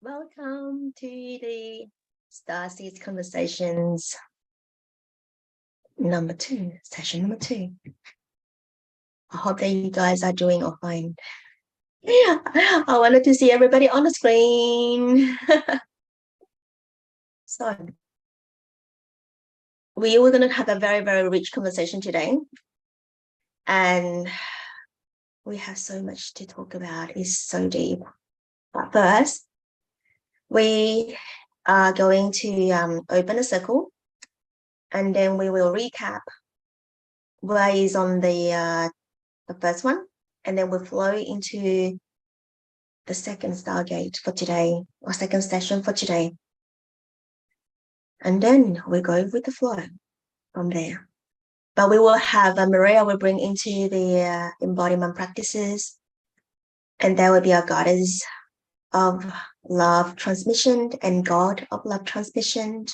Welcome to the Starseeds Conversations #2, session #2. I hope that you guys are doing all fine. I wanted to see everybody on the screen. So, we were going to have a very, very rich conversation today. And we have so much to talk about. It's so deep. But first, we are going to open a circle, and then we will recap what is on the first one, and then we'll flow into the second Stargate for today, or second session for today. And then we go with the flow from there. But we will have Maria will bring into the embodiment practices, and there will be a goddess of love transmission and god of love transmission.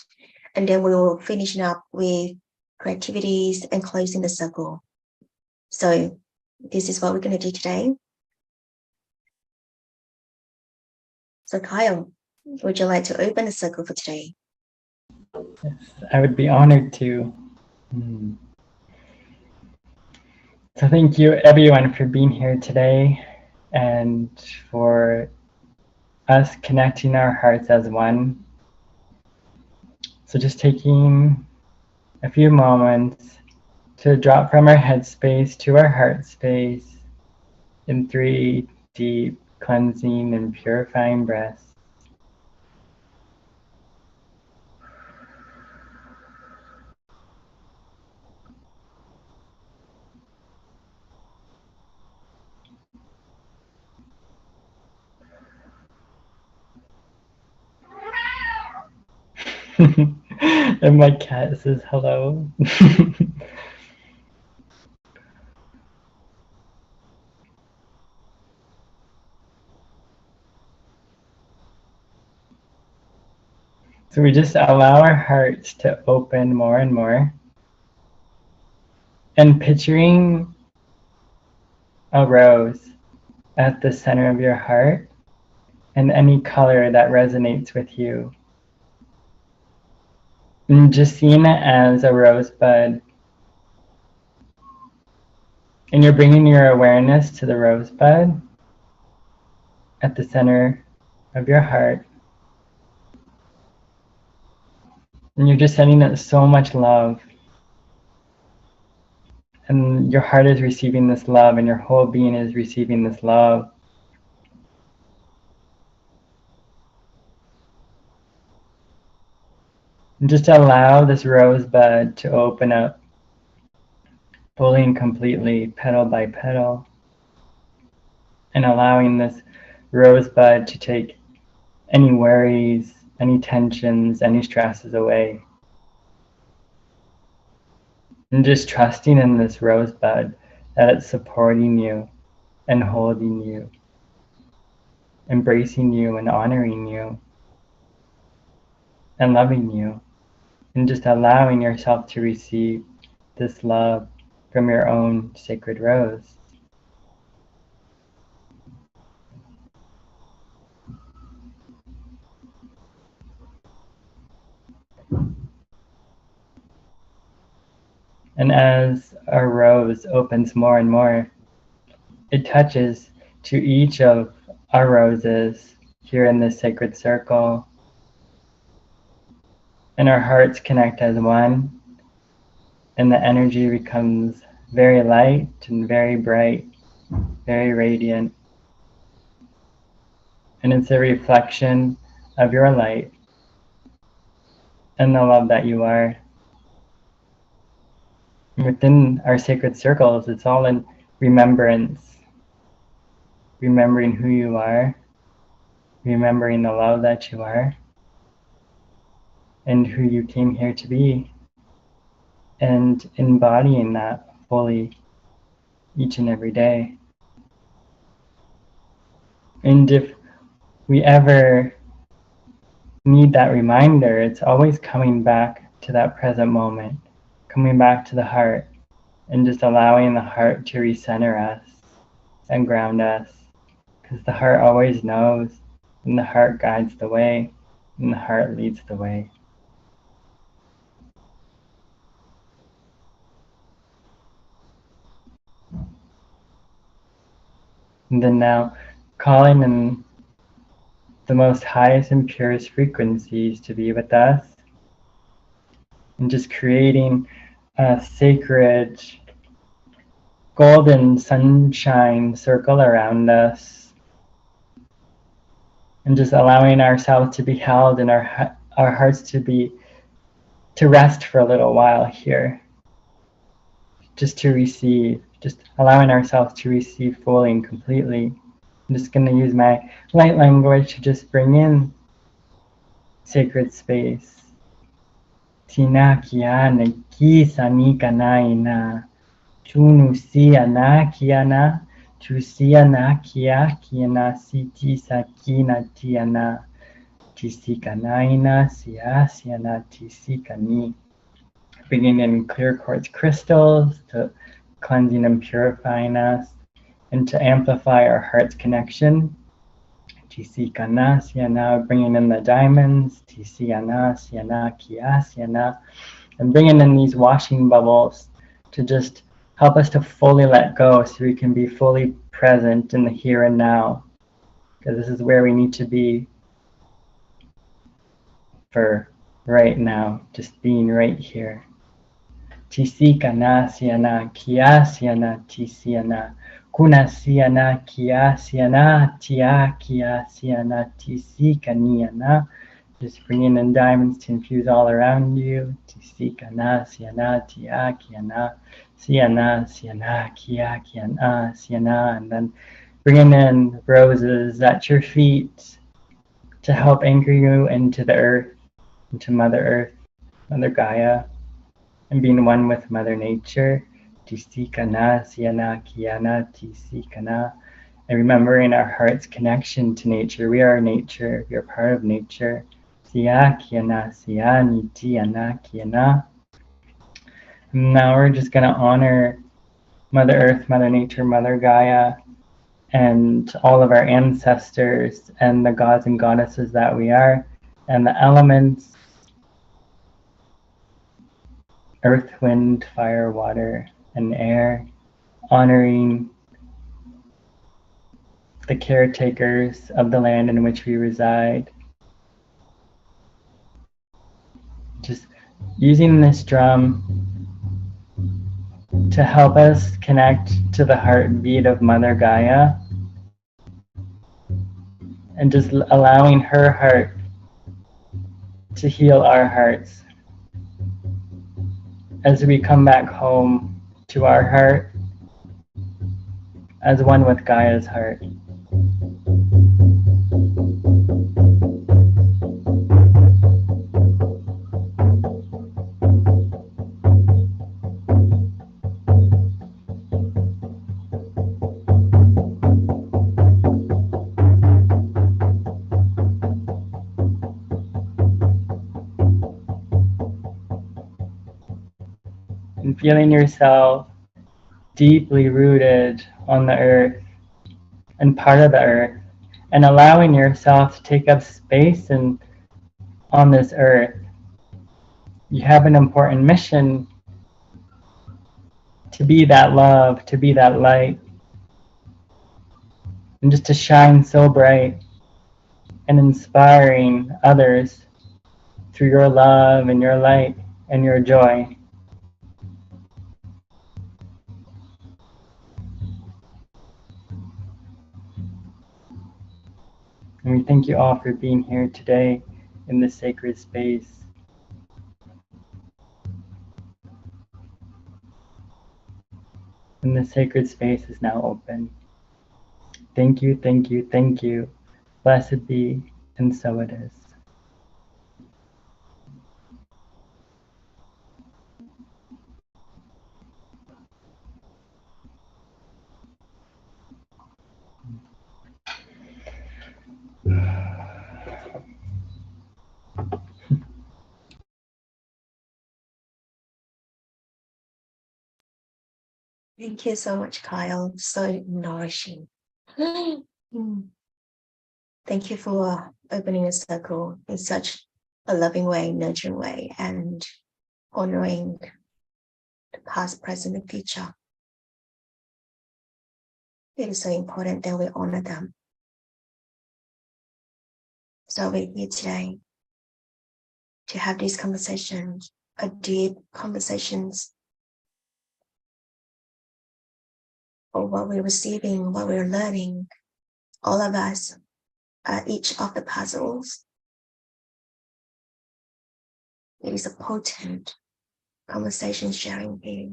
And then we will finish up with creativities and closing the circle. So this is what we're going to do today. So Kyle, would you like to open the circle for today? Yes, I would be honored to. So thank you everyone for being here today and for us connecting our hearts as one. So just taking a few moments to drop from our head space to our heart space in 3 deep cleansing and purifying breaths. And my cat says hello. So we just allow our hearts to open more and more. And picturing a rose at the center of your heart and any color that resonates with you. And just seeing it as a rosebud. And you're bringing your awareness to the rosebud at the center of your heart. And you're just sending it so much love. And your heart is receiving this love, and your whole being is receiving this love. And just allow this rosebud to open up fully and completely, petal by petal. And allowing this rosebud to take any worries, any tensions, any stresses away. And just trusting in this rosebud that it's supporting you and holding you, embracing you and honoring you and loving you. And just allowing yourself to receive this love from your own sacred rose. And as our rose opens more and more, it touches to each of our roses here in this sacred circle. And our hearts connect as one, and the energy becomes very light and very bright, very radiant. And it's a reflection of your light and the love that you are. Within our sacred circles, it's all in remembrance. Remembering who you are, remembering the love that you are, and who you came here to be, and embodying that fully each and every day. And if we ever need that reminder, it's always coming back to that present moment, coming back to the heart, and just allowing the heart to recenter us and ground us, because the heart always knows and the heart guides the way, and the heart leads the way. And then now, calling in the most highest and purest frequencies to be with us, and just creating a sacred golden sunshine circle around us, and just allowing ourselves to be held and our hearts to rest for a little while here, just to receive, just allowing ourselves to receive fully and completely. I'm just going to use my light language to just bring in sacred space. Tina kiana ki sani kanaina chunu siana kiana chusiana kia kiana siti sakina tiana tisikanaina siasiana tisikani. Bringing in clear quartz crystals to cleansing and purifying us, and to amplify our heart's connection. Tisikana siana, bringing in the diamonds. Tisiana siana kia siana, and bringing in these washing bubbles to just help us to fully let go, so we can be fully present in the here and now, because this is where we need to be for right now, just being right here. Tisikana siana kia siana tisiana kuna siana kia siana tia kia siana tisikaniana. Just bringing in diamonds to infuse all around you. Tisikana siana tia kiana siana siana kia kiana siana. And then bringing in roses at your feet to help anchor you into the earth, into Mother Earth, Mother Gaia, and being one with Mother Nature. Tisikana siana kiana tisikana. And remembering our heart's connection to nature. We are nature. We are part of nature. Sia kiana siani tiana kiana. Now we're just going to honor Mother Earth, Mother Nature, Mother Gaia, and all of our ancestors and the gods and goddesses that we are, and the elements: earth, wind, fire, water, and air, honoring the caretakers of the land in which we reside. Just using this drum to help us connect to the heartbeat of Mother Gaia, and just allowing her heart to heal our hearts as we come back home to our heart as one with Gaia's heart. And feeling yourself deeply rooted on the earth and part of the earth, and allowing yourself to take up space and on this earth. You have an important mission to be that love, to be that light, and just to shine so bright and inspiring others through your love and your light and your joy. And we thank you all for being here today in this sacred space. And the sacred space is now open. Thank you, thank you, thank you. Blessed be, and so it is. Thank you so much, Kyle. So nourishing. Mm. Thank you for opening a circle in such a loving way, nurturing way, and honoring the past, present, and future. It is so important that we honor them. So we're here today to have these conversations, a deep conversations of what we're receiving, what we're learning. All of us are each of the puzzles. It is a potent conversation sharing here.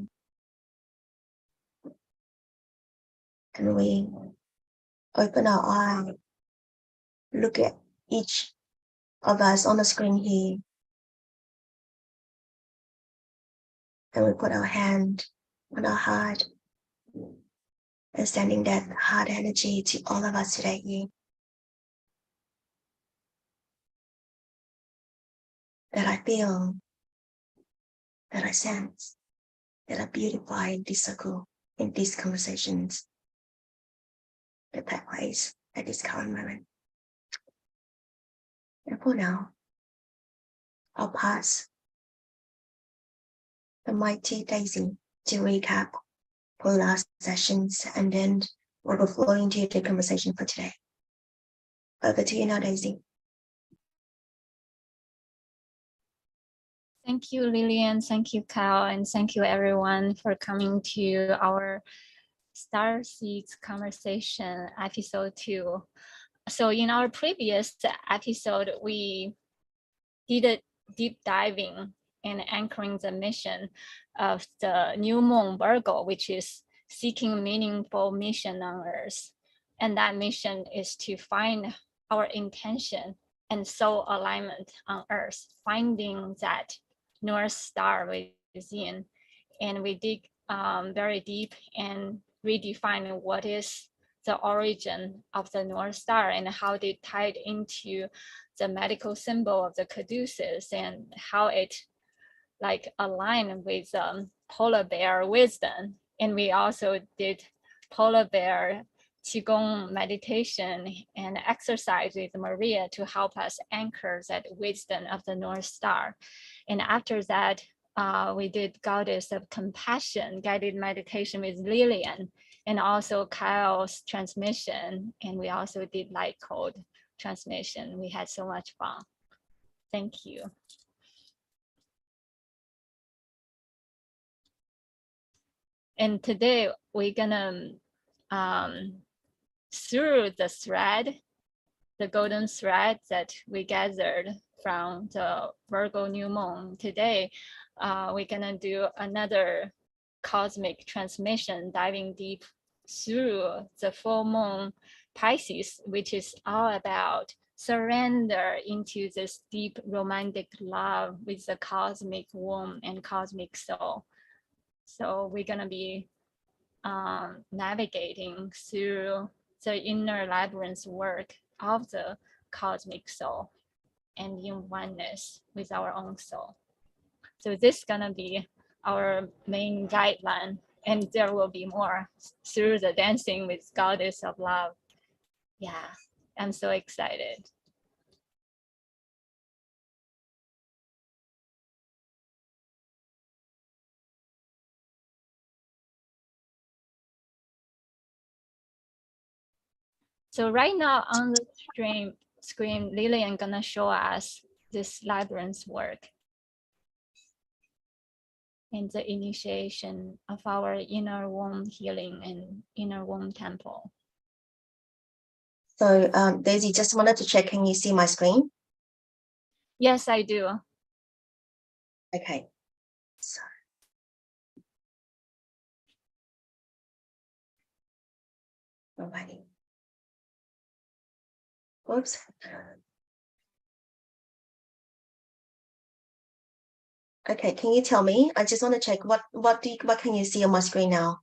And we open our eye, look at each of us on the screen here, and we put our hand on our heart and sending that heart energy to all of us today here. That I feel, that I sense, that I beautify this circle, in these conversations that take place at this current moment. And for now, I'll pass the mic to Daisy to recap for last sessions, and then we'll go flow into the conversation for today. Over to you now, Daisy. Thank you, Lilian. Thank you, Kyle. And thank you, everyone, for coming to our Starseeds Conversation episode 2. So in our previous episode, we did a deep diving and anchoring the mission of the new moon Virgo, which is seeking meaningful mission on Earth. And that mission is to find our intention and soul alignment on Earth, finding that North Star within. And we dig very deep and redefine what is the origin of the North Star and how they tied into the medical symbol of the caduceus and how it like aligned with polar bear wisdom. And we also did polar bear Qi Gong meditation and exercise with Maria to help us anchor that wisdom of the North Star. And after that, we did Goddess of Compassion guided meditation with Lilian, and also Kyle's transmission. And we also did light code transmission. We had so much fun. Thank you. And today we're gonna, through the thread, the golden thread that we gathered from the Virgo new moon, today we're gonna do another cosmic transmission, diving deep through the full moon Pisces, which is all about surrender into this deep romantic love with the cosmic womb and cosmic soul. So we're gonna be navigating through the inner labyrinth work of the cosmic soul and in oneness with our own soul. So this is gonna be our main guideline, and there will be more through the dancing with Goddess of Love. Yeah, I'm so excited. So right now on the screen, Lilian gonna show us this labyrinth work and the initiation of our inner womb healing and inner womb temple. So Daisy, just wanted to check, can you see my screen? Yes, I do. Okay. So. Alrighty. Whoops. Okay, can you tell me? I just want to check what can you see on my screen now?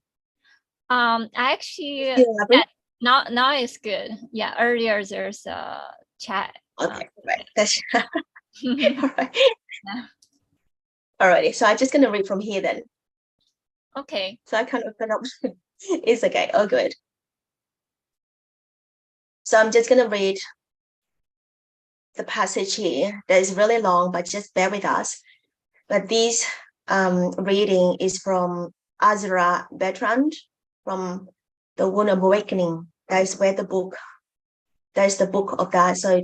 Actually, now it's good. Yeah, earlier there's a chat. Okay, right. That's all right. Yeah. Alrighty, so I'm just gonna read from here then. Okay. So I can't open up. It's okay. Oh, good. So I'm just gonna read the passage here that is really long, but just bear with us. But this reading is from Azra Bertrand from The Wound of Awakening. That is where the book of that. So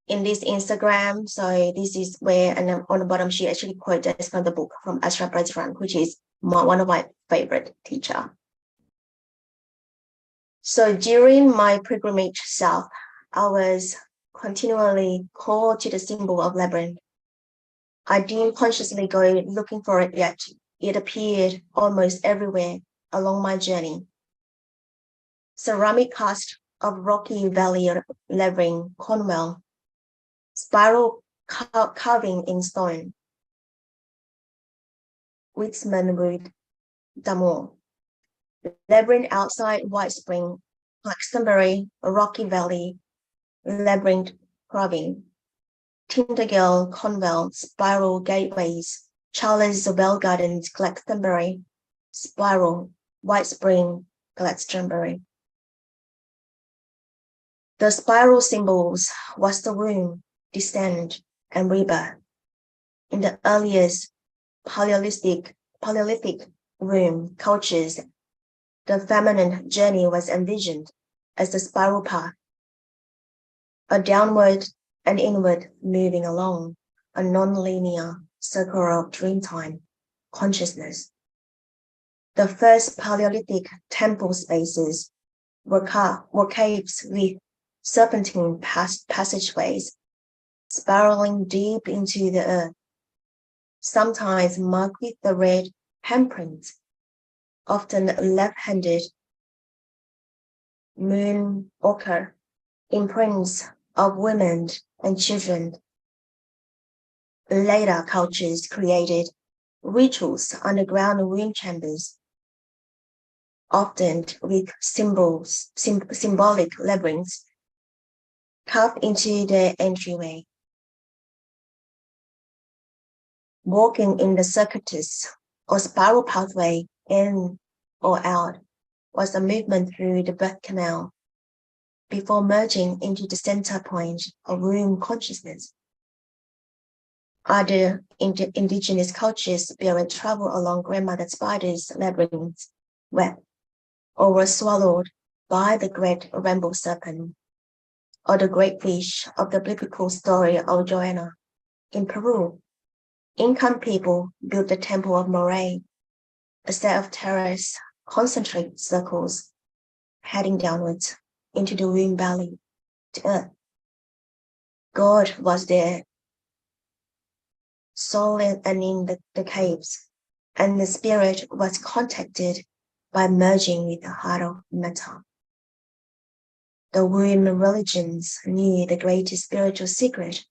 in this Instagram, so this is where, and on the bottom she actually quoted from the book from Azra Bertrand, which is one of my favorite teacher. So during my pilgrimage south, I was continually called to the symbol of Labyrinth. I didn't consciously go looking for it yet. It appeared almost everywhere along my journey. Ceramic cast of Rocky Valley Labyrinth, Cornwall, spiral carving in stone, Whitman Wood, Damore, Labyrinth outside White Spring, Glastonbury, Rocky Valley, Labyrinth carving, Tyndale, Cornwall, spiral gateways, Charles Well Gardens, Glastonbury, spiral, White Spring, Glastonbury. The spiral symbols was the womb, descent, and rebirth. In the earliest Paleolithic womb cultures, the feminine journey was envisioned as the spiral path, a downward and inward moving along a non-linear circle of dreamtime consciousness. The first Paleolithic temple spaces were caves with serpentine passageways spiraling deep into the earth, sometimes marked with the red handprints, often left-handed moon ochre imprints of women and children. Later cultures created rituals underground womb chambers, often with symbolic labyrinths carved into their entryway. Walking in the circuitous or spiral pathway in or out was a movement through the birth canal before merging into the center point of womb consciousness. Other indigenous cultures spirit travel along grandmother spider's labyrinth web, or were swallowed by the great rainbow serpent, or the great fish of the biblical story of Jonah. In Peru, Incan people built the Temple of Moray, a set of terrace concentric circles heading downwards into the womb valley to earth. God was there, soul and in the caves, and the spirit was contacted by merging with the heart of matter. The womb religions knew the greatest spiritual secret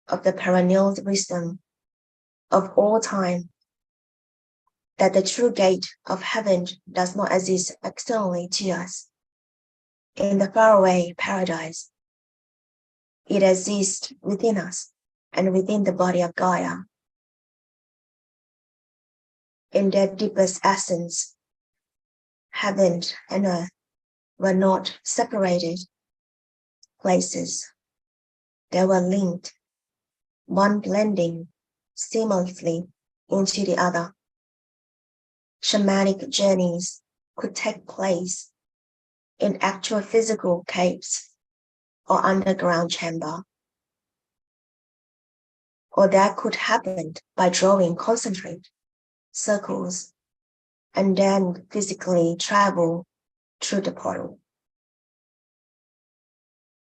of the perennial wisdom of all time, that the true gate of heaven does not exist externally to us. In the faraway paradise, it exists within us and within the body of Gaia. In their deepest essence, heaven and earth were not separated places. They were linked, one blending seamlessly into the other. Shamanic journeys could take place in actual physical caves or underground chamber, or that could happen by drawing concentrate circles and then physically travel through the portal.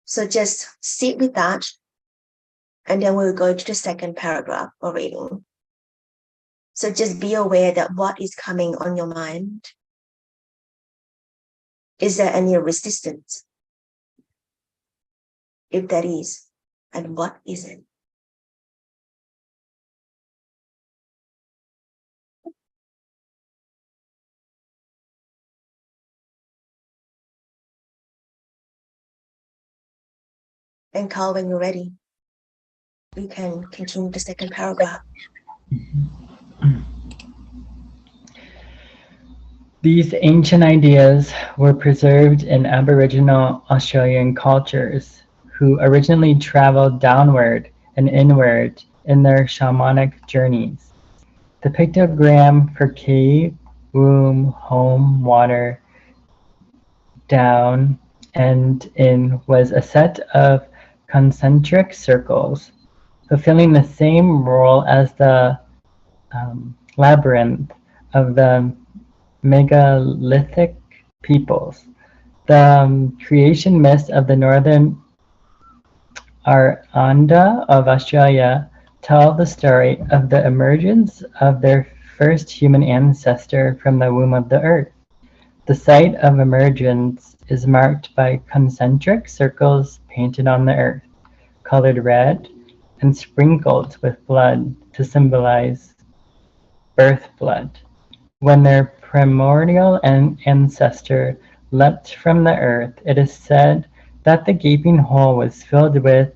So just sit with that, and then we'll go to the second paragraph of reading. So just be aware that what is coming on your mind. Is there any resistance? If there is, and what is it? And Carl, when you're ready, we can continue the second paragraph. These ancient ideas were preserved in Aboriginal Australian cultures, who originally traveled downward and inward in their shamanic journeys. The pictogram for cave, womb, home, water, down, and in was a set of concentric circles, fulfilling the same role as the labyrinth of the megalithic peoples. The creation myths of the northern Aranda of Australia tell the story of the emergence of their first human ancestor from the womb of the earth. The site of emergence is marked by concentric circles painted on the earth, colored red, and sprinkled with blood to symbolize birth blood. When their primordial ancestor leapt from the earth, it is said that the gaping hole was filled with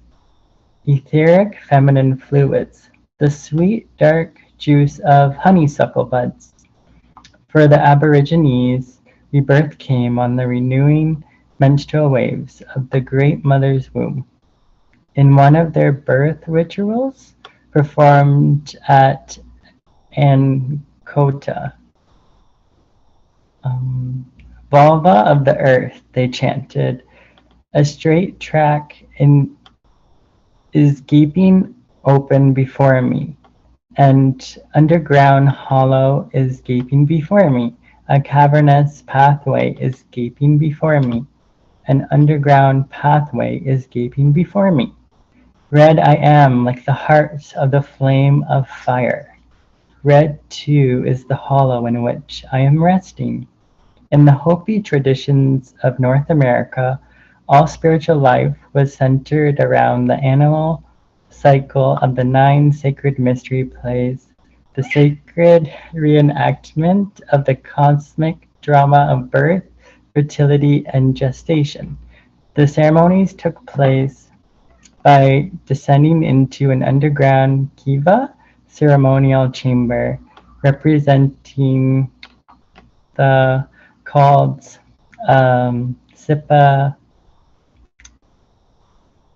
etheric feminine fluids, the sweet dark juice of honeysuckle buds. For the Aborigines, rebirth came on the renewing menstrual waves of the Great Mother's womb. In one of their birth rituals, performed at Ankota, vulva of the earth, they chanted, a straight track is gaping open before me, and underground hollow is gaping before me. A cavernous pathway is gaping before me. An underground pathway is gaping before me. Red I am like the heart of the flame of fire. Red too is the hollow in which I am resting. In the Hopi traditions of North America, all spiritual life was centered around the annual cycle of the 9 sacred mystery plays, the sacred reenactment of the cosmic drama of birth, fertility, and gestation. The ceremonies took place by descending into an underground kiva ceremonial chamber representing the called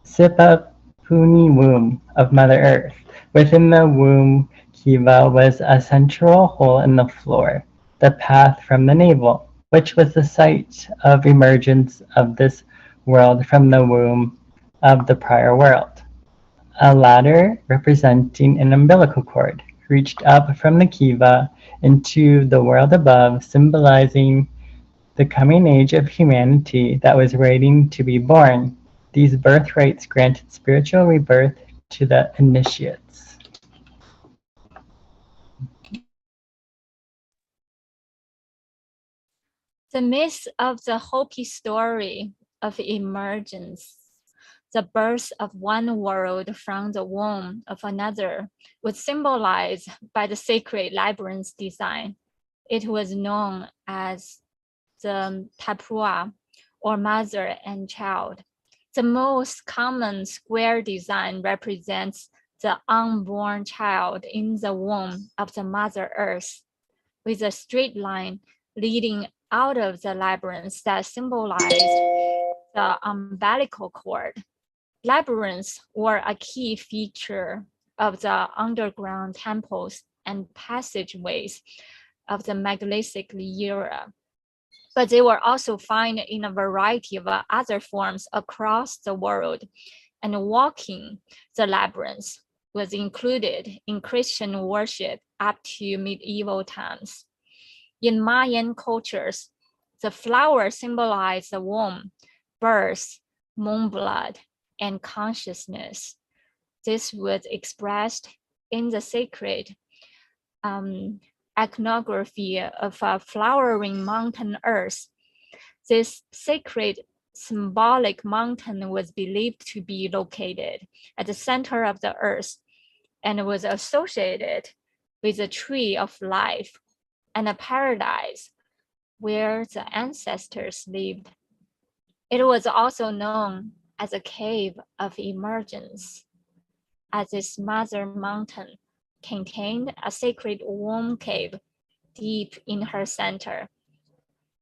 Sipapuni womb of Mother Earth. Within the womb kiva was a central hole in the floor, the path from the navel, which was the site of emergence of this world from the womb of the prior world. A ladder representing an umbilical cord reached up from the kiva into the world above, symbolizing the coming age of humanity that was waiting to be born. These birthrights granted spiritual rebirth to the initiates. The myth of the Hopi story of emergence, the birth of one world from the womb of another, was symbolized by the sacred labyrinth design. It was known as the tapua, or mother and child. The most common square design represents the unborn child in the womb of the Mother Earth, with a straight line leading out of the labyrinth that symbolized the umbilical cord. Labyrinths were a key feature of the underground temples and passageways of the megalithic era, but they were also found in a variety of other forms across the world, and walking the labyrinth was included in Christian worship up to medieval times. In Mayan cultures, the flower symbolized the womb, birth, moon blood, and consciousness. This was expressed in the sacred iconography of a flowering mountain earth. This sacred symbolic mountain was believed to be located at the center of the earth and was associated with the tree of life and a paradise where the ancestors lived. It was also known as a cave of emergence, as this mother mountain contained a sacred womb cave deep in her center,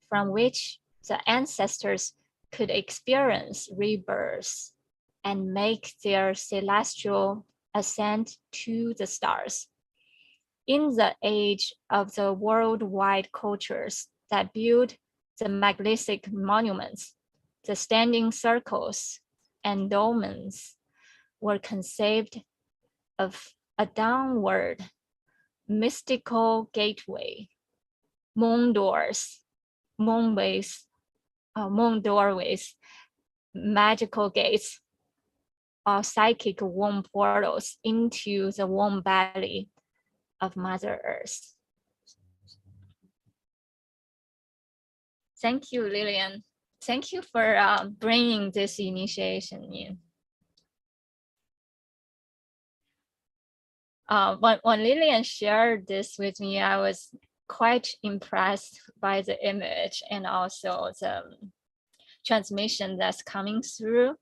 from which the ancestors could experience rebirth and make their celestial ascent to the stars. In the age of the worldwide cultures that build the megalithic monuments, the standing circles and dolmens were conceived of a downward mystical gateway, moon doors, moon doorways, magical gates, or psychic womb portals into the womb belly of Mother Earth. Thank you, Lilian. Thank you for bringing this initiation in. When Lilian shared this with me, I was quite impressed by the image and also the transmission that's coming through,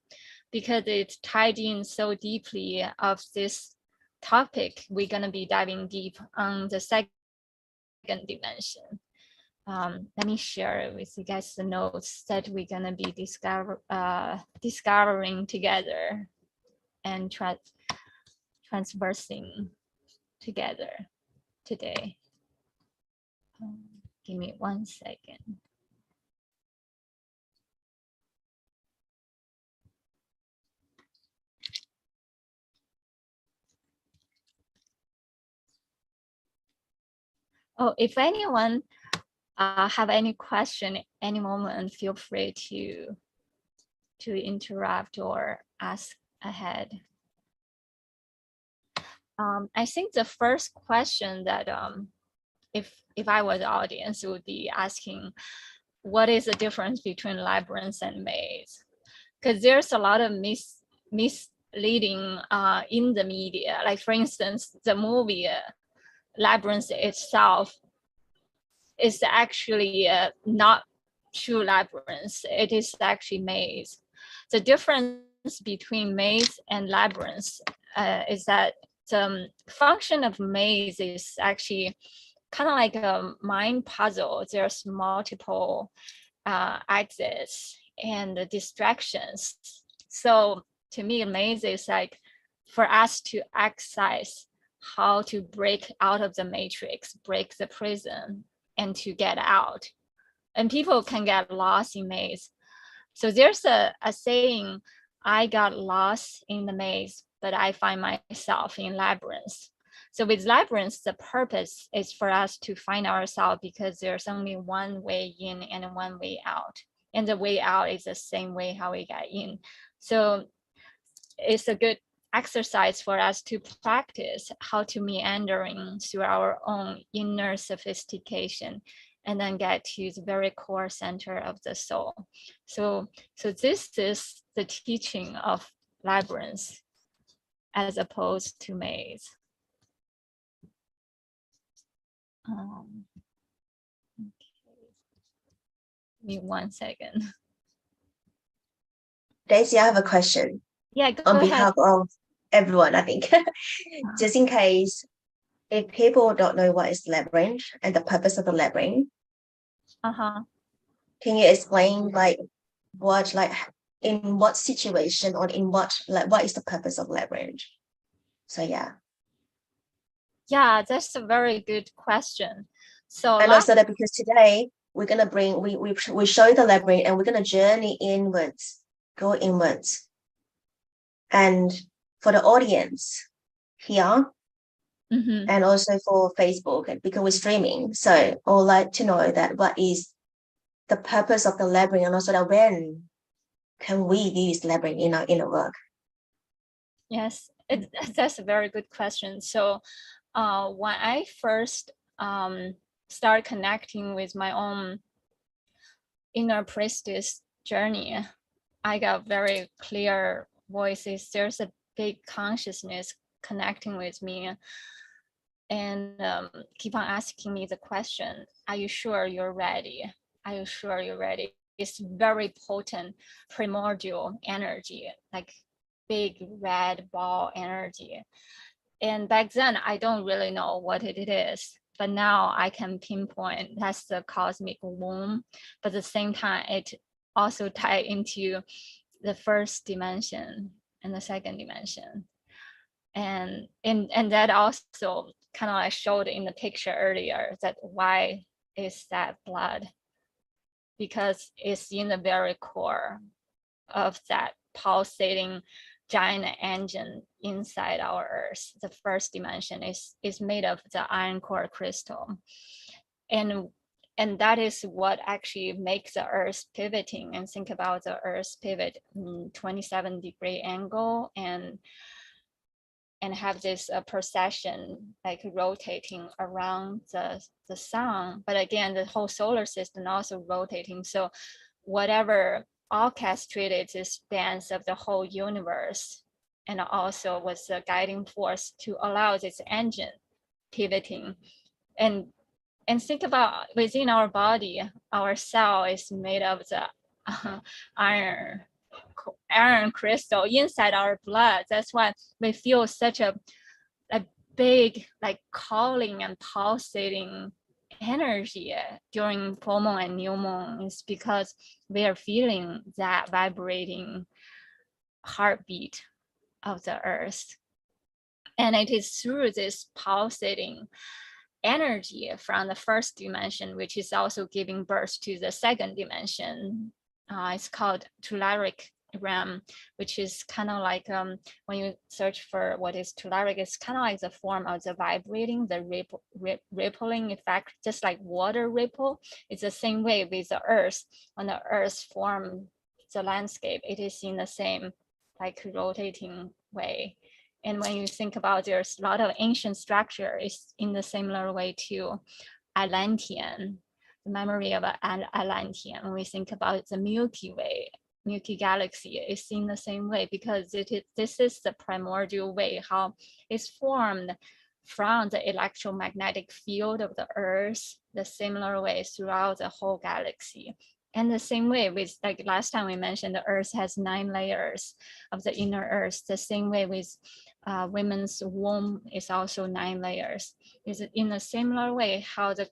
because it tied in so deeply of this topic. We're going to be diving deep on the second dimension. Let me share with you guys the notes that we're going to be discovering together and transversing together today. Give me 1 second. Oh, if anyone have any question, any moment, feel free to interrupt or ask ahead. I think the first question that if I was the audience would be asking, what is the difference between labyrinth and maze? Because there's a lot of misleading in the media. Like for instance, the movie Labyrinth itself is actually not true labyrinth. It is actually maze. The difference between maze and labyrinth is that the function of maze is actually kind of like a mind puzzle. There's multiple exits and distractions. So to me, maze is like for us to exercise how to break out of the matrix, break the prison, and to get out. And people can get lost in maze. So there's a saying, I got lost in the maze, but I find myself in labyrinth. So with labyrinth, the purpose is for us to find ourselves, because there's only one way in and one way out. And the way out is the same way how we got in. So it's a good exercise for us to practice how to meandering through our own inner sophistication and then get to the very core center of the soul. So this is the teaching of labyrinth as opposed to maze. Okay. Give me 1 second. Daisy, I have a question. Yeah, go on ahead. behalf of everyone, I think. Just in case, if people don't know what is labyrinth and the purpose of the labyrinth, can you explain like what, like in what situation or in what, like what is the purpose of labyrinth? So yeah. Yeah, that's a very good question. So and also that because today we're gonna bring we show the labyrinth and we're gonna journey inwards, go inwards. And for the audience here, and also for Facebook, because we're streaming, so I would like to know that what is the purpose of the labyrinth, and also that when can we use labyrinth in our inner work? Yes, that's a very good question. So when I first start connecting with my own inner priestess journey, I got very clear voices. There's a big consciousness connecting with me and keep on asking me the question, are you sure you're ready? Are you sure you're ready? It's very potent primordial energy, like big red ball energy. And back then, I don't really know what it is, but now I can pinpoint that's the cosmic womb. But at the same time, it also ties into the first dimension and the second dimension. And that also kind of like showed in the picture earlier that why is that blood? Because it's in the very core of that pulsating giant engine inside our Earth. The first dimension is made of the iron core crystal. And that is what actually makes the Earth pivoting. And think about the Earth pivot 27-degree angle and have this procession like rotating around the sun. But again, the whole solar system also rotating. So whatever orchestrated this dance of the whole universe, and also was the guiding force to allow this engine pivoting. And think about within our body, our cell is made of the iron crystal inside our blood. That's why we feel such a big like calling and pulsating energy during full moon and new moon. Is because we are feeling that vibrating heartbeat of the earth. And it is through this pulsating energy from the first dimension, which is also giving birth to the second dimension. It's called Tularic Ram, which is kind of like when you search for what is Tularic, it's kind of like the form of the vibrating, the rippling effect, just like water ripple. It's the same way with the earth. When the earth forms the landscape, it is in the same like rotating way. And when you think about, there's a lot of ancient structure is in the similar way to Atlantean, the memory of Atlantean. When we think about the Milky Way, Milky Galaxy is in the same way, because this is the primordial way how it's formed from the electromagnetic field of the Earth, the similar way throughout the whole galaxy. And the same way with, like last time we mentioned, the Earth has 9 layers of the inner Earth. The same way with women's womb is also 9 layers. Is in a similar way how the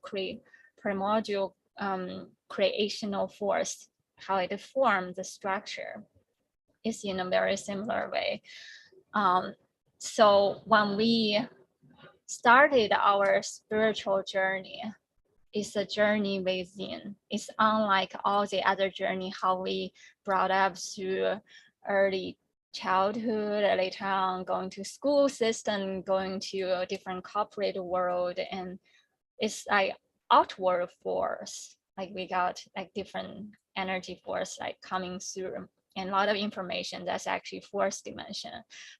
primordial creational force, how it formed the structure, is in a very similar way. So when we started our spiritual journey, it's a journey within. It's unlike all the other journey, how we brought up through early childhood, later on going to school system, going to a different corporate world, and it's like outward force. Like we got like different energy force like coming through, and a lot of information that's actually fourth dimension.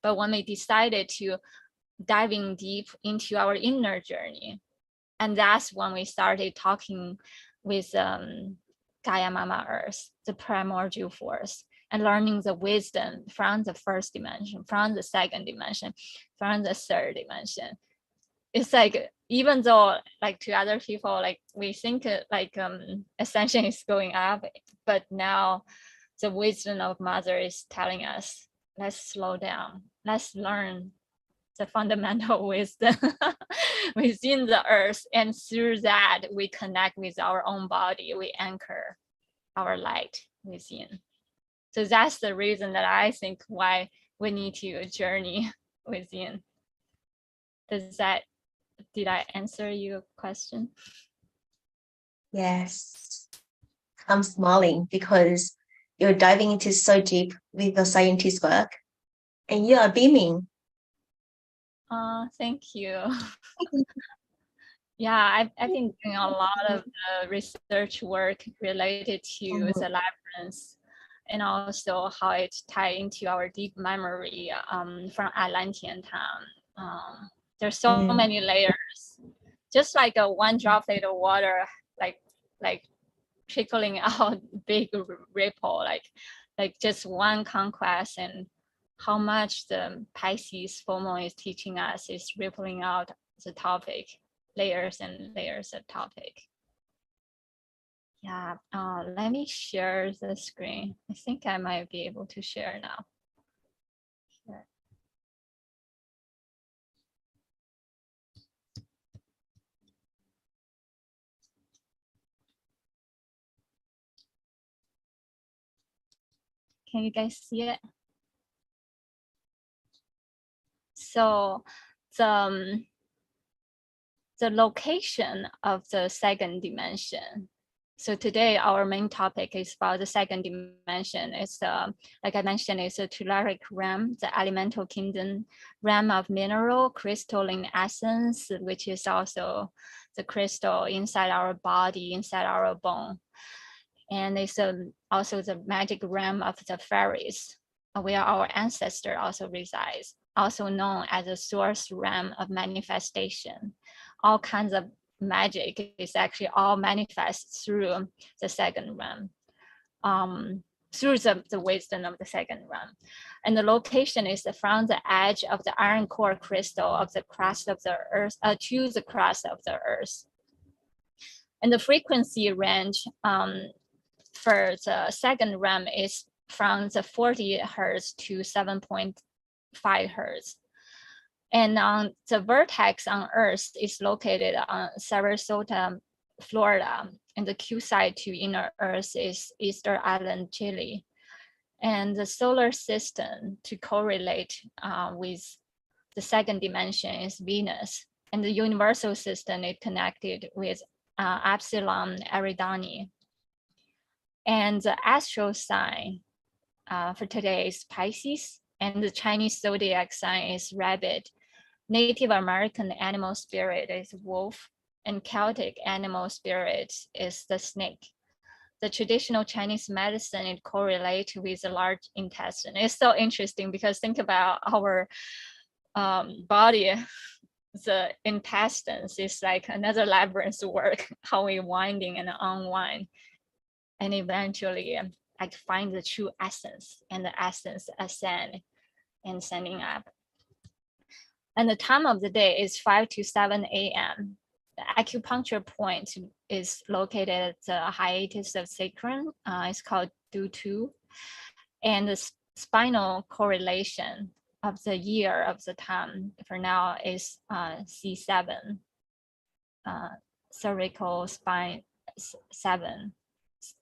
But when we decided to diving deep into our inner journey, and that's when we started talking with Gaia Mama Earth, the primordial force, and learning the wisdom from the first dimension, from the second dimension, from the third dimension. It's like, even though like to other people, like we think like ascension is going up, but now the wisdom of Mother is telling us, let's slow down, let's learn the fundamental wisdom within the earth, and through that we connect with our own body, we anchor our light within. So that's the reason that I think why we need to journey within. Did I answer your question? Yes, I'm smiling because you're diving into so deep with your scientist work, and you are beaming. Thank you. Yeah, I've been doing a lot of research work related to the labyrinth, and also how it ties into our deep memory from Atlantean time. There's so many layers, just like a one droplet of water, like trickling out big ripple, like just one conquest, and how much the Pisces full moon is teaching us is rippling out the topic, layers and layers of topic. Yeah, let me share the screen. I think I might be able to share now. Here. Can you guys see it? So the location of the second dimension. So today our main topic is about the second dimension. It's like I mentioned, it's a Tularic Ram, the elemental kingdom ram of mineral crystalline essence, which is also the crystal inside our body, inside our bone. And it's also the magic realm of the fairies, where our ancestor also resides, also known as the source realm of manifestation. All kinds of magic is actually all manifest through the second realm, through the wisdom of the second realm. And the location is from the edge of the iron core crystal of the crust of the earth to the crust of the earth. And the frequency range for the second realm is from the 40 hertz to 7.5 hertz. And the vertex on Earth is located on Sarasota, Florida, and the Q side to inner Earth is Easter Island, Chile. And the solar system to correlate with the second dimension is Venus. And the universal system is connected with Epsilon Eridani. And the astral sign for today is Pisces, and the Chinese zodiac sign is Rabbit. Native American animal spirit is wolf, and Celtic animal spirit is the snake. The traditional Chinese medicine it correlates with the large intestine. It's so interesting because think about our body, the intestines is like another labyrinth work, how we winding and unwind, and eventually like find the true essence, and the essence ascend and sending up. And the time of the day is 5 to 7 a.m. The acupuncture point is located at the hiatus of sacrum. It's called Do2. And the spinal correlation of the year of the time for now is C7, cervical spine 7.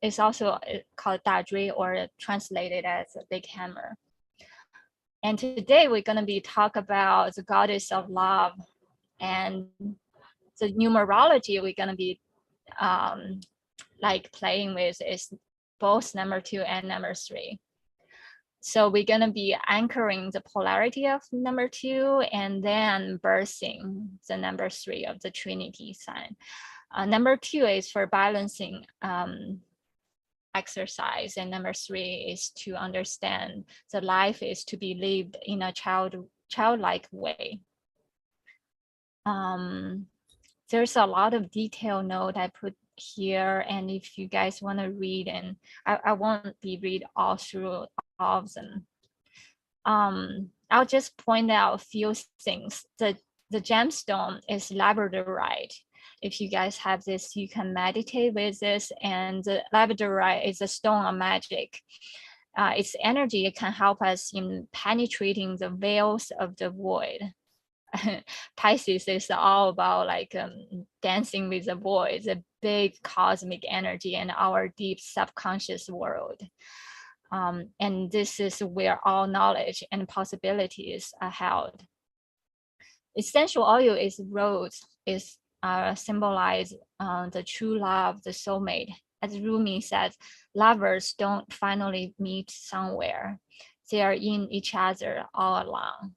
It's also called Dazhui, or translated as a big hammer. And today we're going to be talk about the goddess of love, and the numerology we're going to be like playing with is both number 2 and number 3. So we're going to be anchoring the polarity of number 2 and then birthing the number 3 of the Trinity sign. Number 2 is for balancing exercise, and number 3 is to understand the life is to be lived in a childlike way. There's a lot of detailed note I put here, and if you guys want to read, and I won't be read all through all of them. I'll just point out a few things. The gemstone is labradorite. If you guys have this, you can meditate with this. And the labradorite is a stone of magic. Its energy can help us in penetrating the veils of the void. Pisces is all about like dancing with the void, the big cosmic energy in our deep subconscious world. And this is where all knowledge and possibilities are held. Essential oil is rose, is symbolize the true love, the soulmate. As Rumi says, lovers don't finally meet somewhere. They are in each other all along.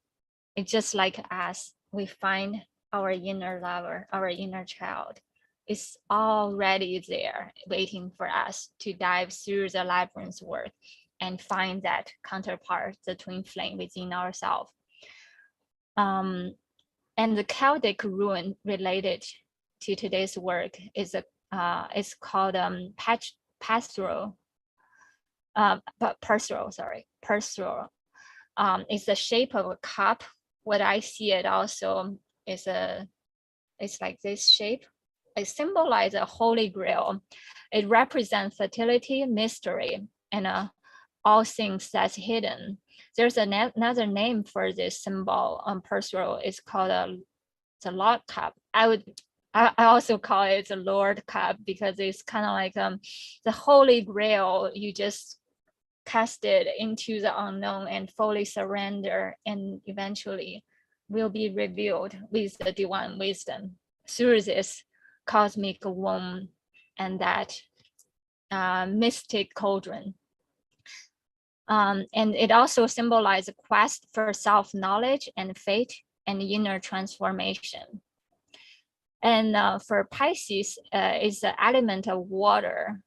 It's just like us, we find our inner lover, our inner child. It's already there waiting for us to dive through the labyrinth work and find that counterpart, the twin flame within ourselves. And the Celtic rune related to today's work is it's called pastoral. It's the shape of a cup. What I see it also is it's like this shape. It symbolizes a holy grail. It represents fertility, mystery, and all things that's hidden. There's another name for this symbol on Perseal. It's called the Lord Cup. I also call it the Lord Cup because it's kind of like the Holy Grail. You just cast it into the unknown and fully surrender, and eventually will be revealed with the divine wisdom through this cosmic womb and that mystic cauldron. And it also symbolizes a quest for self-knowledge and faith and inner transformation. And for Pisces, it's the element of water,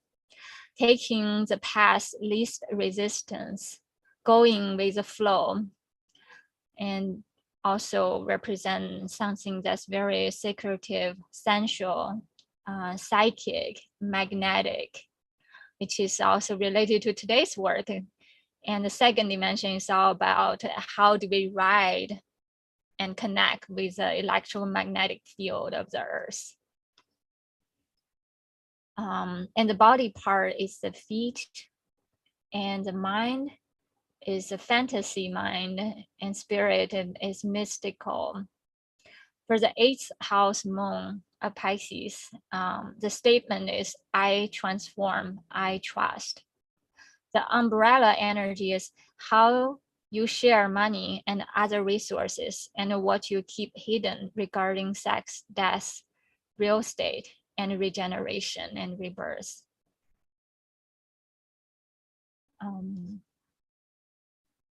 taking the path least resistance, going with the flow, and also represent something that's very secretive, sensual, psychic, magnetic, which is also related to today's work. And the second dimension is all about how do we ride and connect with the electromagnetic field of the earth. And the body part is the feet, and the mind is a fantasy mind, and spirit is mystical. For the 8th house moon of Pisces, the statement is, I transform, I trust. The umbrella energy is how you share money and other resources and what you keep hidden regarding sex, death, real estate, and regeneration and rebirth.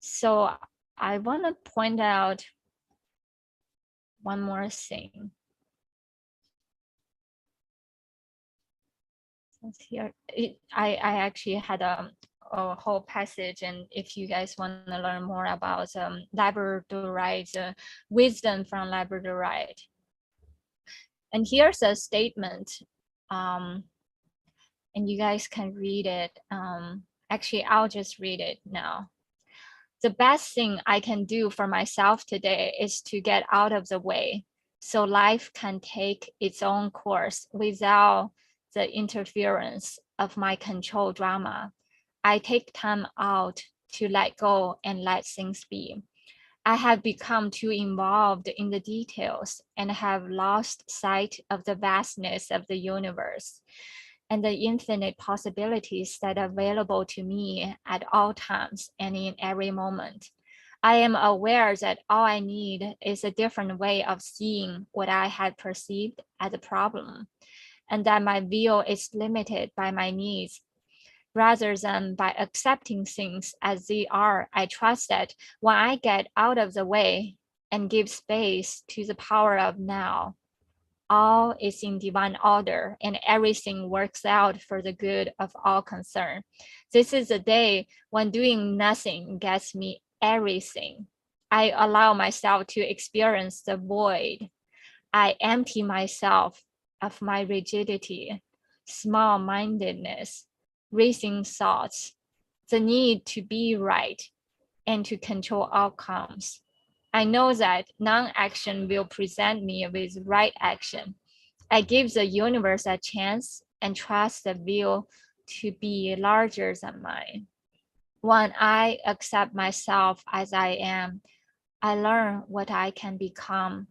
So I want to point out one more thing. Here, I actually had a whole passage, and if you guys want to learn more about Labradorite, wisdom from Labradorite. And here's a statement, and you guys can read it. Actually, I'll just read it now. The best thing I can do for myself today is to get out of the way so life can take its own course without the interference of my control drama. I take time out to let go and let things be. I have become too involved in the details and have lost sight of the vastness of the universe and the infinite possibilities that are available to me at all times and in every moment. I am aware that all I need is a different way of seeing what I had perceived as a problem, and that my view is limited by my needs. Rather than by accepting things as they are, I trust that when I get out of the way and give space to the power of now, all is in divine order and everything works out for the good of all concerned. This is a day when doing nothing gets me everything. I allow myself to experience the void. I empty myself of my rigidity, small-mindedness, racing thoughts, the need to be right, and to control outcomes. I know that non-action will present me with right action. I give the universe a chance and trust the will to be larger than mine. When I accept myself as I am, I learn what I can become.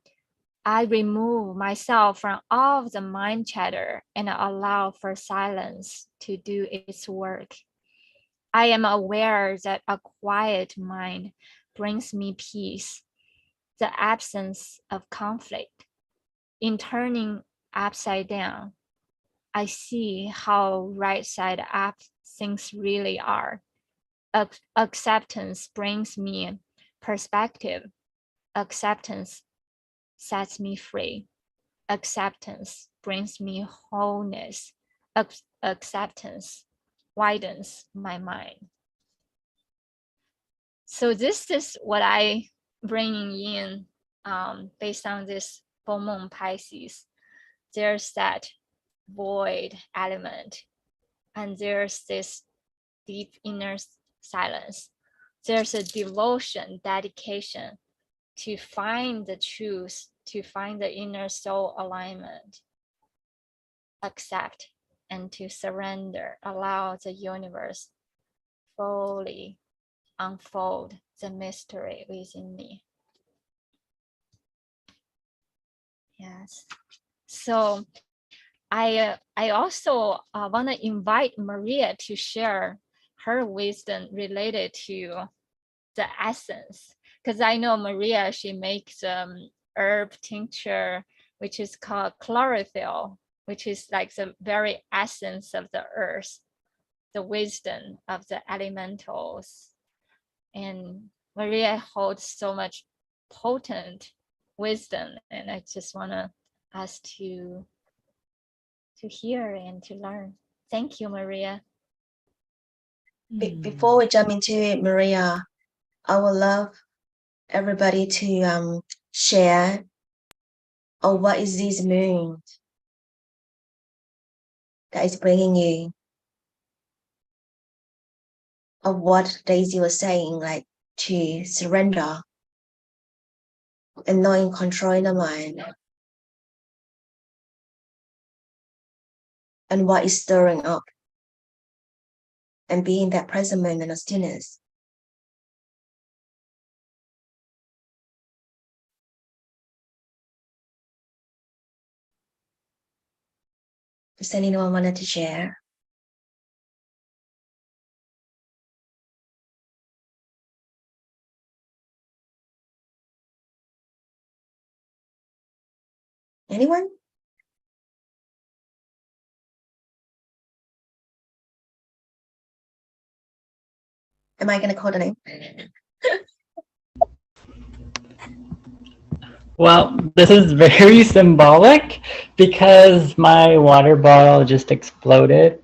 I remove myself from all of the mind chatter and allow for silence to do its work. I am aware that a quiet mind brings me peace, the absence of conflict. In turning upside down, I see how right side up things really are. Acceptance brings me perspective. Acceptance sets me free. Acceptance brings me wholeness. Acceptance widens my mind. So this is what I bringing in based on this full moon Pisces. There's that void element, and there's this deep inner silence. There's a devotion, dedication to find the truth, to find the inner soul alignment, accept, and to surrender, allow the universe fully unfold the mystery within me. Yes. So I also want to invite Maria to share her wisdom related to the essence, because I know Maria, she makes herb tincture, which is called chlorophyll, which is like the very essence of the earth, the wisdom of the elementals. And Maria holds so much potent wisdom, and I just want to ask to hear and to learn. Thank you, Maria. Before we jump into it, Maria, I would love everybody to share, or what is this moon that is bringing you, of what Daisy was saying, like to surrender and not in control in the mind, and what is stirring up, and being that present moment of stillness. Does anyone wanted to share? Anyone? Am I going to call the name? Well, this is very symbolic because my water bottle just exploded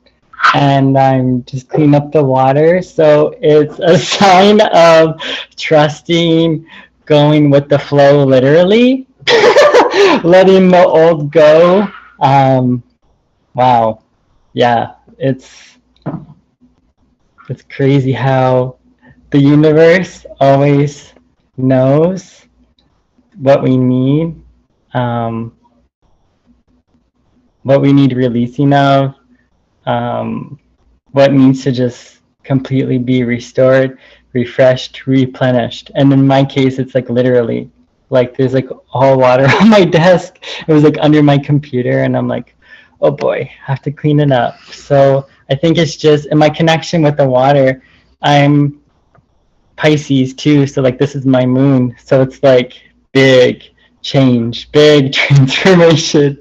and I'm just cleaning up the water. So it's a sign of trusting, going with the flow, literally, letting the old go. Wow. Yeah, it's crazy how the universe always knows what we need, what we need releasing of, what needs to just completely be restored, refreshed, replenished. And in my case, it's like literally, like there's like all water on my desk. It was like under my computer, and I'm like, oh boy, I have to clean it up. So I think it's just in my connection with the water. I'm Pisces too, so like this is my moon, so it's like big change, big transformation.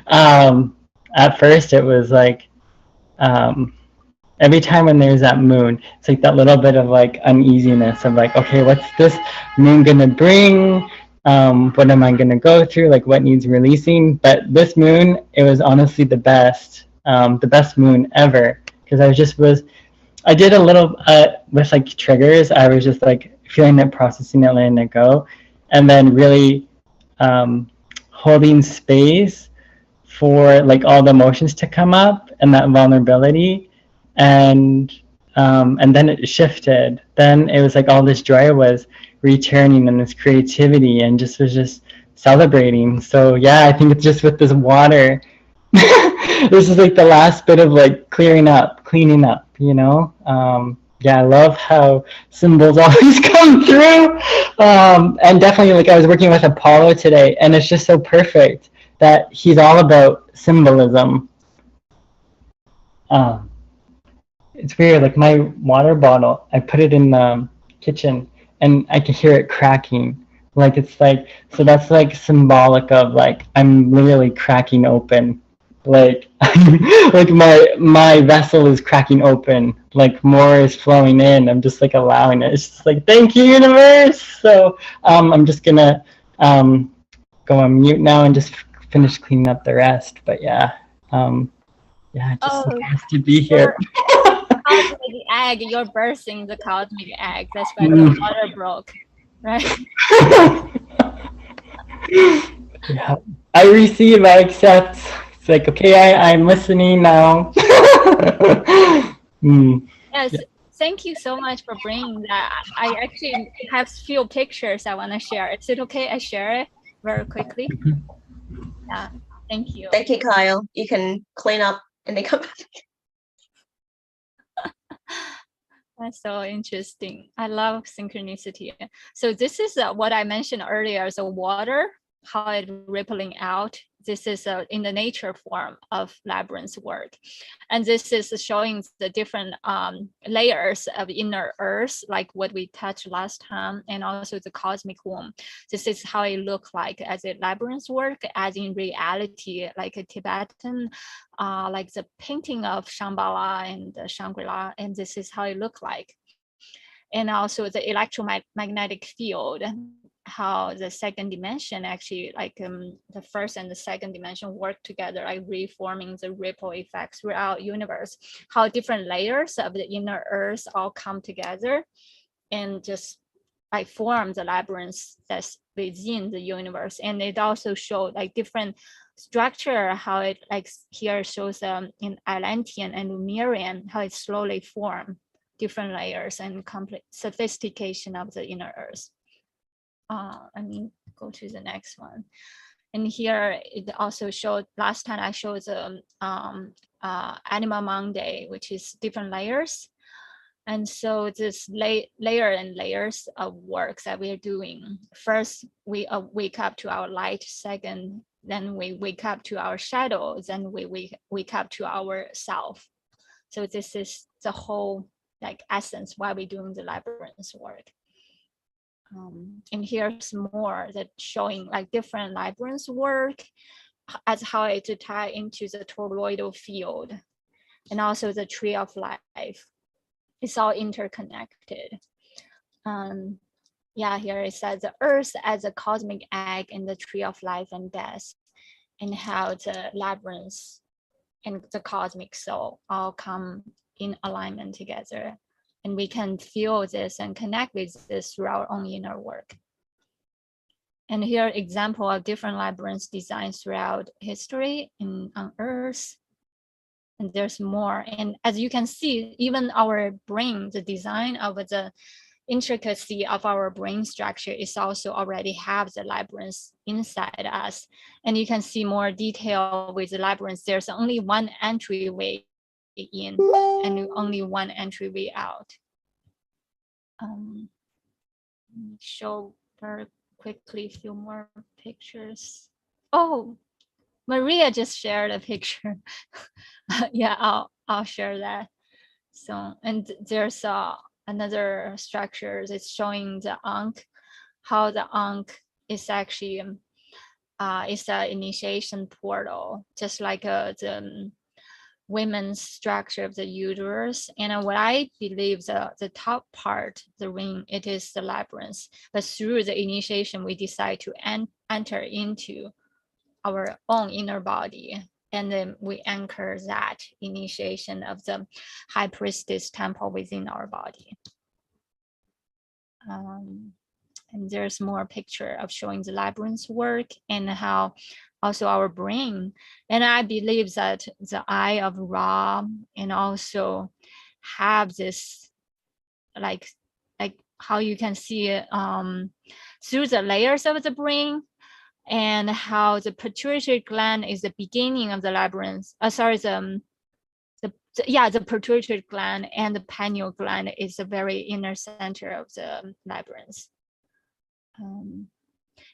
At first it was like every time when there's that moon, it's like that little bit of like uneasiness of like, okay, what's this moon gonna bring? What am I gonna go through? Like what needs releasing? But this moon, it was honestly the best moon ever, because I did a little with like triggers. I was just like feeling it, processing it, letting it go, and then really holding space for like all the emotions to come up and that vulnerability, and then it shifted. Then it was like all this joy was returning, and this creativity, and just was just celebrating. So yeah, I think it's just with this water. This is like the last bit of like cleaning up, you know? Yeah, I love how symbols always come through. And definitely, like I was working with Apollo today, and it's just so perfect that he's all about symbolism. It's weird, like my water bottle, I put it in the kitchen and I can hear it cracking. Like it's like, so that's like symbolic of like, I'm literally cracking open. Like, like my vessel is cracking open. Like more is flowing in. I'm just like allowing it. It's just like, thank you, universe. So I'm just gonna go on mute now and just finish cleaning up the rest. But yeah, yeah, just nice to be here. Cosmic egg, you're birthing the cosmic egg. That's why the water broke, right? Yeah, I receive, I accept. It's like, okay, I'm listening now. Yes, thank you so much for bringing that. I actually have a few pictures I want to share. Is it okay I share it very quickly? Yeah, thank you. Thank you, Kyle. You can clean up and then come back. That's so interesting. I love synchronicity. So this is what I mentioned earlier. So water how it rippling out. This is in the nature form of Labyrinth's work. And this is showing the different layers of inner earth, like what we touched last time, and also the cosmic womb. This is how it look like as a Labyrinth's work, as in reality, like a Tibetan, like the painting of Shambhala and Shangri-La, and this is how it look like. And also the electromagnetic field, how the second dimension actually, like the first and the second dimension work together, like reforming the ripple effects throughout universe, how different layers of the inner earth all come together and just like form the labyrinth that's within the universe. And it also showed like different structure, how it like here shows in Atlantean and Lemurian, how it slowly formed different layers and complete sophistication of the inner earth. I mean, go to the next one. And here it also showed, last time I showed the Animal Monday, which is different layers. And so this layer and layers of work that we're doing. First, we wake up to our light. Second, then we wake up to our shadow. Then we wake up to our self. So this is the whole like essence why we're doing the labyrinth work. And here's more that showing like different labyrinth work as how it tie into the toroidal field and also the tree of life. It's all interconnected. Yeah, here it says the earth as a cosmic egg in the tree of life and death, and how the labyrinth and the cosmic soul all come in alignment together. And we can feel this and connect with this through our own inner work. And here example of different labyrinth designs throughout history on Earth. And there's more. And as you can see, even our brain, the design of the intricacy of our brain structure is also already have the labyrinth inside us. And you can see more detail with the labyrinth. There's only one entryway in and only one entryway out. Show very quickly a few more pictures. Oh, Maria just shared a picture. Yeah, I'll share that. So, and there's another structure that's showing the Ankh, how the Ankh is actually it's an initiation portal, just like the women's structure of the uterus. And what I believe the top part, the ring, it is the labyrinth. But through the initiation, we decide to enter into our own inner body. And then we anchor that initiation of the high priestess temple within our body. And there's more picture of showing the labyrinth work and how also our brain. And I believe that the eye of Ra and also have this like how you can see it through the layers of the brain, and how the pituitary gland is the beginning of the labyrinth. The pituitary gland and the pineal gland is the very inner center of the labyrinth.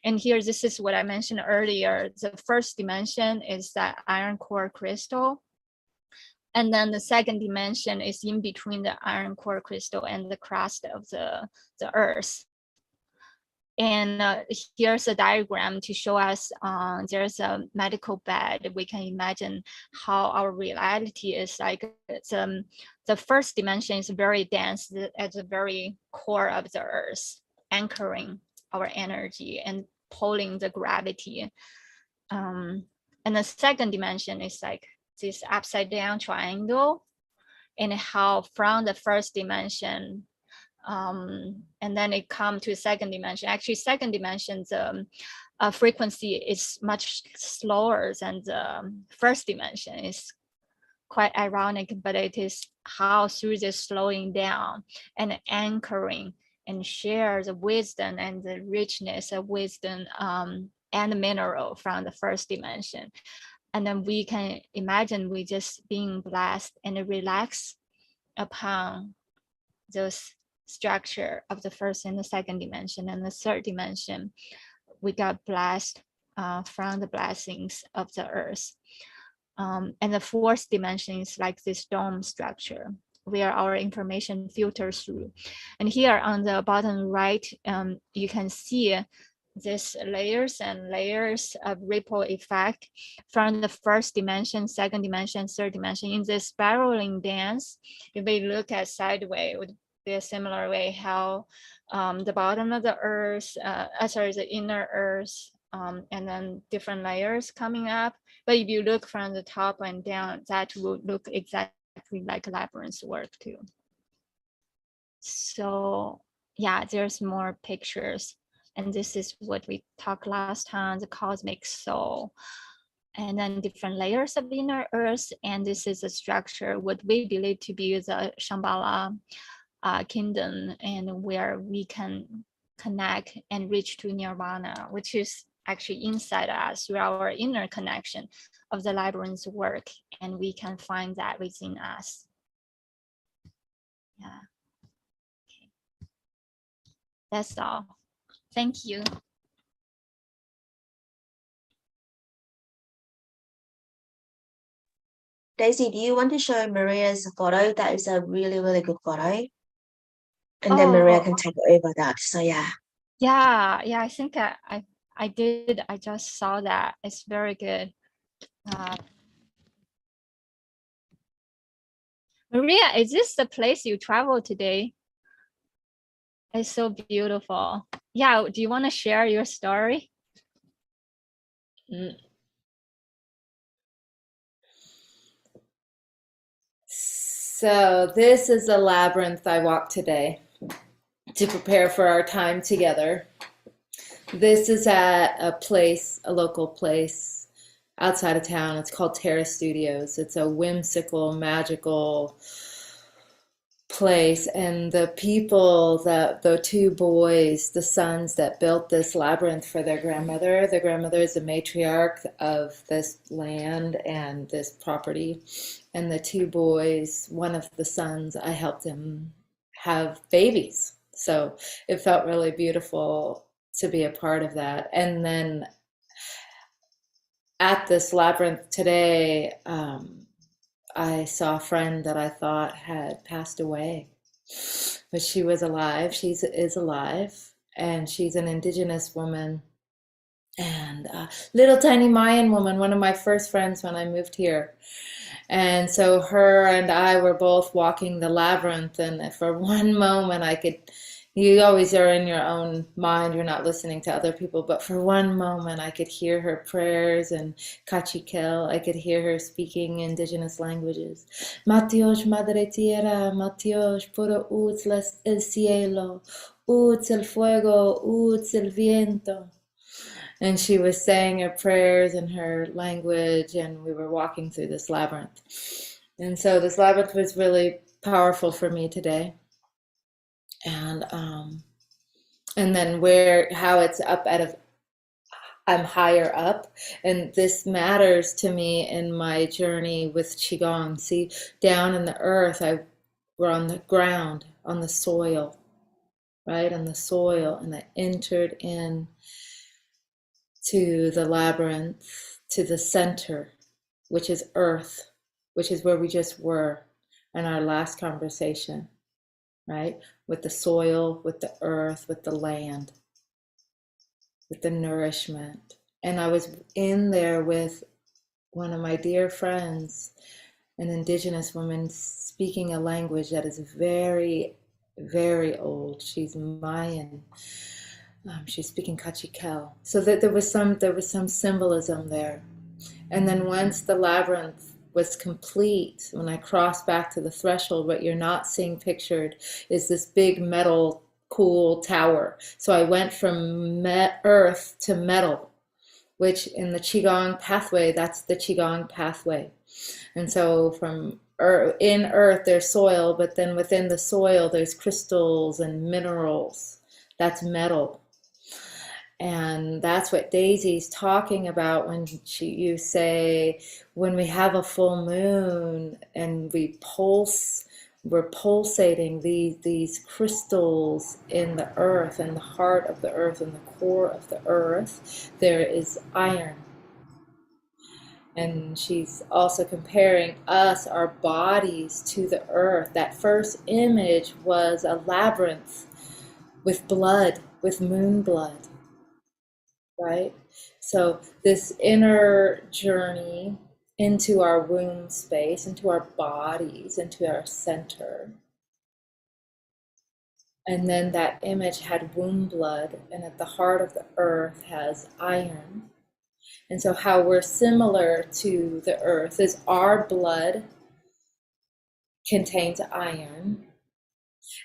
And here, this is what I mentioned earlier. The first dimension is that iron core crystal. And then the second dimension is in between the iron core crystal and the crust of the earth. And here's a diagram to show us there's a medical bed. We can imagine how our reality is like. The first dimension is very dense at the very core of the earth, anchoring our energy and pulling the gravity. And the second dimension is like this upside down triangle, and how from the first dimension, and then it come to second dimension. Actually, second dimension's frequency is much slower than the first dimension. It's quite ironic, but it is how through this slowing down and anchoring and share the wisdom and the richness of wisdom and mineral from the first dimension. And then we can imagine we just being blessed and relax upon those structure of the first and the second dimension. And the third dimension, we got blessed from the blessings of the earth. And the fourth dimension is like this dome structure where our information filters through. And here on the bottom right, you can see these layers and layers of ripple effect from the first dimension, second dimension, third dimension. In this spiraling dance, if we look at sideways, it would be a similar way how the bottom of the earth, the inner earth, and then different layers coming up. But if you look from the top and down, that would look exactly like Labyrinth's work too. So yeah, there's more pictures. And this is what we talked last time, the cosmic soul. And then different layers of inner earth. And this is a structure, what we believe to be the Shambhala kingdom, and where we can connect and reach to nirvana, which is actually inside us through our inner connection of the Labyrinth's work. And we can find that within us. Yeah. Okay. That's all. Thank you. Daisy, do you want to show Maria's photo? That is a really, really good photo. And then Oh. Maria can take over that. So yeah. Yeah, I think I did. I just saw that. It's very good. Maria, is this the place you traveled today? It's so beautiful. Yeah, do you want to share your story? So this is the labyrinth I walked today to prepare for our time together. This is at a local place outside of town. It's called Terra Studios. It's a whimsical, magical place, and the people, the two boys, the sons that built this labyrinth for their grandmother. Their grandmother is the matriarch of this land and this property, and the two boys, one of the sons, I helped him have babies, so it felt really beautiful to be a part of that. And then at this labyrinth today, I saw a friend that I thought had passed away, but she was alive. She is alive, and she's an indigenous woman and a little tiny Mayan woman, one of my first friends when I moved here. And so her and I were both walking the labyrinth, and for one moment you always are in your own mind, you're not listening to other people, but for one moment I could hear her prayers and cachiquel. I could hear her speaking indigenous languages. Matios madre tierra, Matios puro uts el cielo, uts el fuego, uts el viento. And she was saying her prayers in her language, and we were walking through this labyrinth. And so this labyrinth was really powerful for me today. And then how it's I'm higher up, and this matters to me in my journey with Qi Gong. See, down in the earth, we're on the ground, on the soil, right, on the soil, and I entered in to the labyrinth, to the center, which is earth, which is where we just were in our last conversation, right? With the soil, with the earth, with the land, with the nourishment. And I was in there with one of my dear friends, an indigenous woman speaking a language that is very, very old. She's Mayan. She's speaking cachiquel. So that there was some symbolism there. And then once the labyrinth was complete, when I crossed back to the threshold, what you're not seeing pictured is this big metal cool tower. So I went from earth to metal, which in the Qigong pathway, that's the Qigong pathway. And so from in earth there's soil, but then within the soil there's crystals and minerals. That's metal. And that's what Daisy's talking about when you say, when we have a full moon and we pulse we're pulsating these crystals in the earth, in the heart of the earth, in the core of the earth, there is iron. And she's also comparing us, our bodies, to the earth. That first image was a labyrinth with blood, with moon blood, right? So this inner journey into our womb space, into our bodies, into our center. And then that image had womb blood, and at the heart of the earth has iron. And so how we're similar to the earth is our blood contains iron,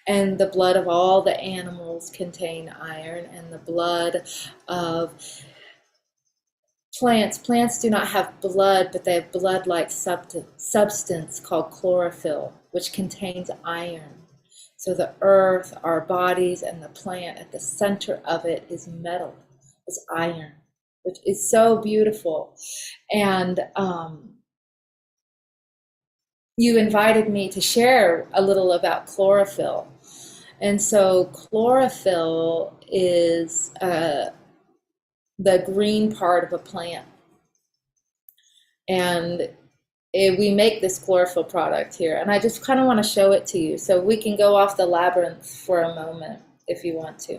and the blood of all the animals contain iron, and the blood of plants do not have blood, but they have blood-like substance called chlorophyll, which contains iron. So the earth, our bodies, and the plant, at the center of it is metal, is iron, which is so beautiful. And you invited me to share a little about chlorophyll. And so chlorophyll is the green part of a plant. And we make this chlorophyll product here. And I just kind of want to show it to you. So we can go off the labyrinth for a moment if you want to.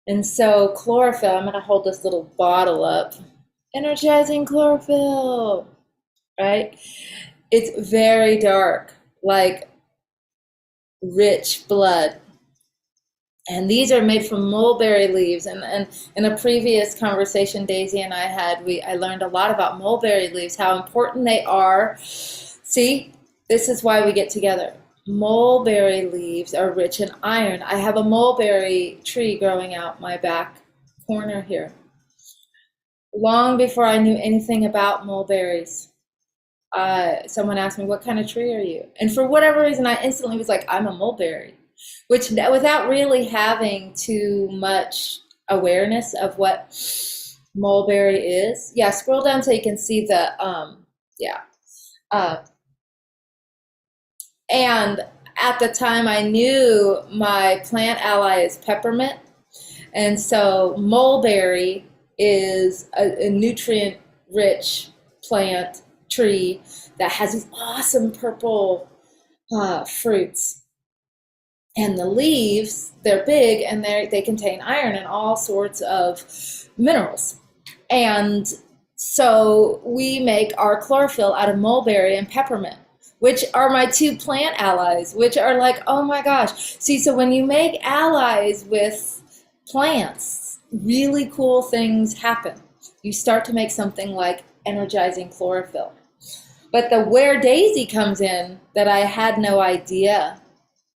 And so chlorophyll, I'm going to hold this little bottle up. Energizing chlorophyll, right? It's very dark, like rich blood. And these are made from mulberry leaves. And in a previous conversation Daisy and I had, I learned a lot about mulberry leaves, how important they are. See, this is why we get together. Mulberry leaves are rich in iron. I have a mulberry tree growing out my back corner here. Long before I knew anything about mulberries, someone asked me, what kind of tree are you? And for whatever reason, I instantly was like, I'm a mulberry. Which, without really having too much awareness of what mulberry is. Yeah, scroll down so you can see the, and at the time I knew my plant ally is peppermint. And so mulberry is a nutrient-rich plant tree that has these awesome purple fruits. And the leaves, they're big, and they contain iron and all sorts of minerals. And so we make our chlorophyll out of mulberry and peppermint, which are my two plant allies, which are like, oh my gosh. See, so when you make allies with plants, really cool things happen. You start to make something like energizing chlorophyll. But the where Daisy comes in, that I had no idea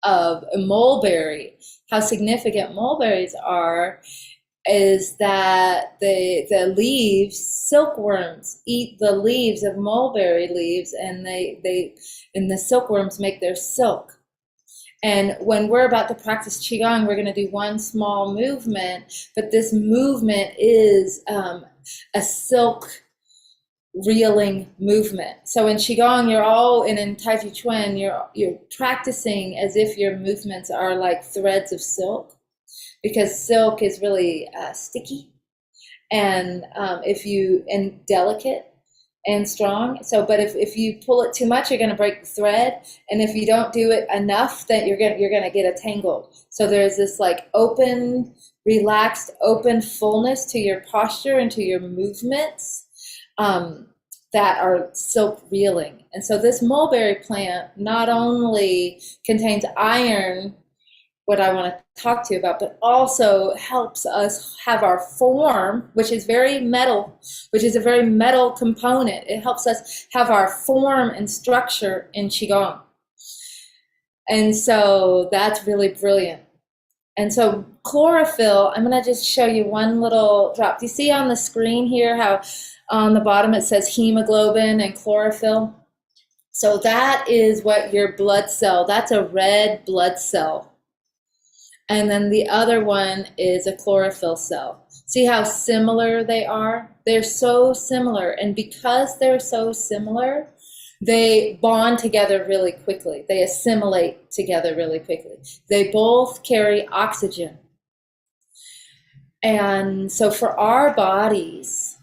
of a mulberry, how significant mulberries are, is that the leaves, silkworms eat the leaves of mulberry leaves, and the silkworms make their silk. And when we're about to practice Qigong, we're going to do one small movement, but this movement is a silk reeling movement. So in Qigong, you're all in Tai Chi Chuan, you're practicing as if your movements are like threads of silk, because silk is really sticky and delicate and strong. So, but if you pull it too much, you're going to break the thread, and if you don't do it enough, then you're going to get it tangled. So there's this like open, relaxed, open fullness to your posture and to your movements. That are silk reeling. And so this mulberry plant not only contains iron, what I want to talk to you about, but also helps us have our form, which is very metal, which is a very metal component. It helps us have our form and structure in Qigong. And so that's really brilliant. And so chlorophyll, I'm going to just show you one little drop. Do you see on the screen here how on the bottom it says hemoglobin and chlorophyll? So that is what your blood cell, that's a red blood cell. And then the other one is a chlorophyll cell. See how similar they are? They're so similar. And because they're so similar, They bond together really quickly. They assimilate together really quickly. They both carry oxygen. And so for our bodies,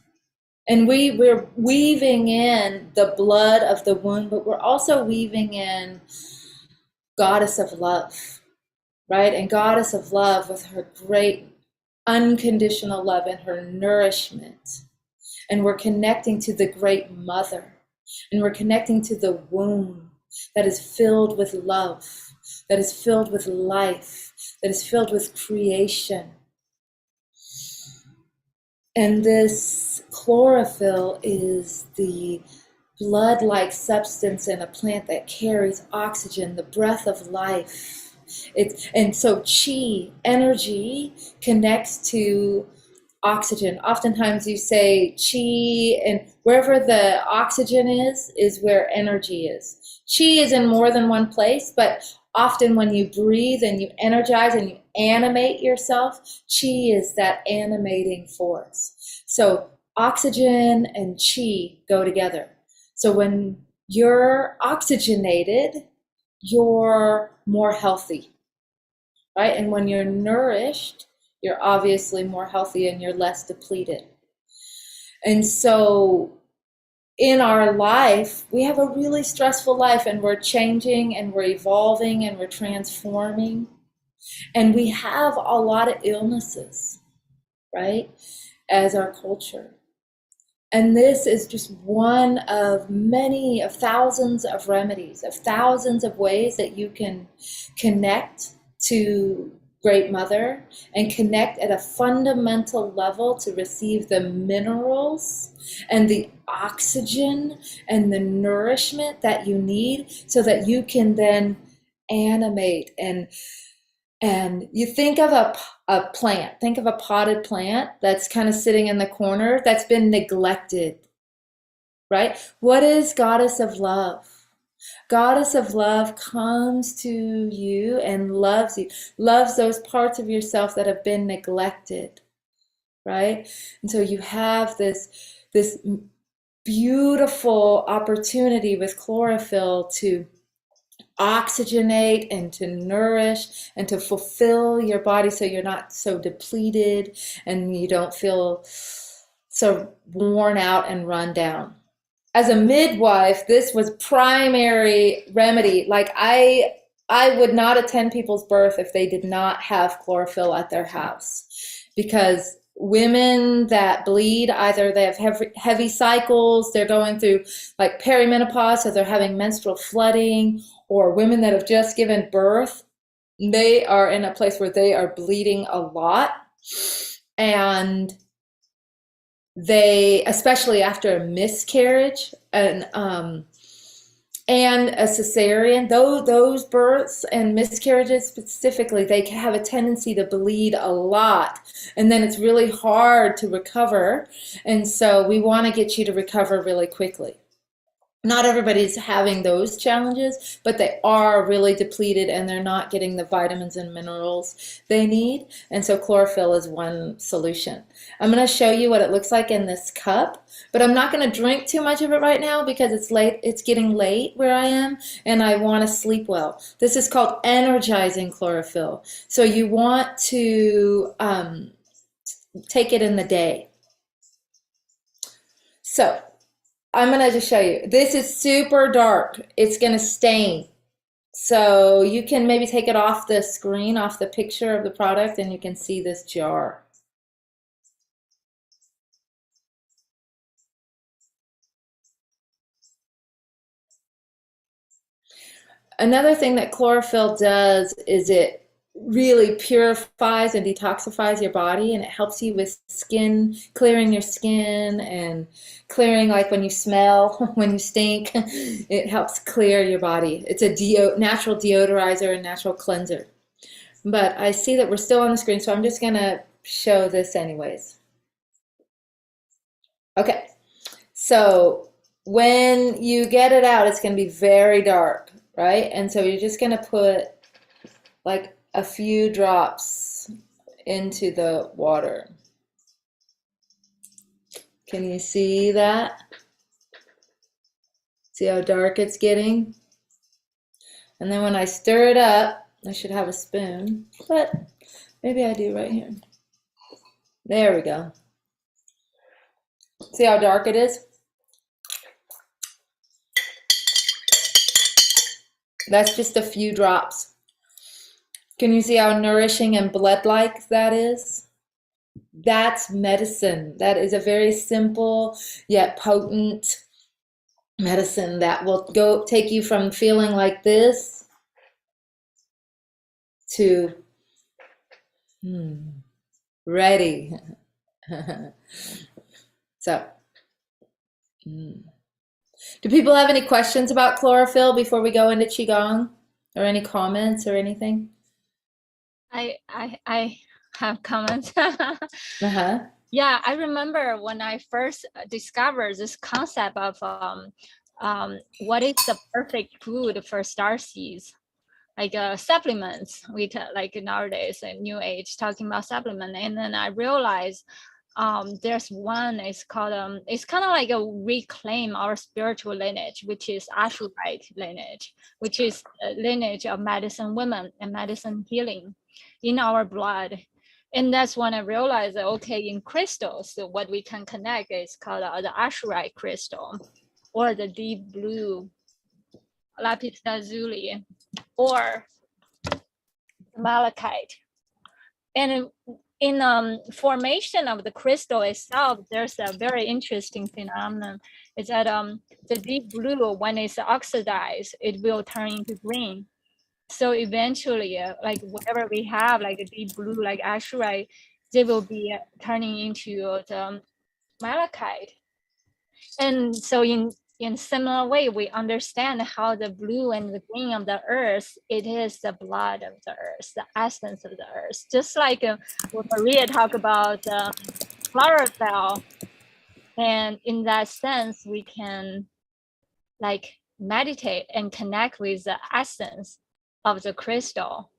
and we're weaving in the blood of the womb, but we're also weaving in Goddess of Love, right? And Goddess of Love with her great unconditional love and her nourishment. And we're connecting to the Great Mother. And we're connecting to the womb that is filled with love, that is filled with life, that is filled with creation. And this chlorophyll is the blood-like substance in a plant that carries oxygen, the breath of life. And so Qi, energy, connects to oxygen. Oftentimes you say Qi, and wherever the oxygen is where energy is. Qi is in more than one place, but often when you breathe and you energize and you animate yourself, Qi is that animating force. So oxygen and Qi go together. So when you're oxygenated, you're more healthy, right? And when you're nourished, you're obviously more healthy and you're less depleted. And so in our life, we have a really stressful life, and we're changing and we're evolving and we're transforming. And we have a lot of illnesses, right, as our culture. And this is just one of many, of thousands of remedies, of thousands of ways that you can connect to Great Mother and connect at a fundamental level to receive the minerals and the oxygen and the nourishment that you need so that you can then animate. And you think of a plant, think of a potted plant that's kind of sitting in the corner that's been neglected, right? What is Goddess of Love? Goddess of Love comes to you and loves you, loves those parts of yourself that have been neglected, right? And so you have this beautiful opportunity with chlorophyll to oxygenate and to nourish and to fulfill your body so you're not so depleted and you don't feel so worn out and run down. As a midwife, this was primary remedy. Like I would not attend people's birth if they did not have chlorophyll at their house, because women that bleed, either they have heavy cycles, they're going through like perimenopause, so they're having menstrual flooding, or women that have just given birth, they are in a place where they are bleeding a lot. And they, especially after a miscarriage and a cesarean, those births and miscarriages specifically, they have a tendency to bleed a lot, and then it's really hard to recover. And so we want to get you to recover really quickly. Not everybody's having those challenges, but they are really depleted and they're not getting the vitamins and minerals they need. And so chlorophyll is one solution. I'm going to show you what it looks like in this cup, but I'm not going to drink too much of it right now because it's late. It's getting late where I am and I want to sleep well. This is called energizing chlorophyll. So you want to take it in the day. So I'm going to just show you. This is super dark. It's going to stain. So you can maybe take it off the screen, off the picture of the product, and you can see this jar. Another thing that chlorophyll does is it really purifies and detoxifies your body, and it helps you with skin, clearing your skin and clearing, like when you smell, when you stink, it helps clear your body. It's a natural deodorizer and natural cleanser. But I see that we're still on the screen, so I'm just gonna show this anyways. Okay, so when you get it out, it's gonna be very dark, right? And so you're just gonna put like a few drops into the water. Can you see that? See how dark it's getting? And then when I stir it up, I should have a spoon, but maybe I do right here. There we go. See how dark it is? That's just a few drops. Can you see how nourishing and blood-like that is? That's medicine. That is a very simple yet potent medicine that will go take you from feeling like this to ready. So, do people have any questions about chlorophyll before we go into Qigong, or any comments or anything? I have comments. Uh-huh. Yeah, I remember when I first discovered this concept of what is the perfect food for starseeds, like supplements. We like nowadays in New Age talking about supplement, and then I realized there's one. It's called it's kind of like a reclaim our spiritual lineage, which is Ashurite lineage, which is a lineage of medicine women and medicine healing in our blood. And that's when I realized that, okay, in crystals, so what we can connect is called the Ashurite crystal, or the deep blue lapis lazuli, or malachite. And in formation of the crystal itself, there's a very interesting phenomenon. It's that the deep blue, when it's oxidized, it will turn into green. So eventually, like whatever we have, like a deep blue, like Ashurite, they will be turning into the malachite. And so in similar way, we understand how the blue and the green of the earth, it is the blood of the earth, the essence of the earth. Just like what Maria talked about chlorophyll. And in that sense, we can like meditate and connect with the essence of the crystal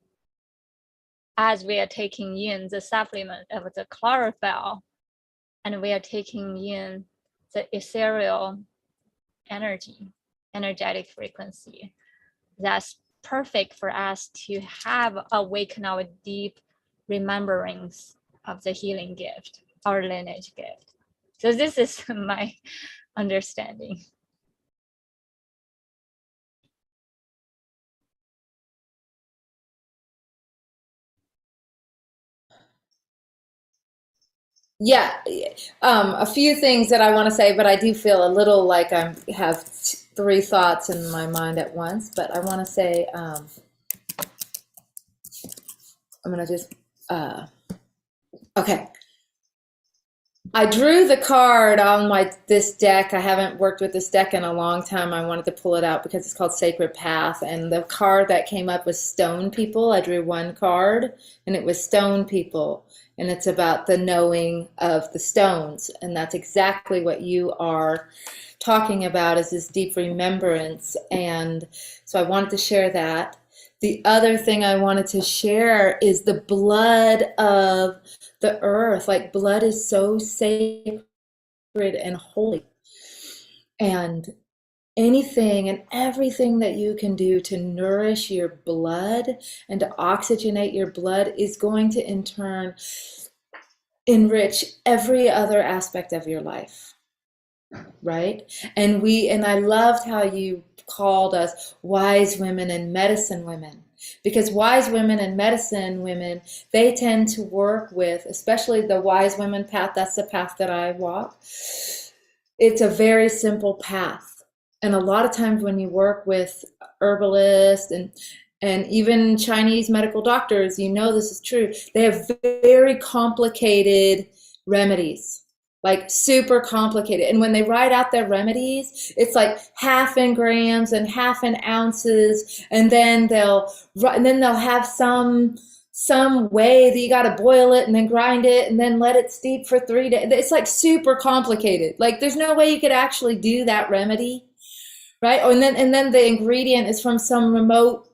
as we are taking in the supplement of the chlorophyll, and we are taking in the ethereal energy, energetic frequency. That's perfect for us to have awaken our deep remembrance of the healing gift, our lineage gift. So this is my understanding. Yeah, a few things that I want to say, but I do feel a little like I have three thoughts in my mind at once. But I want to say, I'm going to just, okay. I drew the card on this deck. I haven't worked with this deck in a long time. I wanted to pull it out because it's called Sacred Path. And the card that came up was Stone People. I drew one card and it was Stone People. And it's about the knowing of the stones. And that's exactly what you are talking about, is this deep remembrance. And so I wanted to share that. The other thing I wanted to share is the blood of the earth. Like, blood is so sacred and holy. And anything and everything that you can do to nourish your blood and to oxygenate your blood is going to in turn enrich every other aspect of your life, right? And I loved how you called us wise women and medicine women, because wise women and medicine women, they tend to work with, especially the wise women path, that's the path that I walk. It's a very simple path. And a lot of times when you work with herbalists and even Chinese medical doctors, you know this is true, they have very complicated remedies, like super complicated. And when they write out their remedies, it's like half in grams and half in ounces, and then they'll have some way that you got to boil it and then grind it and then let it steep for 3 days. It's like super complicated. Like, there's no way you could actually do that remedy, right? And then the ingredient is from some remote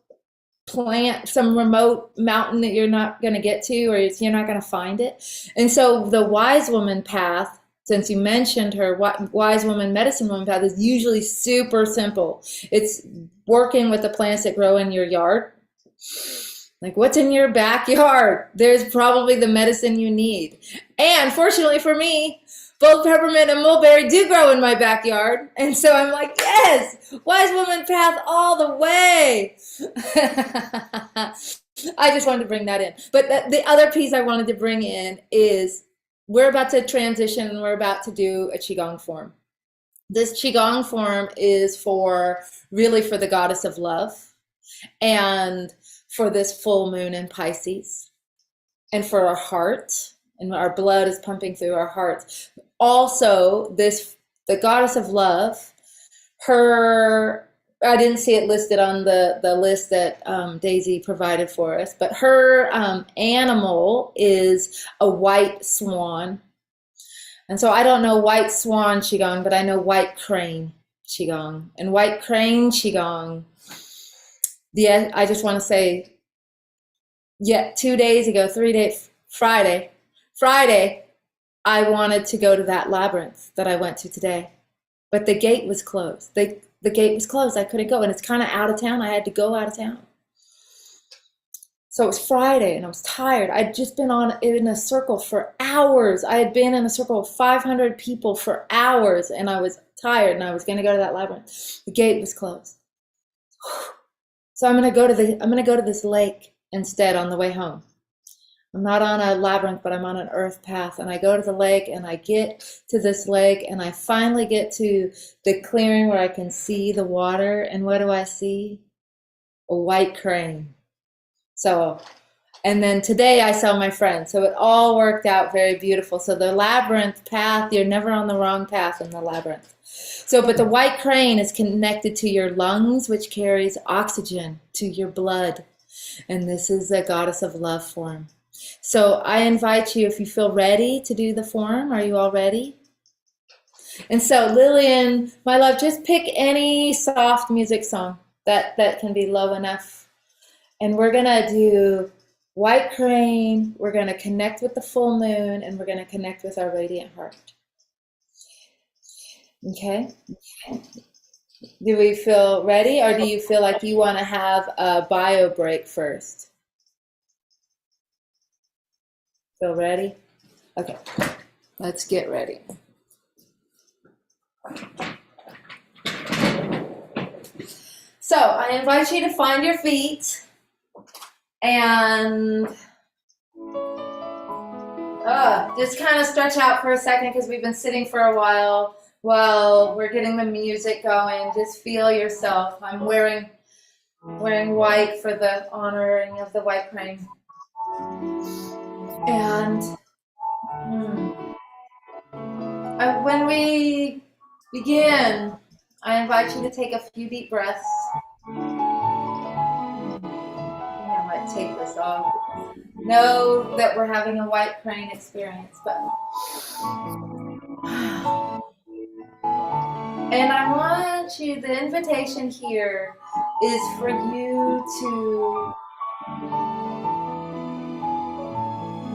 plant, some remote mountain that you're not going to get to, or you're not going to find it. And so the wise woman path since you mentioned her, Wise Woman, Medicine Woman path is usually super simple. It's working with the plants that grow in your yard. Like, what's in your backyard? There's probably the medicine you need. And fortunately for me, both peppermint and mulberry do grow in my backyard. And so I'm like, yes, Wise Woman path all the way. I just wanted to bring that in. But the other piece I wanted to bring in is we're about to transition and we're about to do a Qigong form. This Qigong form is really for the goddess of love and for this full moon in Pisces and for our heart, and our blood is pumping through our hearts. Also, the goddess of love, I didn't see it listed on the list that Daisy provided for us, but her animal is a white swan. And so I don't know white swan Qigong, but I know white crane Qigong. And white crane Qigong, I just want to say, 2 days ago, Friday, I wanted to go to that labyrinth that I went to today, but the gate was closed. The gate was closed. I couldn't go, and it's kind of out of town. I had to go out of town. So it was Friday, and I was tired. I'd just been in a circle for hours. I had been in a circle of 500 people for hours, and I was tired, and I was going to go to that labyrinth. The gate was closed. So I'm going to go to this lake instead on the way home. I'm not on a labyrinth, but I'm on an earth path, and I go to the lake, and I get to this lake, and I finally get to the clearing where I can see the water, and what do I see? A white crane. So, and then today I saw my friend, so it all worked out very beautiful. So the labyrinth path, you're never on the wrong path in the labyrinth. So, but the white crane is connected to your lungs, which carries oxygen to your blood, and this is the goddess of love form. So I invite you, if you feel ready to do the form, are you all ready? And so Lilian, my love, just pick any soft music song that can be low enough. And we're gonna do white crane, we're gonna connect with the full moon, and we're gonna connect with our radiant heart. Okay? Do we feel ready, or do you feel like you wanna have a bio break first? Feel ready? Okay, let's get ready. So I invite you to find your feet and just kind of stretch out for a second because we've been sitting for a while we're getting the music going. Just feel yourself. I'm wearing white for the honoring of the white crane. And when we begin, I invite you to take a few deep breaths. I might take this off. Know that we're having a white crane experience, but and I want you, the invitation here is for you to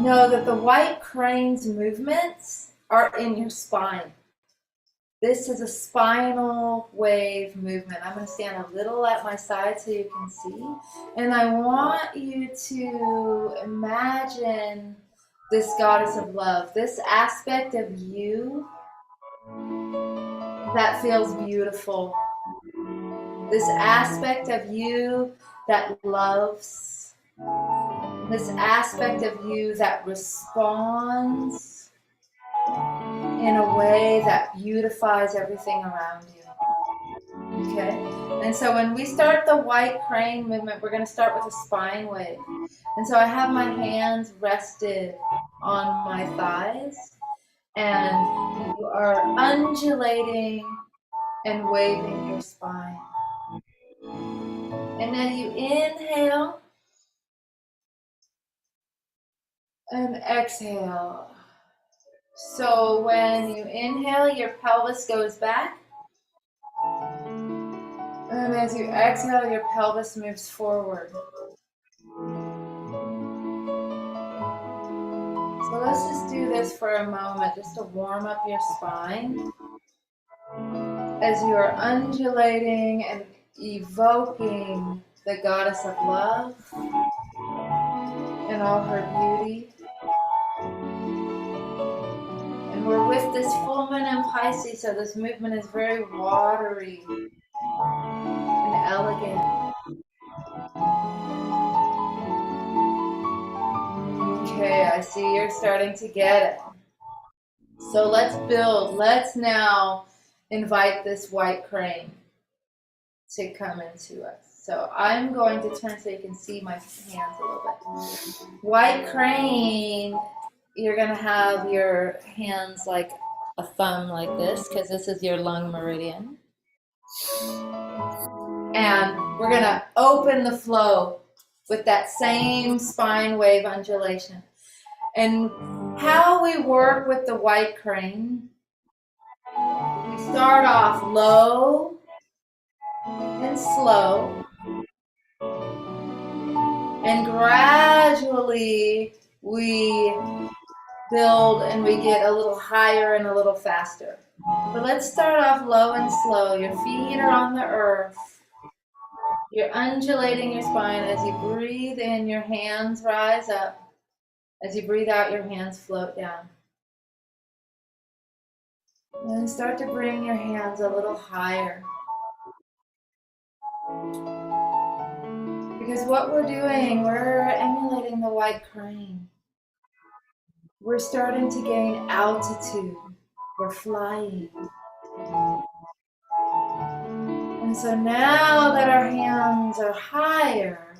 know that the white crane's movements are in your spine. This is a spinal wave movement. I'm going to stand a little at my side so you can see. And I want you to imagine this goddess of love, this aspect of you that feels beautiful. This aspect of you that loves. This aspect of you that responds in a way that beautifies everything around you. Okay? And so when we start the white crane movement, we're going to start with a spine wave. And so I have my hands rested on my thighs, and you are undulating and waving your spine. And then you inhale and exhale. So when you inhale, your pelvis goes back. And as you exhale, your pelvis moves forward. So let's just do this for a moment, just to warm up your spine as you are undulating and evoking the goddess of love in all her beauty. And we're with this full moon in Pisces, so this movement is very watery and elegant. Okay, I see you're starting to get it. So let's build. Let's now invite this white crane to come into us. So I'm going to turn so you can see my hands a little bit. White crane, you're going to have your hands like a thumb like this, because this is your lung meridian. And we're going to open the flow with that same spine wave undulation. And how we work with the white crane, we start off low and slow, and gradually we build and we get a little higher and a little faster. But let's start off low and slow. Your feet are on the earth. You're undulating your spine. As you breathe in, your hands rise up. As you breathe out, your hands float down. And then start to bring your hands a little higher. Because what we're doing, we're emulating the white crane. We're starting to gain altitude. We're flying. And so now that our hands are higher,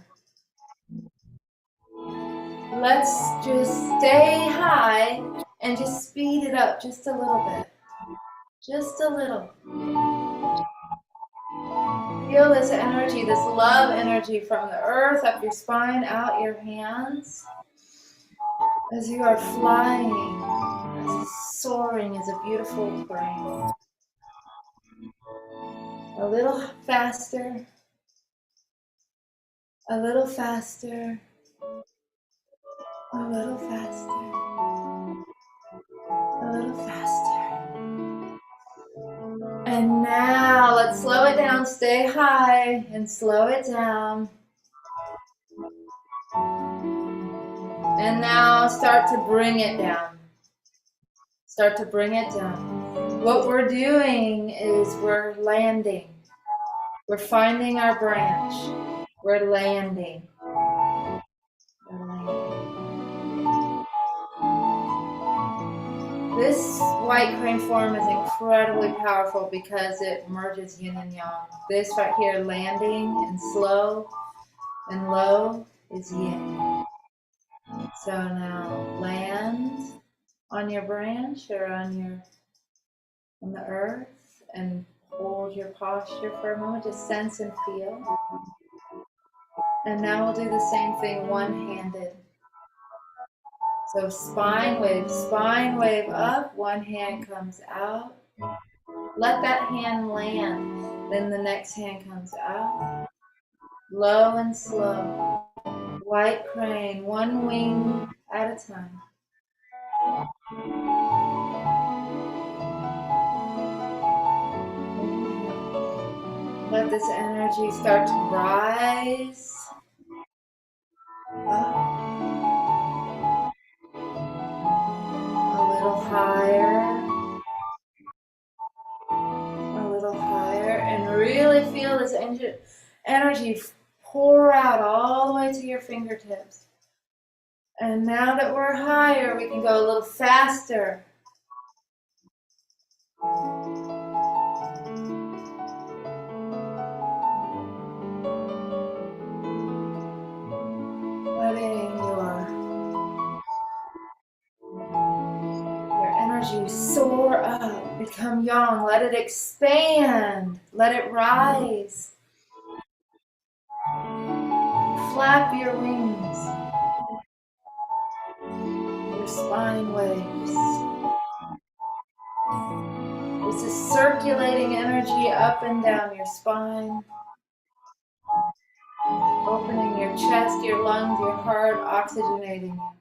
let's just stay high and just speed it up just a little bit. Just a little. Feel this energy, this love energy from the earth up your spine, out your hands. As you are flying, as soaring is a beautiful crane. A little faster, a little faster, a little faster, a little faster. And now let's slow it down, stay high and slow it down. And now start to bring it down. Start to bring it down. What we're doing is we're landing. We're finding our branch. We're landing. We're landing. This white crane form is incredibly powerful because it merges yin and yang. This right here, landing and slow and low, is yin. So now land on your branch or on the earth and hold your posture for a moment. Just sense and feel. And now we'll do the same thing one-handed. So spine wave up, one hand comes out. Let that hand land. Then the next hand comes out. Low and slow. White crane, one wing at a time. Let this energy start to rise up. A little higher. A little higher. And really feel this energy pour out all the way to your fingertips. And now that we're higher, we can go a little faster. Letting your energy soar up, become yang, let it expand, let it rise. Flap your wings, your spine waves. This is circulating energy up and down your spine. Opening your chest, your lungs, your heart, oxygenating you.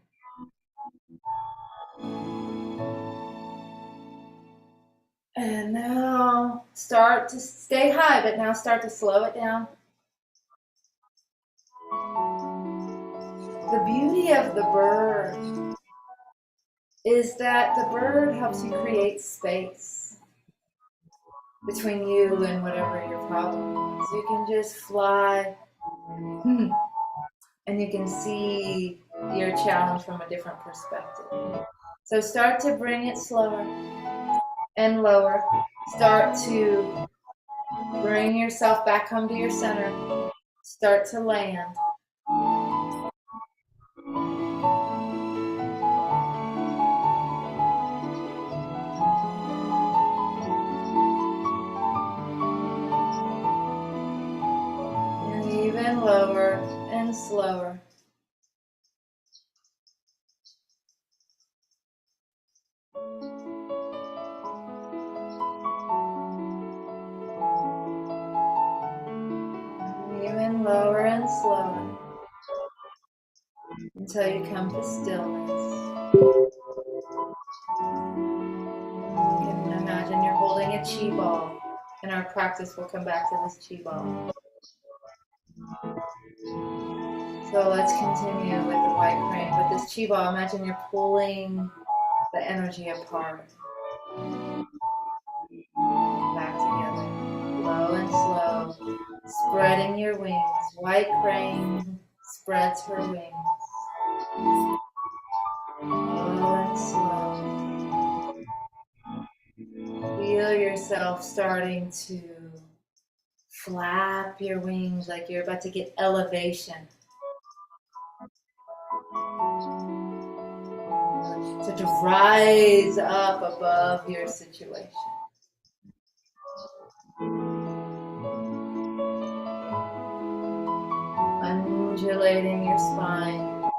And now start to stay high, but now start to slow it down. The beauty of the bird is that the bird helps you create space between you and whatever your problem is. You can just fly and you can see your challenge from a different perspective. So start to bring it slower and lower. Start to bring yourself back home to your center. Start to land. And even lower and slower. Even lower and slower until you come to stillness. You can imagine you're holding a Qi ball. In our practice, we'll come back to this Qi ball. So let's continue with the white crane. With this Qi ball, imagine you're pulling the energy apart. Back together. Low and slow. Spreading your wings. White crane spreads her wings. Low and slow. Feel yourself starting to flap your wings like you're about to get elevation. So to rise up above your situation. Undulating your spine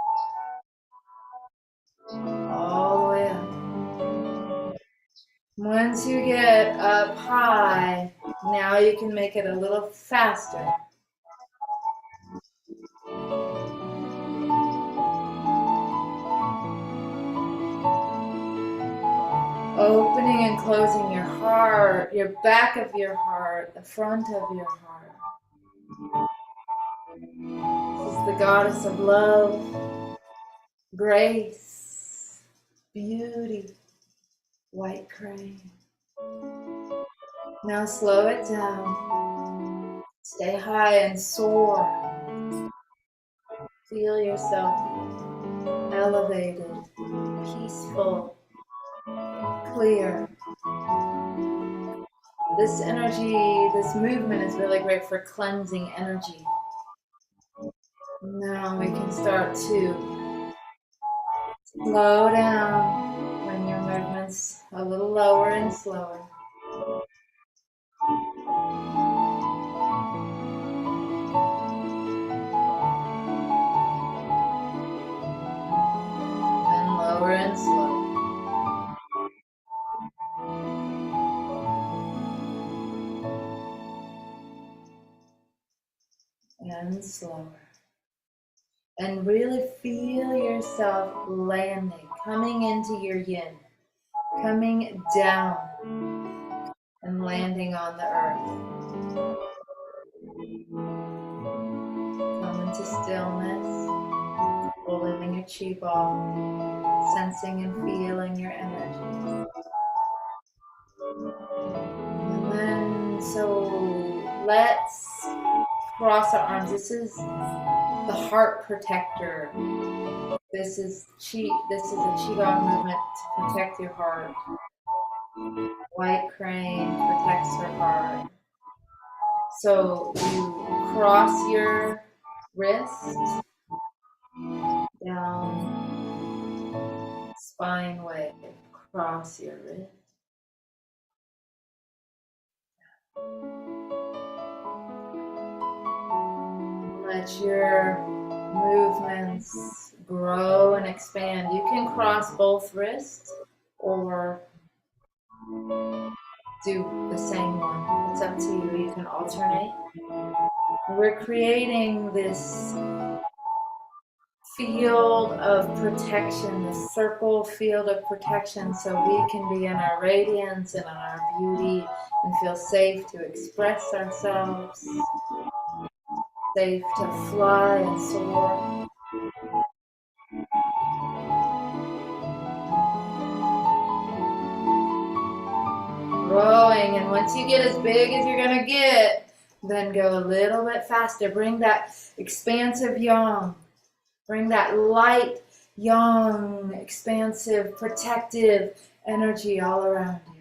all the way up. Once you get up high, now you can make it a little faster. Opening and closing your heart, your back of your heart, the front of your heart. This is the goddess of love, grace, beauty, white crane. Now slow it down. Stay high and soar. Feel yourself elevated, peaceful, clear. This energy, this movement is really great for cleansing energy. Now we can start to slow down, bring your movements a little lower and slower. And lower and slower. And slower. And really feel yourself landing, coming into your yin, coming down and landing on the earth. Come into stillness, holding your Qi ball, sensing and feeling your energy. And then, so let's cross our arms. This is the heart protector. This is a Qi Gong movement to protect your heart. White crane protects her heart. So you cross your wrist down, spine wave, cross your wrist. Let your movements grow and expand. You can cross both wrists or do the same one. It's up to you. You can alternate. We're creating this field of protection, the circle field of protection, so we can be in our radiance and in our beauty and feel safe to express ourselves, safe to fly and soar. Growing, and once you get as big as you're gonna get, then go a little bit faster. Bring that expansive yang. Bring that light, yang, expansive, protective energy all around you.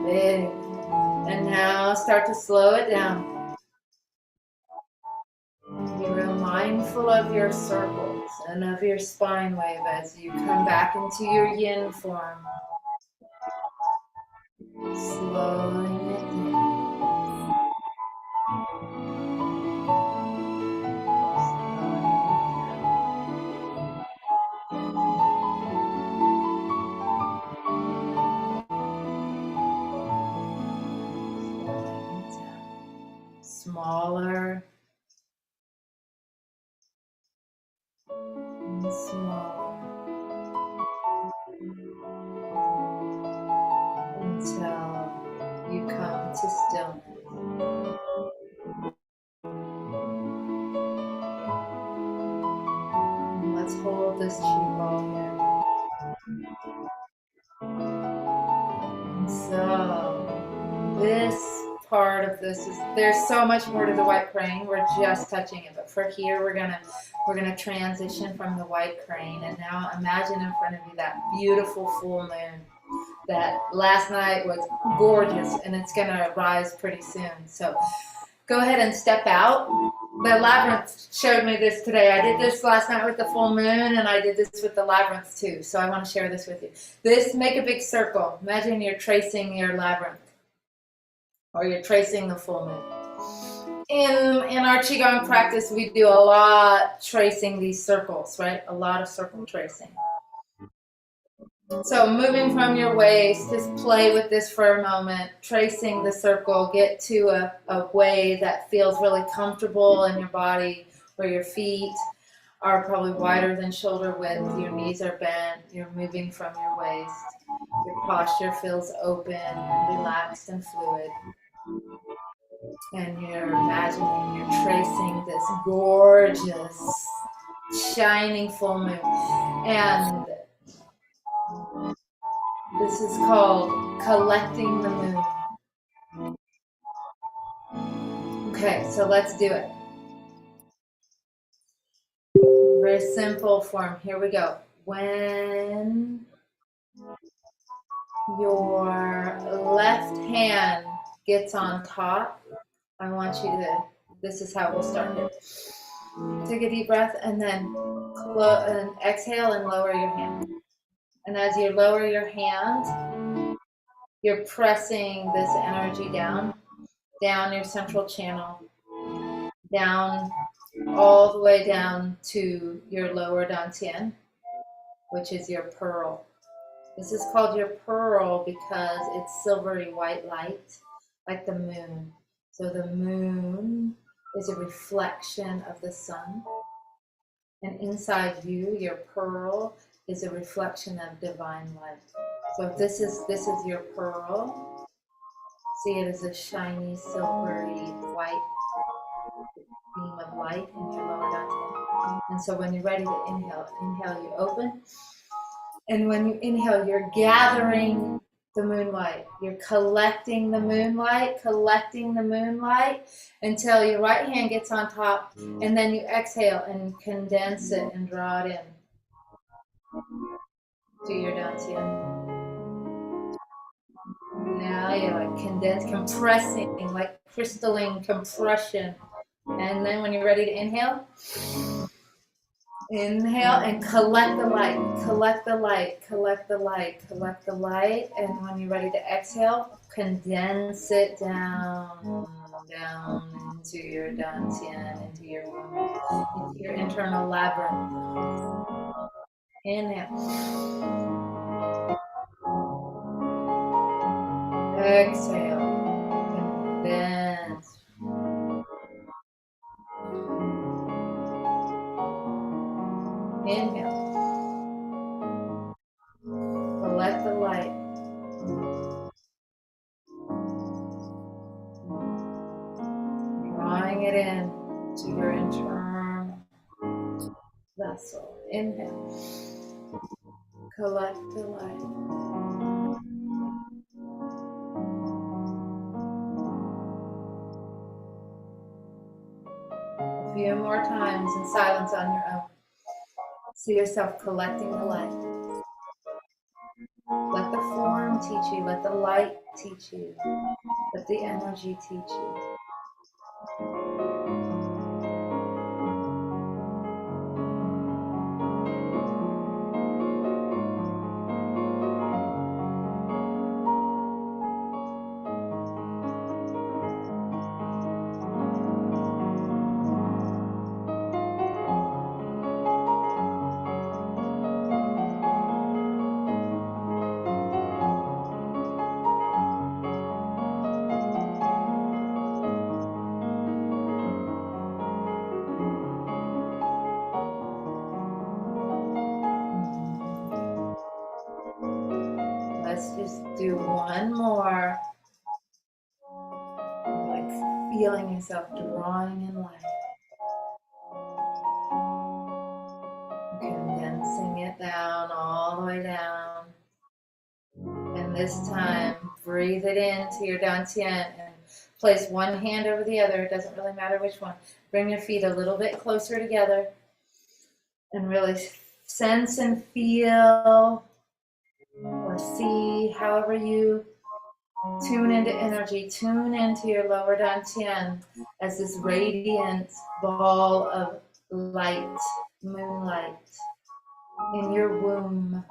Big. And now start to slow it down. Be real mindful of your circles and of your spine wave as you come back into your yin form. Slowing it down. Smaller and smaller until you come to stillness. And let's hold this Qi Gong here. And so this part of this is, there's so much more to the white crane. We're just touching it, but for here we're gonna transition from the white crane, and now imagine in front of you that beautiful full moon that last night was gorgeous, and it's gonna rise pretty soon. So go ahead and step out. The Labyrinth showed me this today. I did this last night with the full moon, and I did this with the Labyrinth too. So I want to share this with you. This, make a big circle. Imagine you're tracing your Labyrinth, or you're tracing the full moon. In our Qigong practice, we do a lot tracing these circles, right? A lot of circle tracing. So moving from your waist, just play with this for a moment, tracing the circle, get to a way that feels really comfortable in your body, where your feet are probably wider than shoulder width, your knees are bent, you're moving from your waist, your posture feels open and relaxed and fluid. And you're imagining you're tracing this gorgeous, shining full moon. And this is called collecting the moon. Okay, so let's do it. Very simple form. Here we go. When your left hand gets on top, I want you to, this is how we'll start it. Take a deep breath and then exhale and lower your hand. And as you lower your hand, you're pressing this energy down your central channel, down all the way down to your lower dantian, which is your pearl. This is called your pearl because it's silvery white light, like the moon. So the moon is a reflection of the sun. And inside you, your pearl is a reflection of divine light. So if this is your pearl, see it as a shiny, silvery, white beam of light in your lower dantian. And so when you're ready to inhale, you open. And when you inhale, you're gathering the moonlight. You're collecting the moonlight until your right hand gets on top, and then you exhale and condense it and draw it in to your dantian. Now you're like compressing, like crystalline compression. And then when you're ready to inhale and collect the light. And when you're ready to exhale, condense it down into your dantian, into your womb, into your internal labyrinth. Inhale. Exhale. Condense. Inhale. Collect the light. Drawing it in to your internal vessel. Inhale. Collect the light. A few more times in silence on your own. See yourself collecting the light. Let the form teach you. Let the light teach you. Let the energy teach you. Let's just do one more. Like feeling yourself drawing in light. Condensing it down, all the way down. And this time, breathe it into your dantian and place one hand over the other. It doesn't really matter which one. Bring your feet a little bit closer together and really sense and feel or see, however you tune into energy, tune into your lower dantian as this radiant ball of light, moonlight in your womb,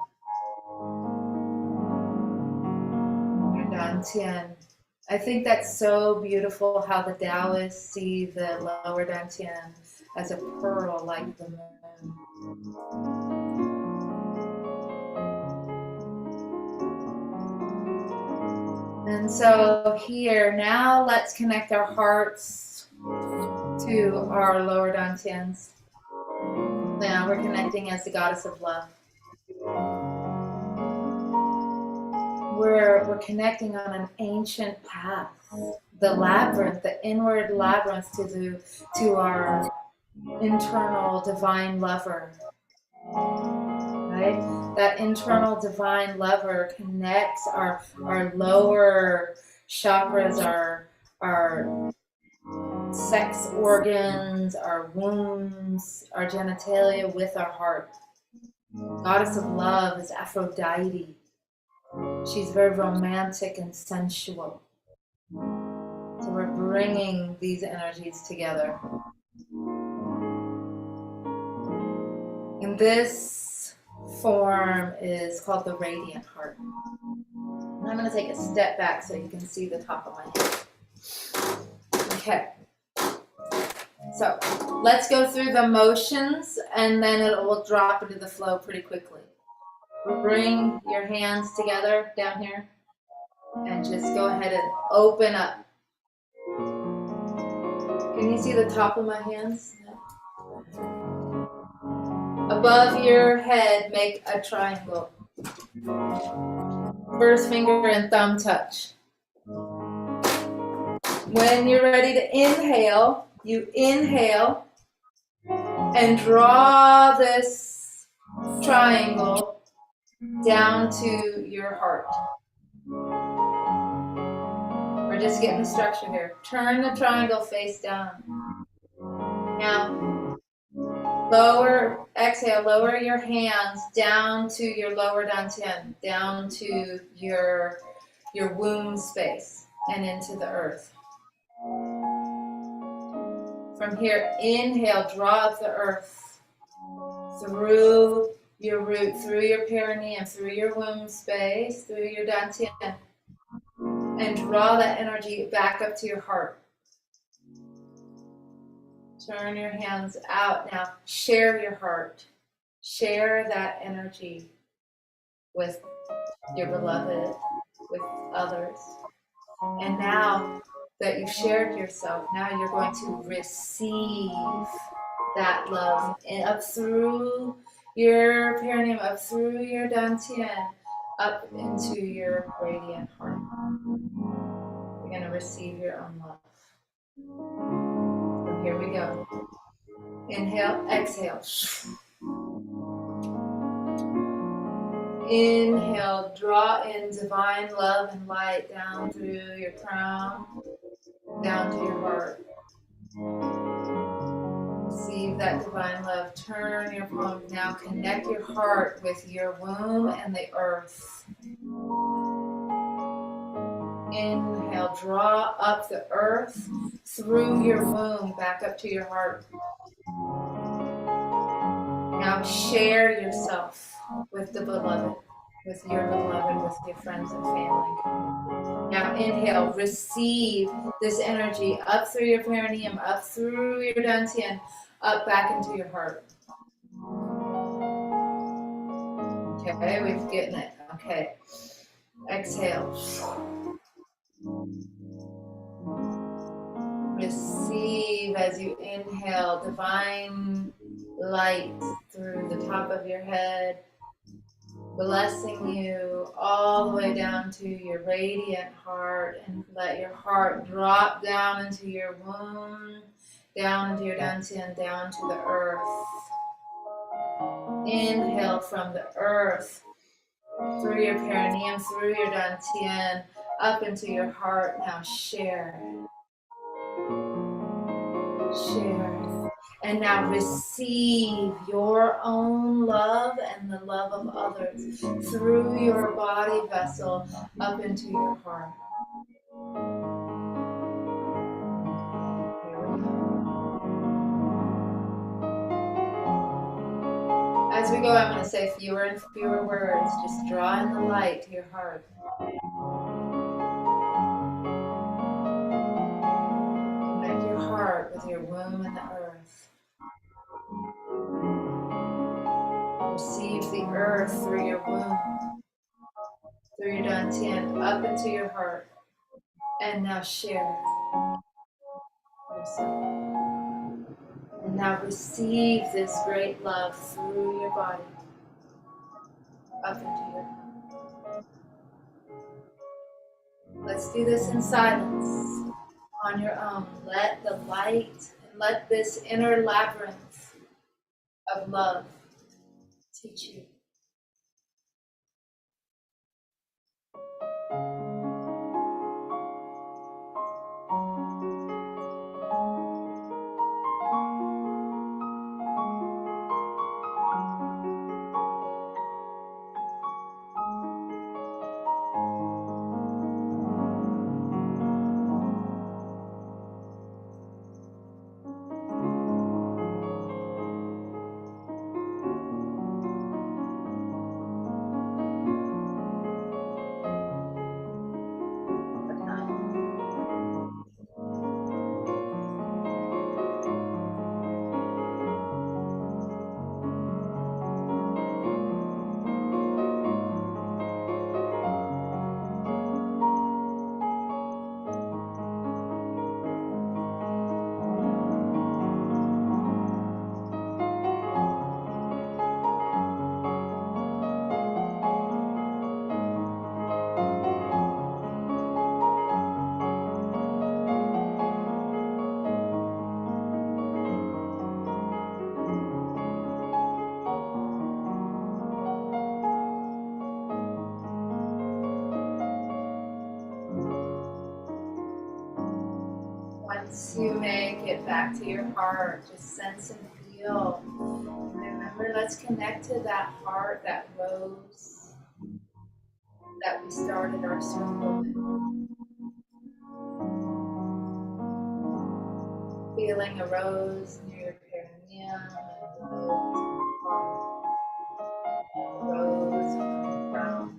your dantian. I think that's so beautiful how the Taoists see the lower dantian as a pearl like the moon. And so here, now let's connect our hearts to our lower dantians. Now we're connecting as the goddess of love. We're connecting on an ancient path, the labyrinth, the inward labyrinth to our internal divine lover. Right? That internal divine lover connects our lower chakras, our sex organs, our wombs, our genitalia with our heart. Goddess of love is Aphrodite. She's very romantic and sensual. So we're bringing these energies together. And this form is called the radiant heart. And I'm going to take a step back so you can see the top of my head. Okay. So let's go through the motions and then it will drop into the flow pretty quickly. Bring your hands together down here and just go ahead and open up. Can you see the top of my hands? Above your head, make a triangle. First finger and thumb touch. When you're ready to inhale, you inhale and draw this triangle down to your heart. We're just getting the structure here. Turn the triangle face down. Now, exhale, lower your hands down to your lower dantian, down to your womb space and into the earth. From here, inhale, draw up the earth through your root, through your perineum, through your womb space, through your dantian, and draw that energy back up to your heart. Turn your hands out. Now, share your heart. Share that energy with your beloved, with others. And now that you've shared yourself, now you're going to receive that love up through your perineum, up through your dantian, up into your radiant heart. You're going to receive your own love. So here we go. Inhale, exhale. Inhale, draw in divine love and light down through your crown, down to your heart. Receive that divine love. Turn your palm. Now connect your heart with your womb and the earth. Inhale, draw up the earth through your womb, back up to your heart. Now share yourself with the beloved, with your beloved, with your friends and family. Now inhale, receive this energy up through your perineum, up through your dantian, up back into your heart. Okay, we've gotten it. Okay. Exhale. Receive as you inhale divine light through the top of your head, blessing you all the way down to your radiant heart, and let your heart drop down into your womb, down into your dantian, down to the earth. Inhale from the earth, through your perineum, through your dantian, up into your heart. Now share. Share. And now receive your own love and the love of others through your body vessel up into your heart. Here we go. As we go, I'm going to say fewer and fewer words. Just draw in the light to your heart. Connect your heart with your womb and the earth. Receive the earth through your womb, through your dantian, up into your heart. And now share yourself. And now receive this great love through your body, up into your heart. Let's do this in silence, on your own. Let the light, and let this inner labyrinth of love teach you. Once you make it back to your heart, just sense and feel. Remember, let's connect to that heart, that rose that we started our circle with. Feeling a rose near your perineum, and a rose on the ground.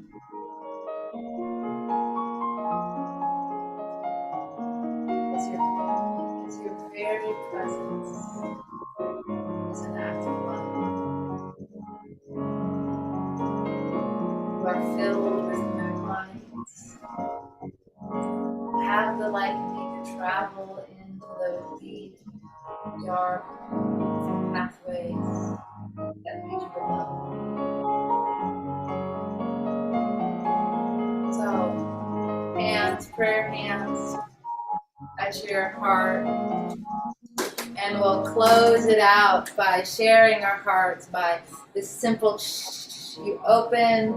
As your very presence is an act of love. You are filled with moonlight. have the light in me to travel into those deep, dark pathways that lead you above. So, hands, prayer hands at your heart, and we'll close it out by sharing our hearts by this simple you open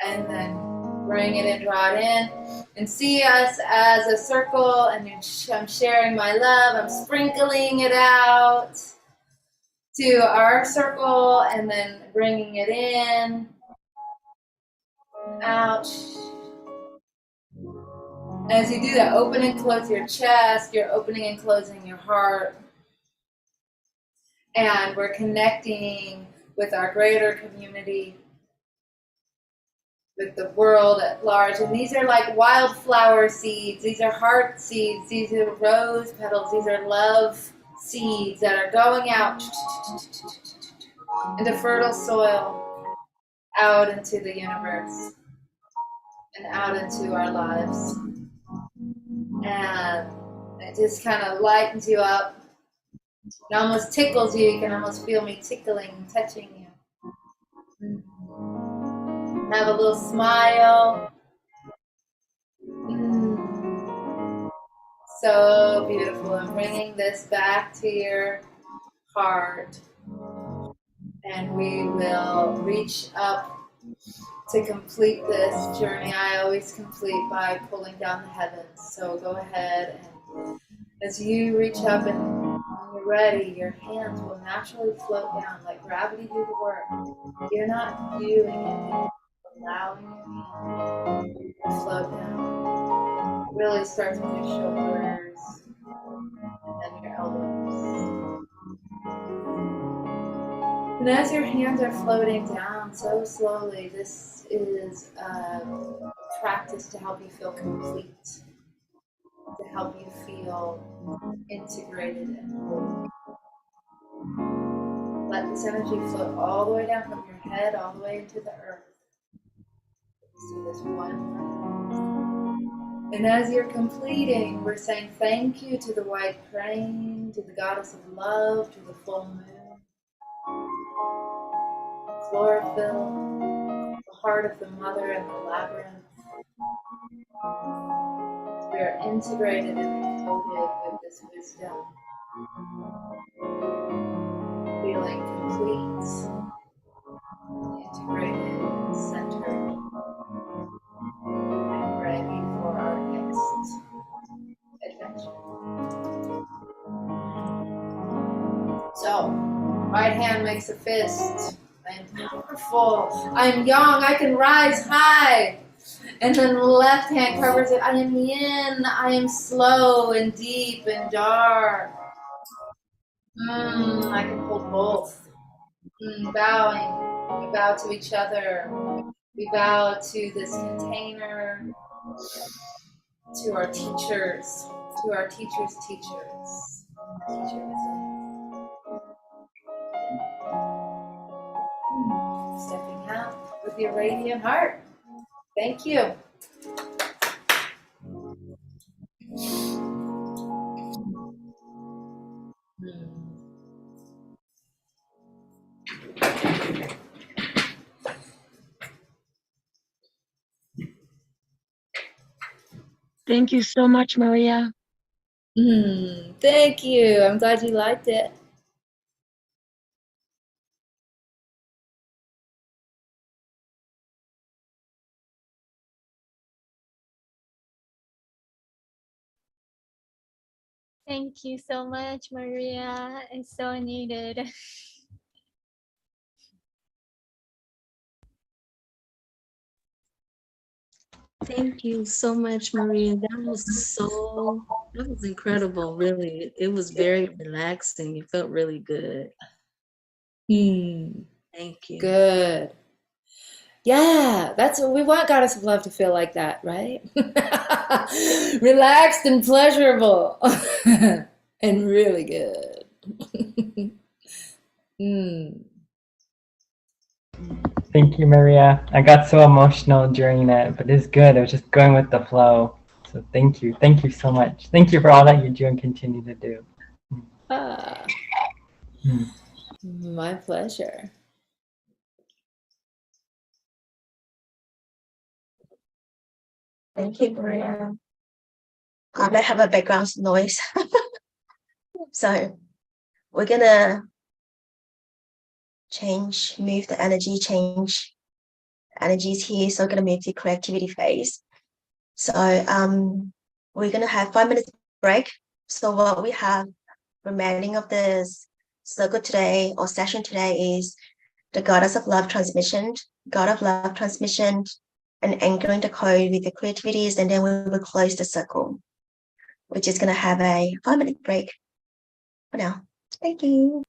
and then bring it in, draw it in, and see us as a circle, and I'm sharing my love, I'm sprinkling it out to our circle, and then bringing it in, out. As you do that, open and close your chest, you're opening and closing your heart, and we're connecting with our greater community, with the world at large. And these are like wildflower seeds, these are heart seeds, these are rose petals, these are love seeds that are going out into fertile soil, out into the universe, and out into our lives. And it just kind of lightens you up. It almost tickles you. You can almost feel me tickling, touching you. Have a little smile. So beautiful. I'm bringing this back to your heart. And we will reach up to complete this journey. I always complete by pulling down the heavens. So go ahead, and as you reach up, and when you're ready, your hands will naturally float down, like gravity do the work. You're not doing it, you're allowing your hands to float down. It really starts with your shoulders and then your elbows. And as your hands are floating down so slowly, this is a practice to help you feel complete, to help you feel integrated and whole. Let this energy float all the way down from your head, all the way into the earth. Let's do this one more time. And as you're completing, we're saying thank you to the white crane, to the goddess of love, to the full moon, chlorophyll, the heart of the mother, and the labyrinth. We are integrated and encoded with this wisdom, feeling complete, integrated, centered, and ready for our next adventure. So, right hand makes a fist. I am powerful. I am young. I can rise high. And then the left hand covers it. I am yin. I am slow and deep and dark. I can hold both. Bowing. We bow to each other. We bow to this container, to our teachers, to our teachers' teachers. Teacher within. Stepping out with your radiant heart. Thank you. Thank you so much, Maria. Thank you. I'm glad you liked it. Thank you so much, Maria. It's so needed. Thank you so much, Maria. That was incredible, really. It was very relaxing. It felt really good. Thank you. Good. Yeah, that's what we want Goddess of Love to feel like that, right? Relaxed and pleasurable. And really good. Thank you, Maria. I got so emotional during that, but it's good. I was just going with the flow. So thank you. Thank you so much. Thank you for all that you do and continue to do. Ah, Mm. my pleasure. Thank you, Maria. I may have a background noise. So we're gonna move the energy, change energies here. So we're gonna move to creativity phase. So we're gonna have 5 minutes break. So what we have remaining of this circle today or session today is the goddess of love transmission, god of love transmission, and anchoring the code with the creativities, and then we will close the circle. We're just gonna have a 5 minute break for now. Thank you.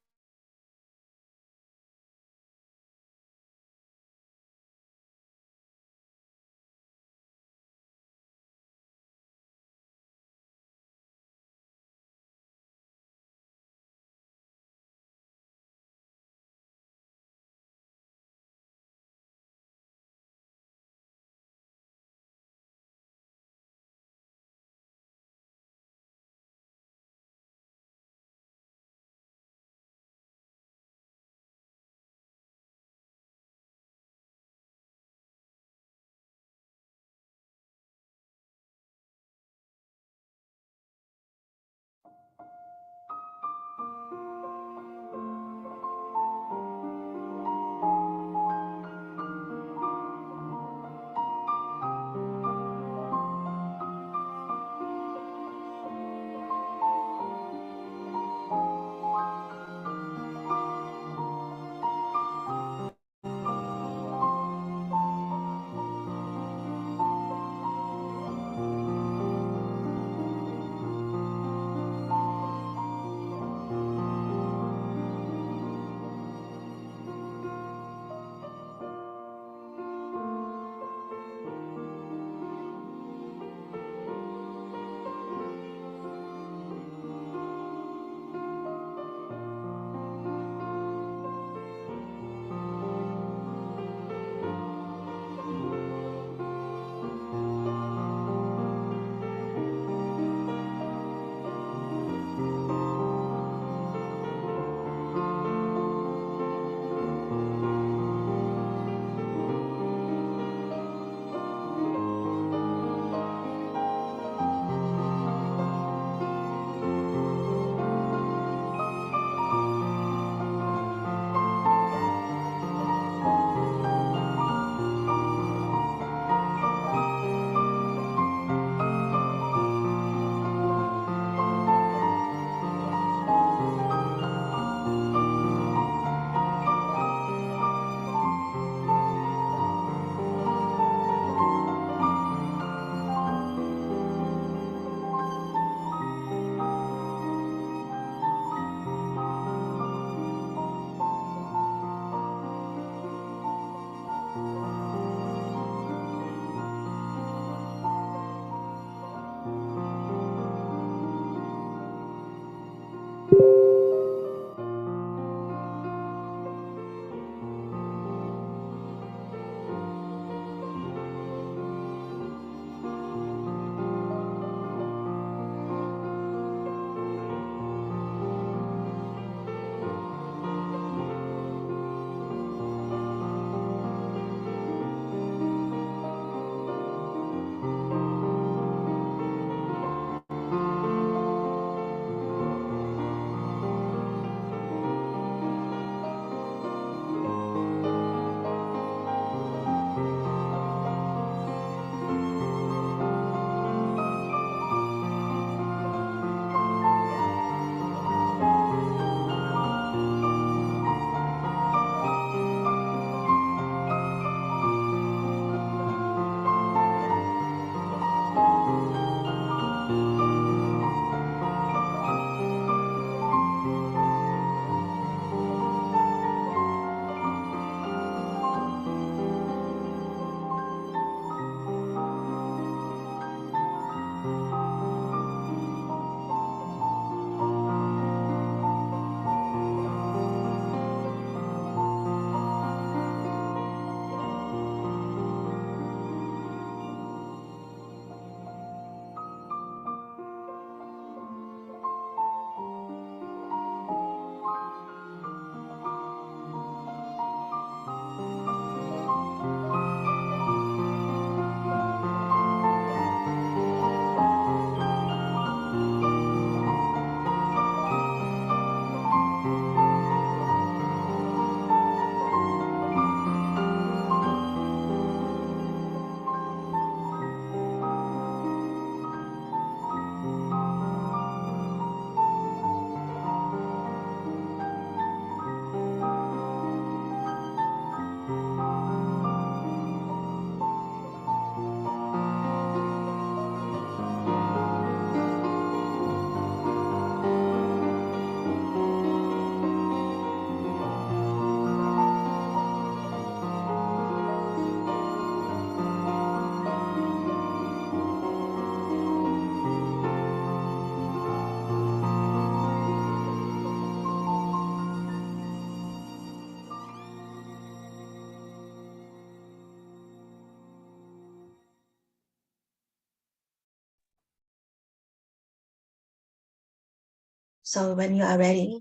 So when you are ready,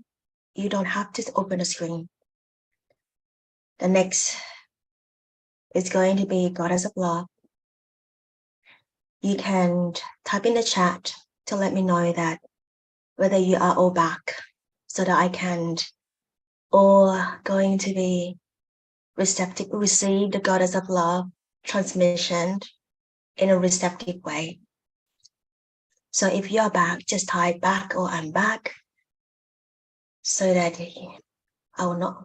you don't have to open the screen. The next is going to be Goddess of Love. You can type in the chat to let me know that whether you are all back so that I can or going to be receptive, receive the Goddess of Love transmission in a receptive way. So if you are back, just type back or I'm back so that I will not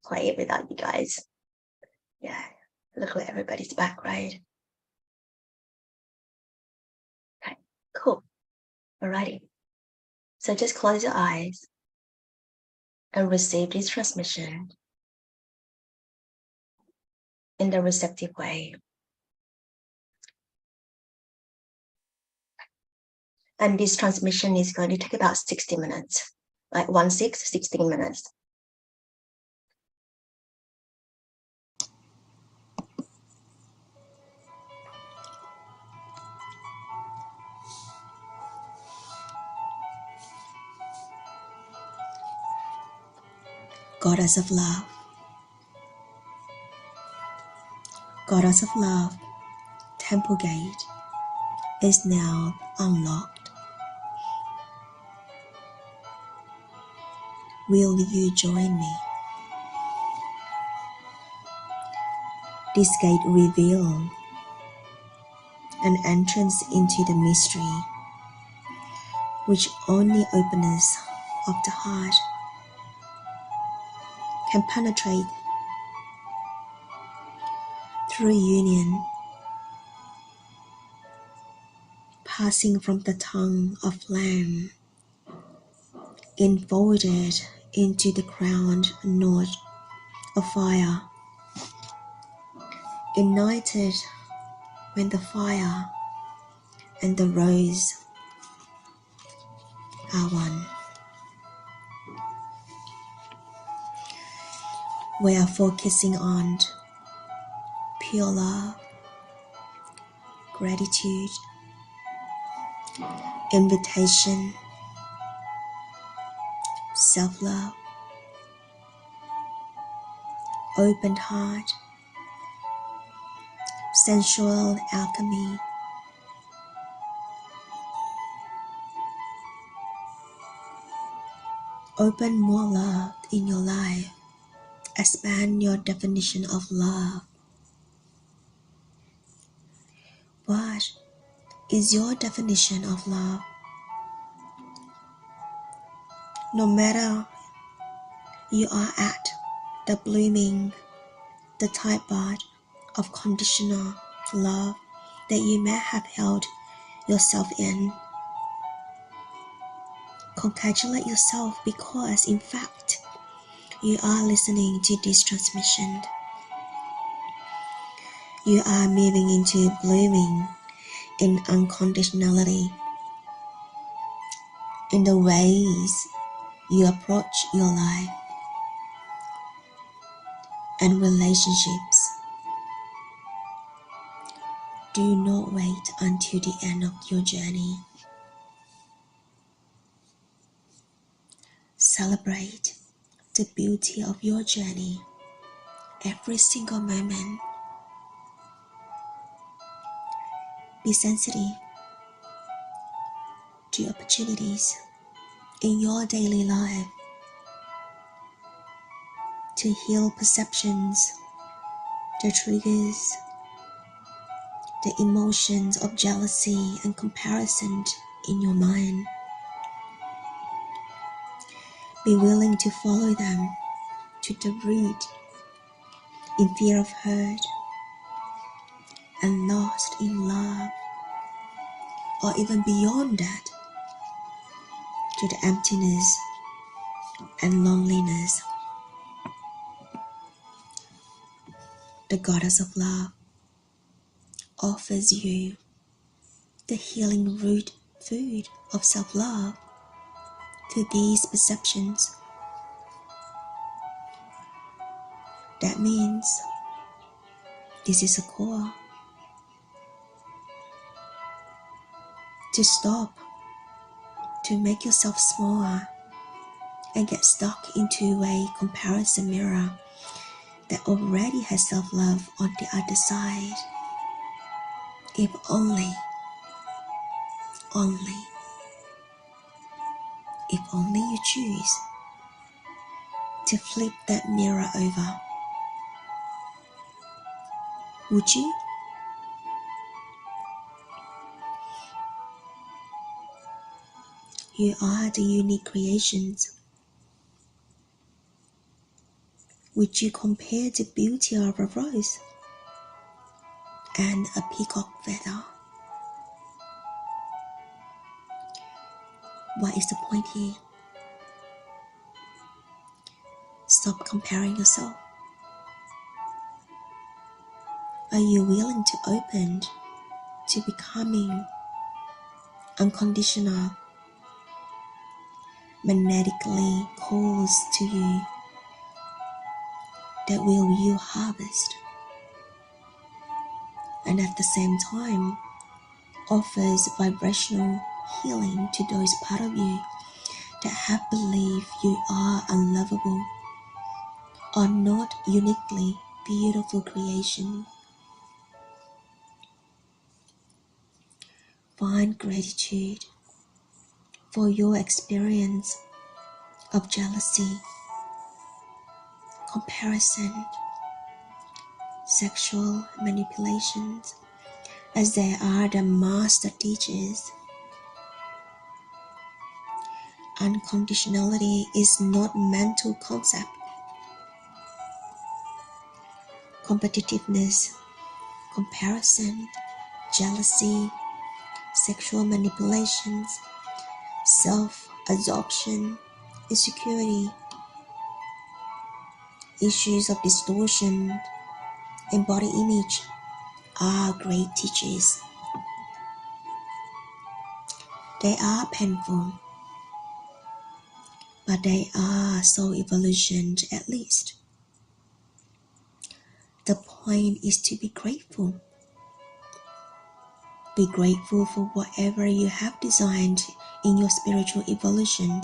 play it without you guys. Yeah, look like everybody's back, right? Okay, cool. Alrighty. So just close your eyes and receive this transmission in the receptive way. And this transmission is going to take about 60 minutes, like 16 minutes. Goddess of Love. Goddess of Love, Temple Gate is now unlocked. Will you join me? This gate reveals an entrance into the mystery, which only openness of the heart can penetrate. Through union, passing from the tongue of flame, enfolded into the crowned knot of fire, ignited when the fire and the rose are one. We are focusing on pure love, gratitude, invitation, self-love, open heart, sensual alchemy. Open more love in your life. Expand your definition of love. What is your definition of love? No matter you are at the blooming, the type part of conditional love that you may have held yourself in, congratulate yourself because in fact you are listening to this transmission. You are moving into blooming in unconditionality in the ways you approach your life and relationships. Do not wait until the end of your journey. Celebrate the beauty of your journey every single moment. Be sensitive to opportunities in your daily life to heal perceptions, the triggers, the emotions of jealousy and comparison in your mind. Be willing to follow them to the root in fear of hurt and lost in love, or even beyond that to the emptiness and loneliness. The Goddess of Love offers you the healing root food of self-love to these perceptions. That means this is a call to stop to make yourself smaller and get stuck into a comparison mirror that already has self-love on the other side. If only, if only you choose to flip that mirror over, would you? You are the unique creations. Would you compare the beauty of a rose and a peacock feather? What is the point here? Stop comparing yourself. Are you willing to open to becoming unconditional, magnetically calls to you that will you harvest, and at the same time offers vibrational healing to those part of you that have believed you are unlovable or not uniquely beautiful creation. Find gratitude for your experience of jealousy, comparison, sexual manipulations, as they are the master teachers. Unconditionality is not mental concept. Competitiveness, comparison, jealousy, sexual manipulations, self-absorption, insecurity, issues of distortion, and body image are great teachers. They are painful, but they are soul evolution at least. The point is to be grateful. Be grateful for whatever you have designed in your spiritual evolution,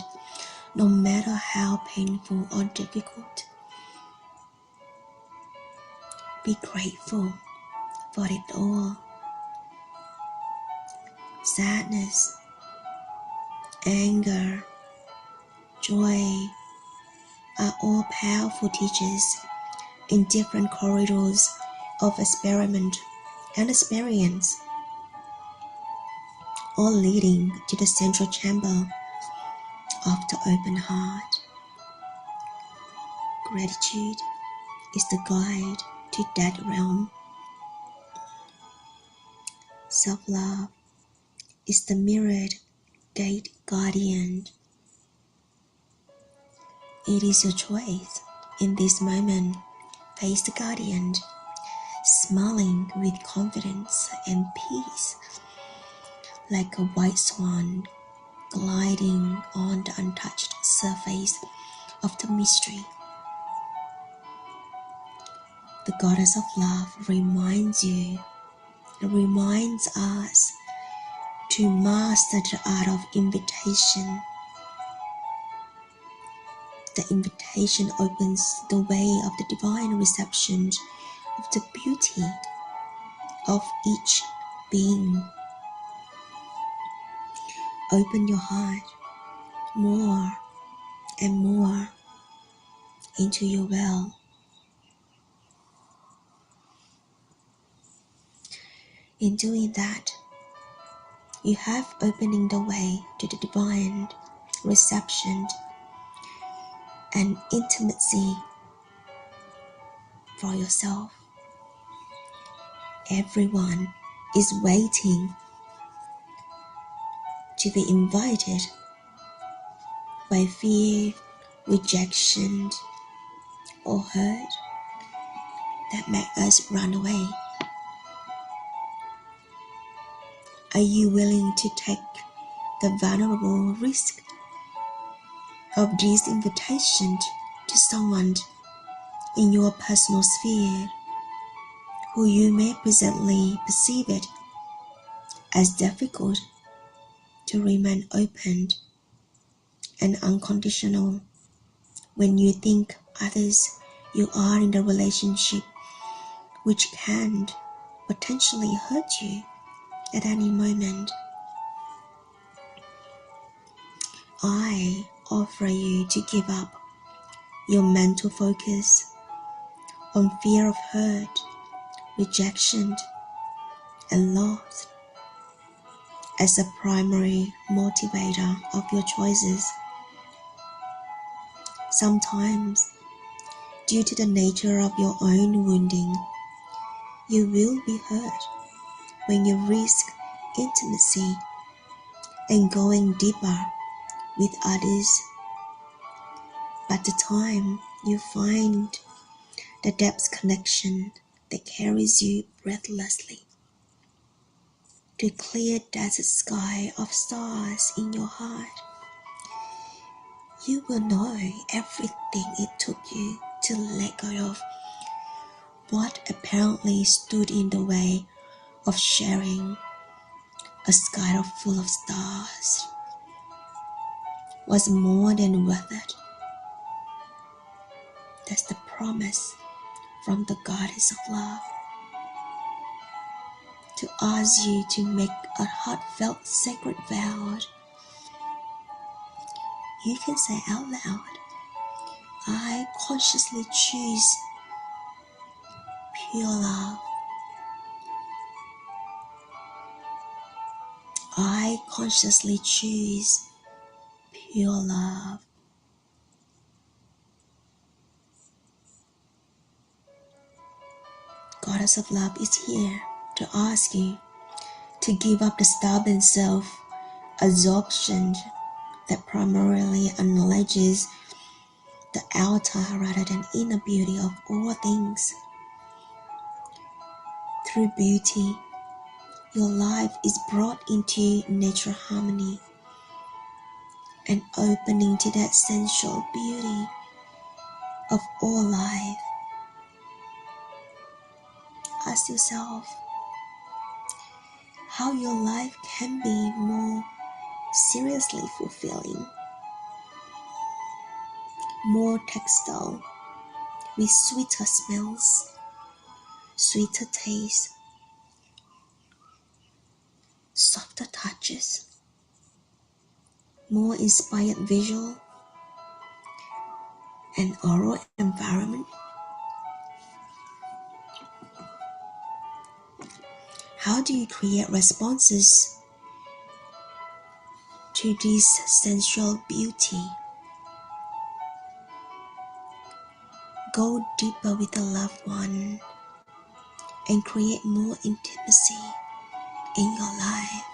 no matter how painful or difficult. Be grateful for it all. Sadness, anger, joy are all powerful teachers in different corridors of experiment and experience, all leading to the central chamber of the open heart. Gratitude is the guide to that realm. Self-love is the mirrored gate guardian. It is your choice in this moment. Face the guardian, smiling with confidence and peace, like a white swan gliding on the untouched surface of the mystery. The goddess of love reminds us to master the art of invitation. The invitation opens the way of the divine reception of the beauty of each being. Open your heart more and more into your well. In doing that, you have opening the way to the divine reception and intimacy for yourself. Everyone is waiting to be invited by fear, rejection, or hurt that make us run away. Are you willing to take the vulnerable risk of this invitation to someone in your personal sphere who you may presently perceive it as difficult to remain open and unconditional. When you think others, you are in the relationship which can potentially hurt you at any moment. I offer you to give up your mental focus on fear of hurt, rejection, and loss as a primary motivator of your choices. Sometimes, due to the nature of your own wounding, you will be hurt when you risk intimacy and going deeper with others. But the time you find the depth connection that carries you breathlessly to clear desert sky of stars in your heart, you will know everything it took you to let go of what apparently stood in the way of sharing a sky full of stars was more than worth it. That's the promise from the goddess of love to ask you to make a heartfelt sacred vow. You can say out loud, I consciously choose pure love. I consciously choose pure love. Goddess of love is here to ask you to give up the stubborn self-absorption that primarily acknowledges the outer rather than inner beauty of all things. Through beauty, your life is brought into natural harmony and opening to that sensual beauty of all life. Ask yourself how your life can be more seriously fulfilling, more textile, with sweeter smells, sweeter taste, softer touches, more inspired visual and oral environment. How do you create responses to this sensual beauty? Go deeper with a loved one and create more intimacy in your life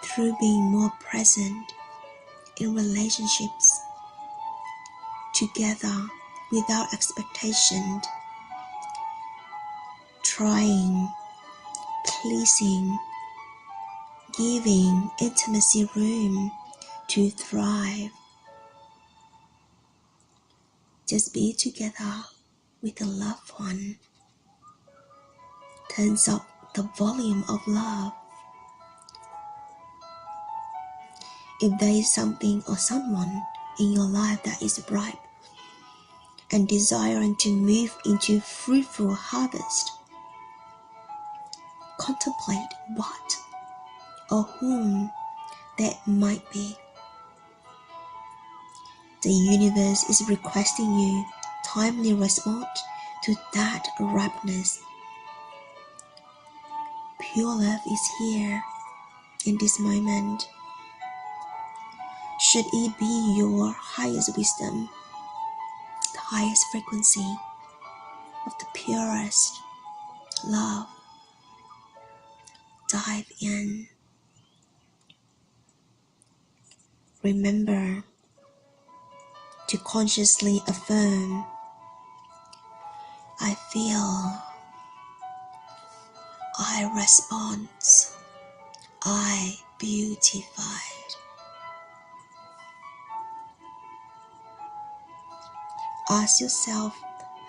through being more present in relationships together without expectation, trying, pleasing, giving intimacy room to thrive. Just be together with a loved one. Turns up the volume of love. If there is something or someone in your life that is ripe and desiring to move into fruitful harvest, contemplate what or whom that might be. The universe is requesting you timely respond to that ripeness. Pure love is here in this moment. Should it be your highest wisdom, the highest frequency of the purest love, dive in. Remember to consciously affirm, I feel, I respond, I beautified. Ask yourself,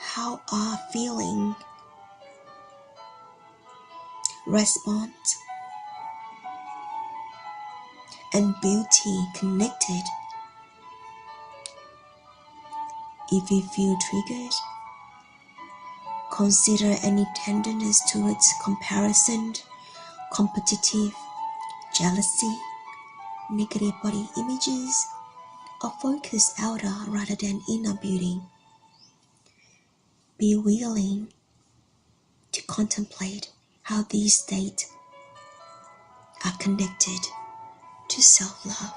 how are feeling? Respond and beauty connected. If you feel triggered, consider any tenderness towards comparison, competitive, jealousy, negative body images, or focus outer rather than inner beauty. Be willing to contemplate how these states are connected to self-love.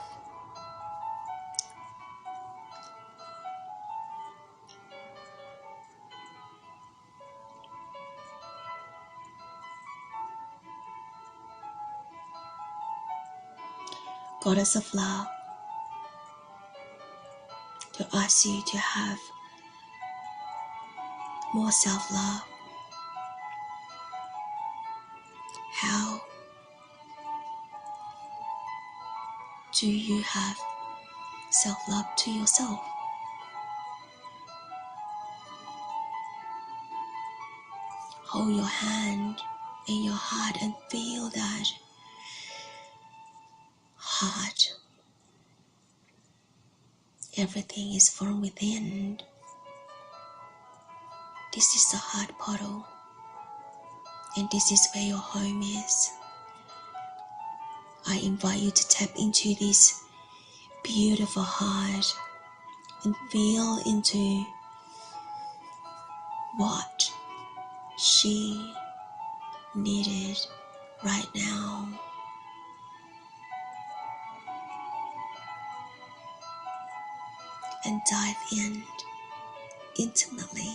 Goddess of love, to ask you to have more self-love. How do you have self-love to yourself? Hold your hand in your heart and feel that heart. Everything is from within. This is the heart portal, and this is where your home is. I invite you to tap into this beautiful heart and feel into what she needed right now. And dive in intimately.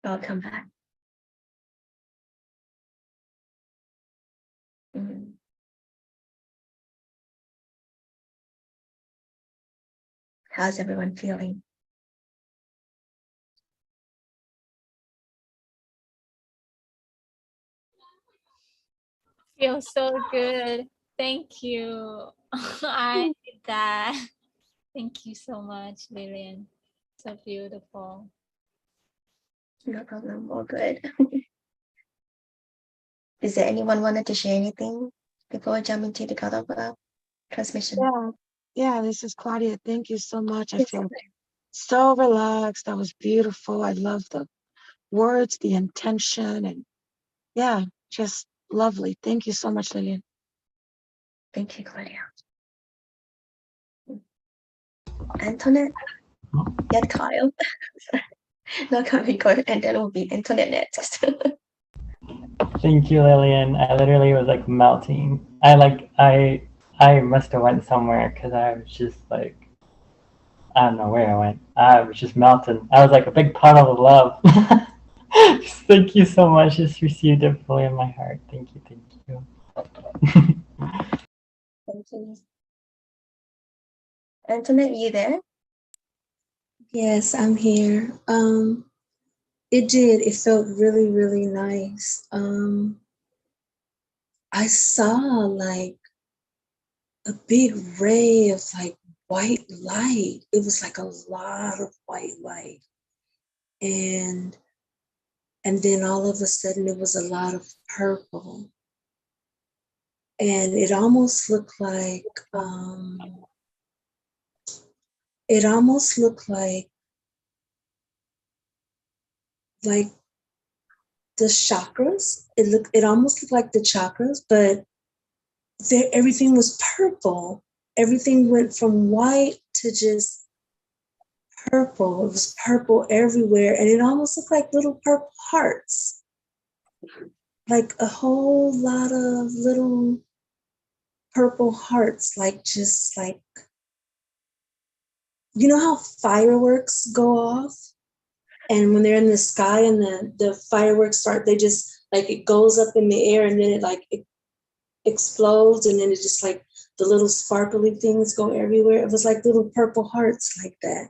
Welcome back. How's everyone feeling? Feels so good. Thank you. I did that. Thank you so much, Lilian. So beautiful. No problem, all good. Is there anyone wanted to share anything before I jump into the God of Love transmission? Yeah, this is Claudia. Thank you so much. I Yes. feel so relaxed. That was beautiful. I love the words, the intention, and yeah, just lovely. Thank you so much, Lilian. Thank you, Claudia. Antoinette? Yet Kyle. not coming code, and then it will be internet next. Thank you, Lilian. I literally was like melting. I must have went somewhere because I was just like, I don't know where I went. I was just melting. I was like a big puddle of love. Thank you so much. Just received it fully in my heart. Thank you. Thank you. Thank you. Antoinette, you there? Yes, I'm here. It felt really, really nice. I saw like a big ray of like white light. It was like a lot of white light. And then all of a sudden it was a lot of purple. And it almost looked like like the chakras. It almost looked like the chakras, but everything was purple. Everything went from white to just purple. It was purple everywhere, and it almost looked like little purple hearts, like a whole lot of little purple hearts, like just like, you know how fireworks go off, and when they're in the sky and the fireworks start, they just like it goes up in the air and then it explodes, and then it just like the little sparkly things go everywhere. It was like little purple hearts like that,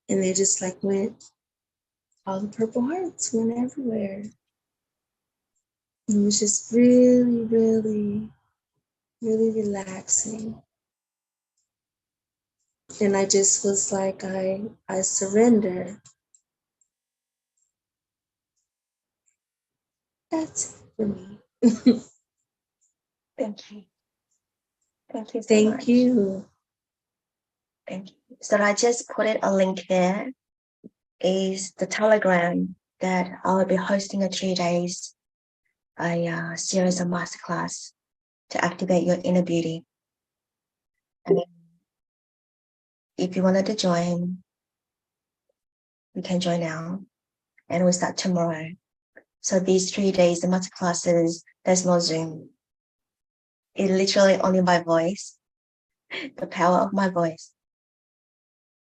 and they just like went, all the purple hearts went everywhere. It was just really, really, really relaxing. And I just was like, I surrender. That's it for me. Thank you. Thank you so Thank much. you. Thank you. So I just put it a link there. Is the Telegram that I will be hosting a 3 days a series of masterclass to activate your inner beauty. And if you wanted to join, you can join now, and we start tomorrow. So these 3 days, the masterclasses, there's no Zoom. It's literally only my voice, the power of my voice,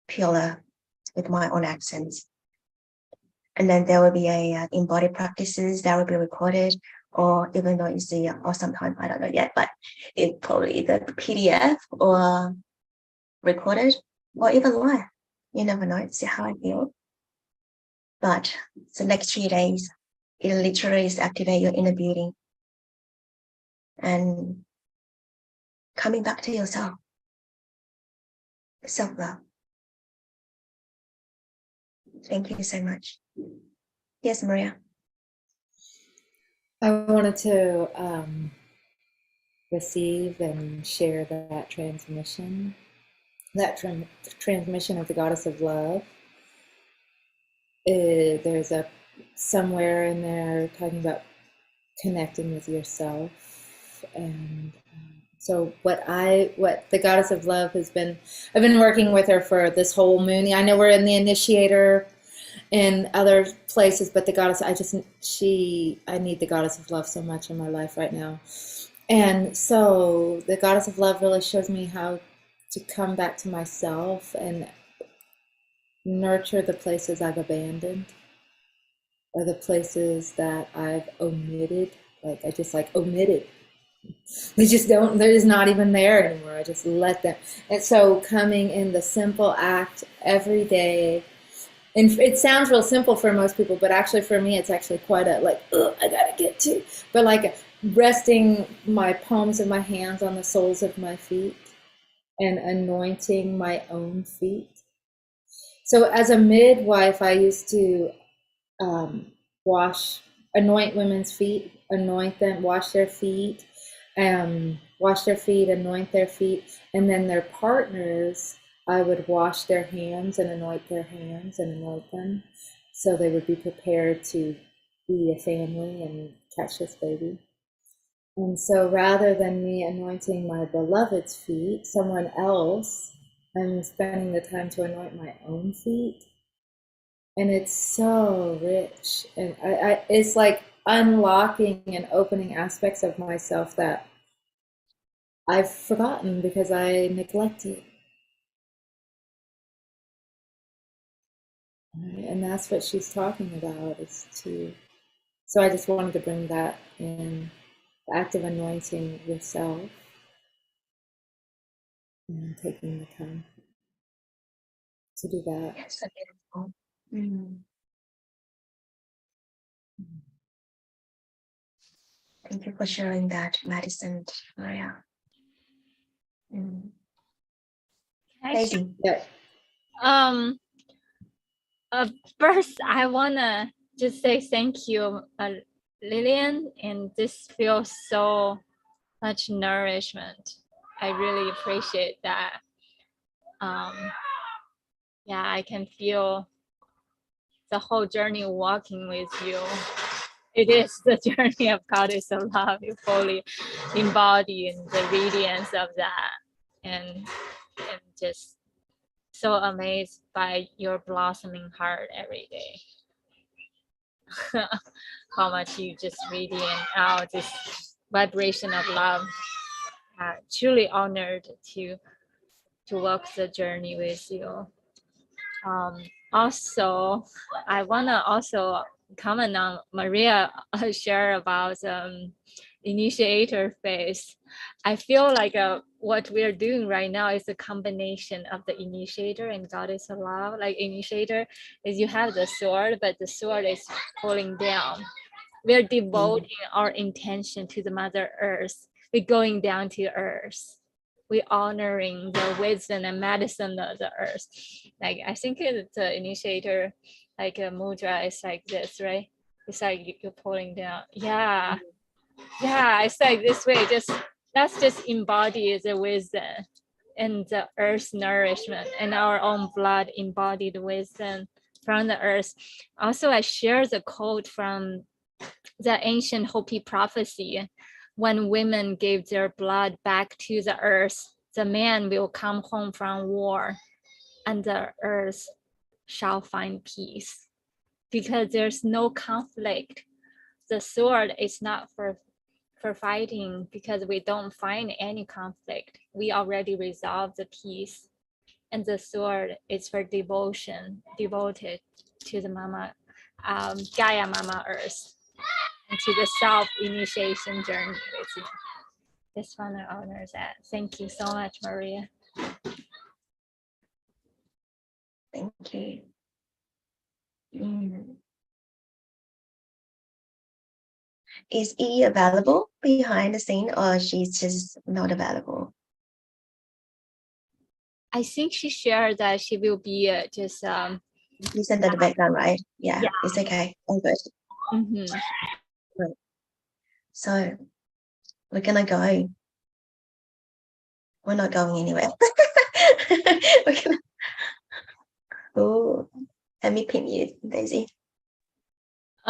pure with my own accents. And then there will be a embodied practices that will be recorded, or even though it's or sometimes I don't know yet, but it probably the PDF or recorded or even live. You never know. See how I feel. But the next 3 days, it literally is activate your inner beauty and coming back to yourself, self-love. Thank you so much. Yes, Maria. I wanted to receive and share that transmission, transmission of the Goddess of Love. There's a somewhere in there talking about connecting with yourself, and so what the Goddess of Love has been, I've been working with her for this whole moon. I know we're in the initiator in other places, but the Goddess, I need the Goddess of Love so much in my life right now. And so the Goddess of Love really shows me how to come back to myself and nurture the places I've abandoned, or the places that I've omitted. Like I just like omitted. They just don't, they're just not even there anymore. I just let them. And so coming in the simple act every day, and it sounds real simple for most people, but actually for me, it's actually quite a like, I gotta get to, but like resting my palms of my hands on the soles of my feet and anointing my own feet. So as a midwife, I used to anoint women's feet, anoint them, wash their feet, anoint their feet, and then their partners, I would wash their hands and anoint their hands and anoint them, so they would be prepared to be a family and catch this baby. And so rather than me anointing my beloved's feet, someone else, I'm spending the time to anoint my own feet And it's so rich. And it's like unlocking and opening aspects of myself that I've forgotten because I neglected. And that's what she's talking about, is to, so I just wanted to bring that in, the act of anointing yourself and taking the time to do that. Yes, so beautiful. Mm. Thank you for sharing that, Madison, Maria. Mm. Daisy. Yeah. First, I wanna just say thank you, Lilian, and this feels so much nourishment. I really appreciate that. Yeah, I can feel the whole journey walking with you. It is the journey of Goddess of Love. You fully embody in the radiance of that, and just so amazed by your blossoming heart every day. How much you just radiate out this vibration of love. Truly honored to walk the journey with you. Also, I wanna also comment on Maria share about initiator phase. I feel like what we're doing right now is a combination of the initiator and Goddess of Love. Like initiator is you have the sword, but the sword is pulling down. We're devoting our intention to the Mother Earth. We're going down to Earth. We're honoring the wisdom and medicine of the Earth. Like I think it's the initiator, like a mudra is like this, right? It's like you're pulling down. Yeah, it's like this way. That's just embody the wisdom and the Earth's nourishment and our own blood embodied wisdom from the Earth. Also, I share the quote from the ancient Hopi prophecy: when women gave their blood back to the earth, the man will come home from war and the earth shall find peace. Because there's no conflict. The sword is not for fighting, because we don't find any conflict. We already resolved the peace. And the sword is for devotion, devoted to the Mama, Gaia Mama Earth, and to the self-initiation journey with you. Just want to honor that. Thank you so much, Maria. Thank you. Mm. Is E available behind the scene, or she's just not available? I think she shared that she will be just Listen to the background, right? Yeah. It's okay. All good. Right. So we're gonna go. We're not going anywhere. We're gonna. Oh, let me pin you, Daisy.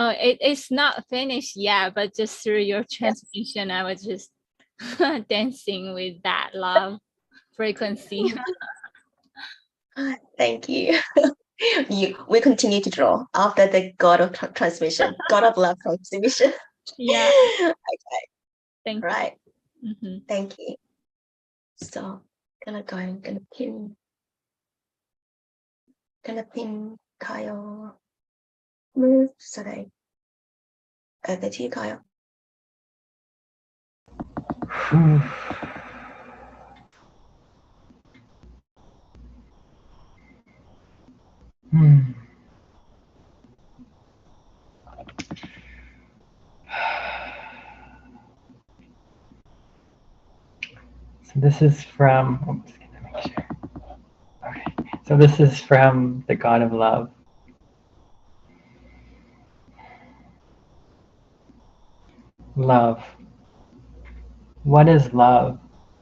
It's not finished yet, but just through your transmission, I was just dancing with that love frequency. Thank you. We continue to draw after the God of transmission, God of love transmission. Yeah. Okay. Thank right. you. Mm-hmm. Thank you. So gonna pin Kyle. Move so they over to you, Kyle. So this is from, I'm just gonna make sure. Okay, so this is from the God of Love. Love. What is love,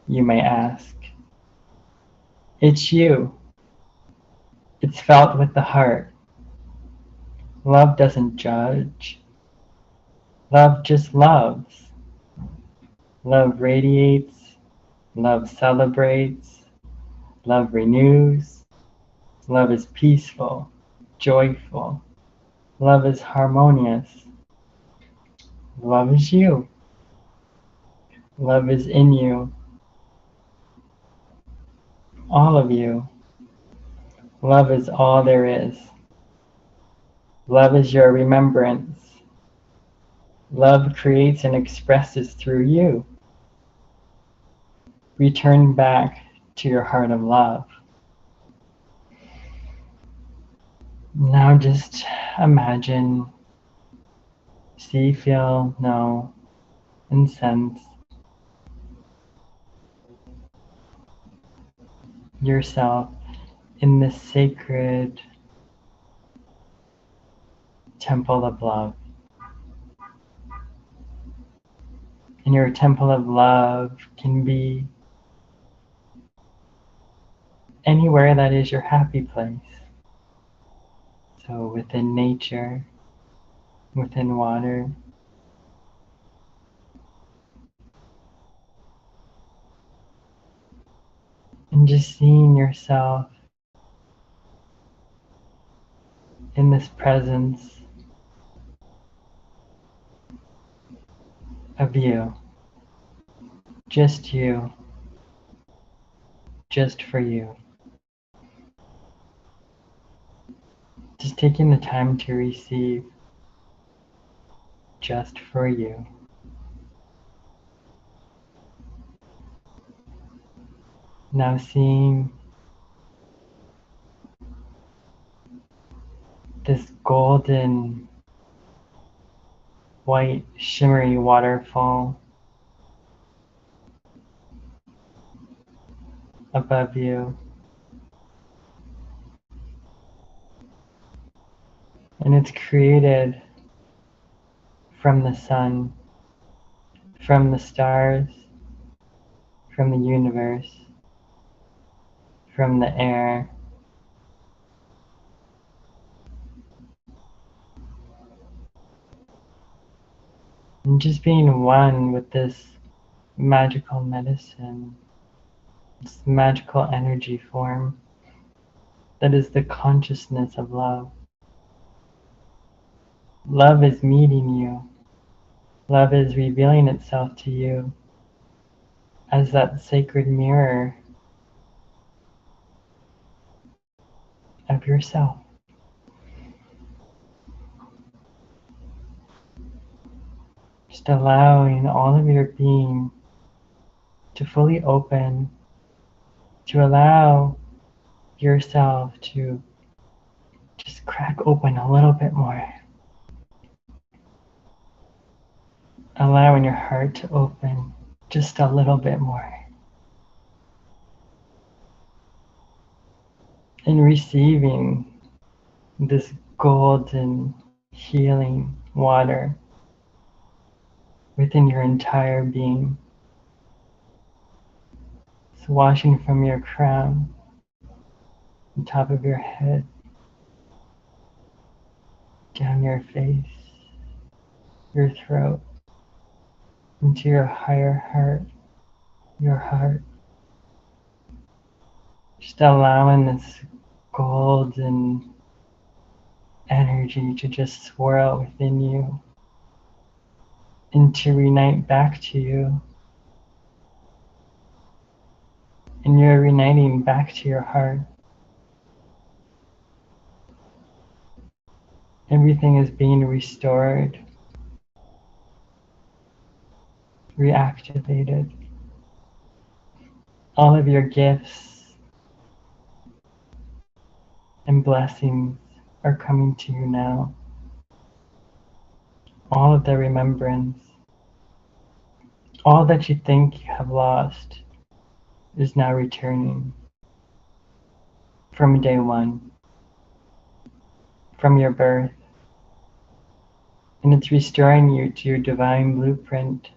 you may ask? It's you. It's felt with the heart. Love doesn't judge. Love just loves. Love radiates. Love celebrates. Love renews. Love is peaceful. joyful. Love is harmonious. Love is you. Love is in you. All of you. Love is all there is. Love is your remembrance. Love creates and expresses through you. Return back to your heart of love. Now just imagine, see, feel, know, and sense yourself in this sacred temple of love. And your temple of love can be anywhere that is your happy place. So within nature, within water, and just seeing yourself in this presence of you, just you, just for you. Just taking the time to receive just for you. Now seeing this golden, white, shimmery waterfall above you. And it's created from the sun, from the stars, from the universe, from the air. And just being one with this magical medicine, this magical energy form that is the consciousness of love. Love is meeting you. Love is revealing itself to you as that sacred mirror of yourself. Just allowing all of your being to fully open, to allow yourself to just crack open a little bit more. Allowing your heart to open just a little bit more. And receiving this golden healing water within your entire being. So washing from your crown, the top of your head, down your face, your throat, into your higher heart, your heart. Just allowing this golden energy to just swirl within you and to reunite back to you. And you're reuniting back to your heart. Everything is being restored, reactivated. All of your gifts and blessings are coming to you now. All of the remembrance, all that you think you have lost is now returning from day one, from your birth. And it's restoring you to your divine blueprint.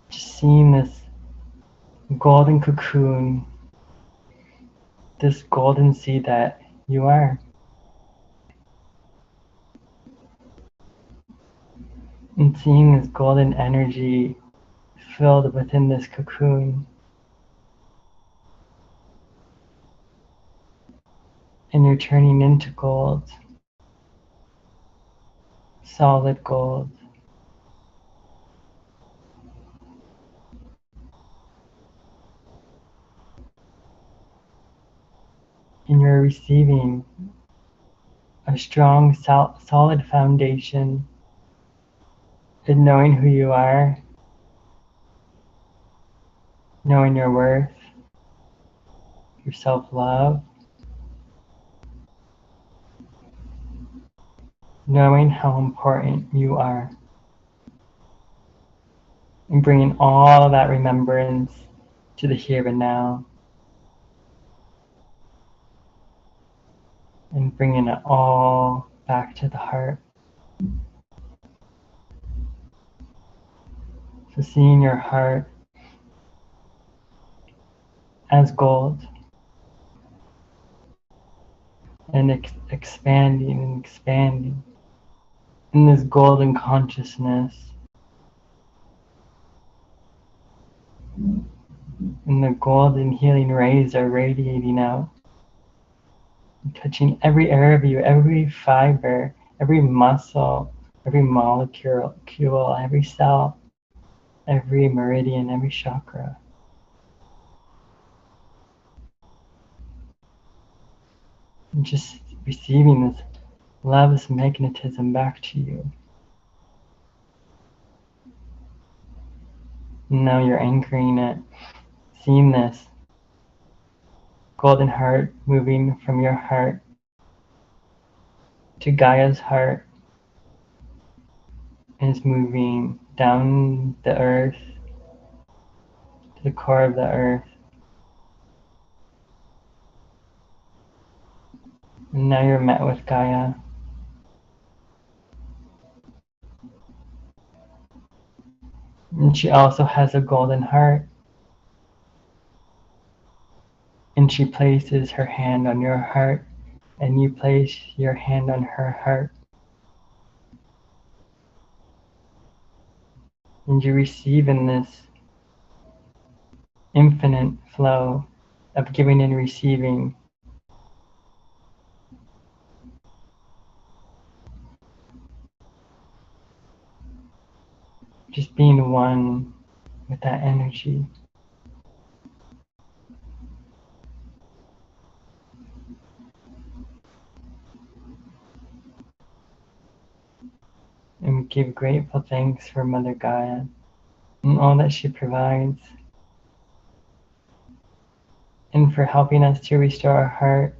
Just seeing this golden cocoon, this golden seed that you are. And seeing this golden energy filled within this cocoon. and you're turning into gold, solid gold. And you're receiving a strong, solid foundation in knowing who you are, knowing your worth, your self-love, knowing how important you are, and bringing all that remembrance to the here and now, and bringing it all back to the heart. So seeing your heart as gold, and expanding and expanding in this golden consciousness, and the golden healing rays are radiating out, touching every area of you, every fiber, every muscle, every molecule, every cell, every meridian, every chakra. And just receiving this love's magnetism back to you. And now you're anchoring it, seeing this golden heart moving from your heart to Gaia's heart, and it's moving down the earth to the core of the earth. And now you're met with Gaia. And she also has a golden heart. And she places her hand on your heart, and you place your hand on her heart. And you receive in this infinite flow of giving and receiving. Just being one with that energy. And we give grateful thanks for Mother Gaia and all that she provides, and for helping us to restore our heart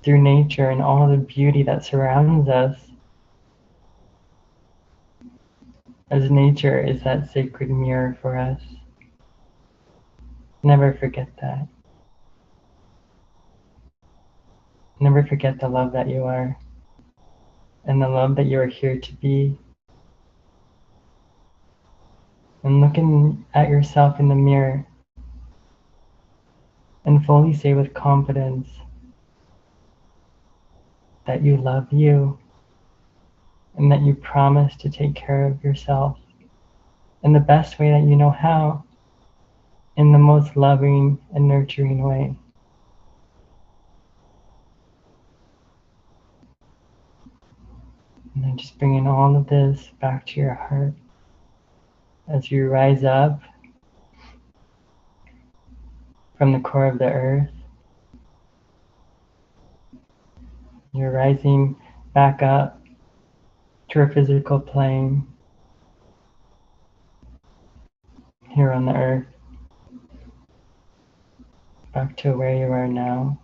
through nature and all the beauty that surrounds us, as nature is that sacred mirror for us. Never forget that. Never forget the love that you are, and the love that you are here to be. And looking at yourself in the mirror, and fully say with confidence that you love you, and that you promise to take care of yourself in the best way that you know how, in the most loving and nurturing way. And then just bringing all of this back to your heart as you rise up from the core of the earth. You're rising back up to a physical plane here on the earth, back to where you are now.